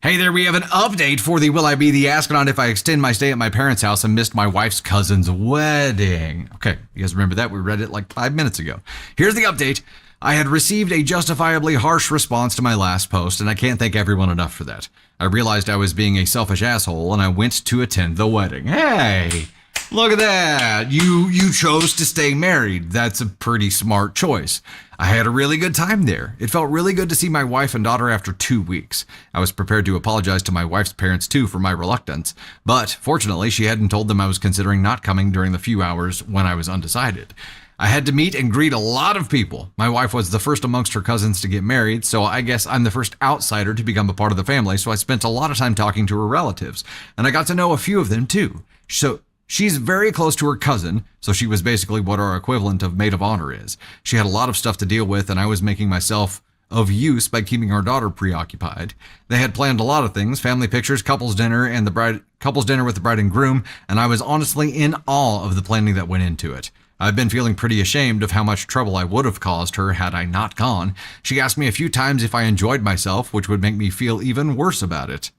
Hey there, we have an update for the Will I Be the Astronaut if I extend my stay at my parents' house and missed my wife's cousin's wedding. Okay, you guys remember that? We read it like 5 minutes ago. Here's the update. I had received a justifiably harsh response to my last post, and I can't thank everyone enough for that. I realized I was being a selfish asshole, and I went to attend the wedding. Hey, look at that. You chose to stay married. That's a pretty smart choice. I had a really good time there. It felt really good to see my wife and daughter after 2 weeks. I was prepared to apologize to my wife's parents too for my reluctance, but fortunately she hadn't told them I was considering not coming during the few hours when I was undecided. I had to meet and greet a lot of people. My wife was the first amongst her cousins to get married, so I guess I'm the first outsider to become a part of the family, so I spent a lot of time talking to her relatives, and I got to know a few of them too. So she's very close to her cousin, so she was basically what our equivalent of maid of honor is. She had a lot of stuff to deal with, and I was making myself of use by keeping our daughter preoccupied. They had planned a lot of things, family pictures, couples dinner with the bride and groom, and I was honestly in awe of the planning that went into it. I've been feeling pretty ashamed of how much trouble I would have caused her had I not gone. She asked me a few times if I enjoyed myself, which would make me feel even worse about it.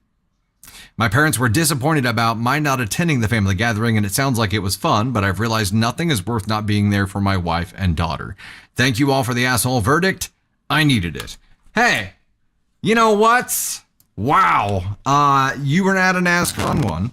My parents were disappointed about my not attending the family gathering, and it sounds like it was fun, but I've realized nothing is worth not being there for my wife and daughter. Thank you all for the asshole verdict. I needed it. Hey, you know what? Wow. You were at an ASCON 1.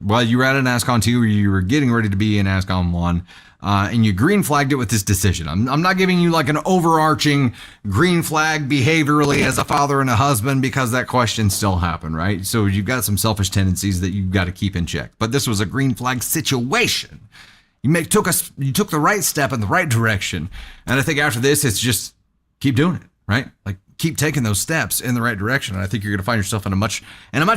Well, you were at an ASCON 2, or you were getting ready to be in ASCON 1. And you green flagged it with this decision. I'm not giving you like an overarching green flag behaviorally as a father and a husband, because that question still happened, right? So you've got some selfish tendencies that you've got to keep in check. But this was a green flag situation. You took the right step in the right direction. And I think after this, it's just keep doing it. right? Like keep taking those steps in the right direction, and I think you're gonna find yourself in a much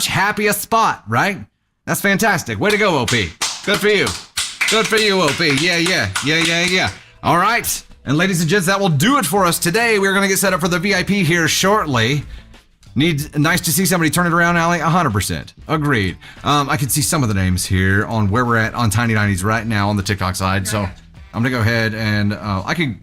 happier spot, right? That's fantastic. Way to go, OP. Good for you. Good for you, OP. Yeah. All right. And ladies and gents, that will do it for us today. We're gonna get set up for the VIP here shortly. Nice to see somebody turn it around, Allie. 100%. Agreed. I can see some of the names here on where we're at on Tiny Nineties right now on the TikTok side. So I'm gonna go ahead and I can.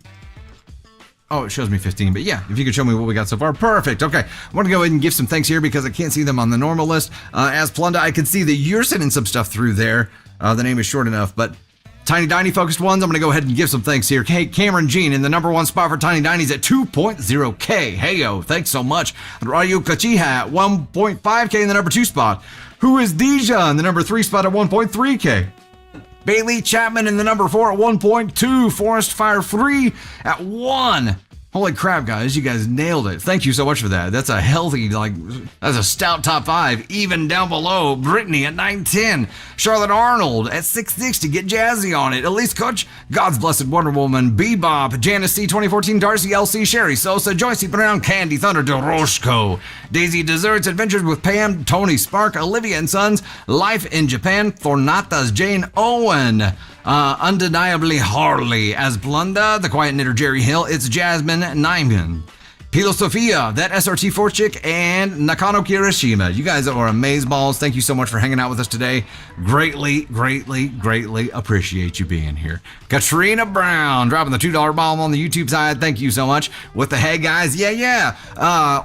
Oh, it shows me 15, but yeah, if you could show me what we got so far, perfect. Okay, I'm gonna go ahead and give some thanks here because I can't see them on the normal list. As Plunda, I can see that you're sending some stuff through there. The name is short enough, but Tiny Diny focused ones, I'm going to go ahead and give some thanks here. Hey, Cameron Jean in the number 1 spot for Tiny Diny's at 2.0K. Heyo, thanks so much. Rayu Kachiha at 1.5K in the number 2 spot. Who is Deja in the number 3 spot at 1.3K? Bailey Chapman in the number 4 at 1.2. Forest Fire 3 at 1. Holy crap, guys, you guys nailed it. Thank you so much for that. That's a healthy, that's a stout top 5. Even down below, Brittany at 910. Charlotte Arnold at 660. Get jazzy on it. Elise Coach, God's Blessed Wonder Woman, Bebop, Janice C 2014, Darcy LC, Sherry Sosa, Joycey Brown, Candy Thunder, DeRoshko, Daisy Desserts, Adventures with Pam, Tony Spark, Olivia and Sons, Life in Japan, Thornatas, Jane Owen, Undeniably Harley, as Blunda, The Quiet Knitter, Jerry Hill, It's Jasmine Nyman, Pilo Sophia, That SRT4 Chick, and Nakano Kirishima. You guys are amazeballs. Thank you so much for hanging out with us today. Greatly appreciate you being here. Katrina Brown, dropping the $2 bomb on the YouTube side. Thank you so much. What the heck, guys? Yeah.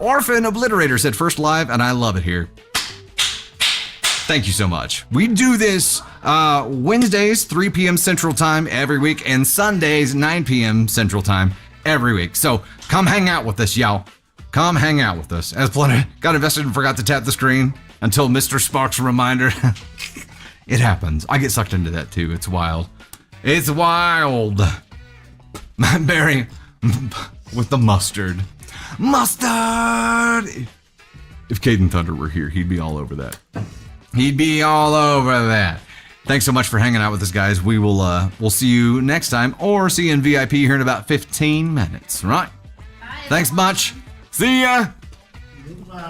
Orphan Obliterator said first live, and I love it here. Thank you so much. We do this Wednesdays, 3 p.m. Central Time every week, and Sundays, 9 p.m. Central Time every week. So come hang out with us, y'all. Come hang out with us. As Planet got invested and forgot to tap the screen until Mr. Sparks' reminder. It happens. I get sucked into that too. It's wild. It's wild. Barry with the mustard. Mustard! If Caden Thunder were here, he'd be all over that. He'd be all over that. Thanks so much for hanging out with us, guys. We'll see you next time, or see you in VIP here in about 15 minutes. Right? Bye. Thanks much. See ya.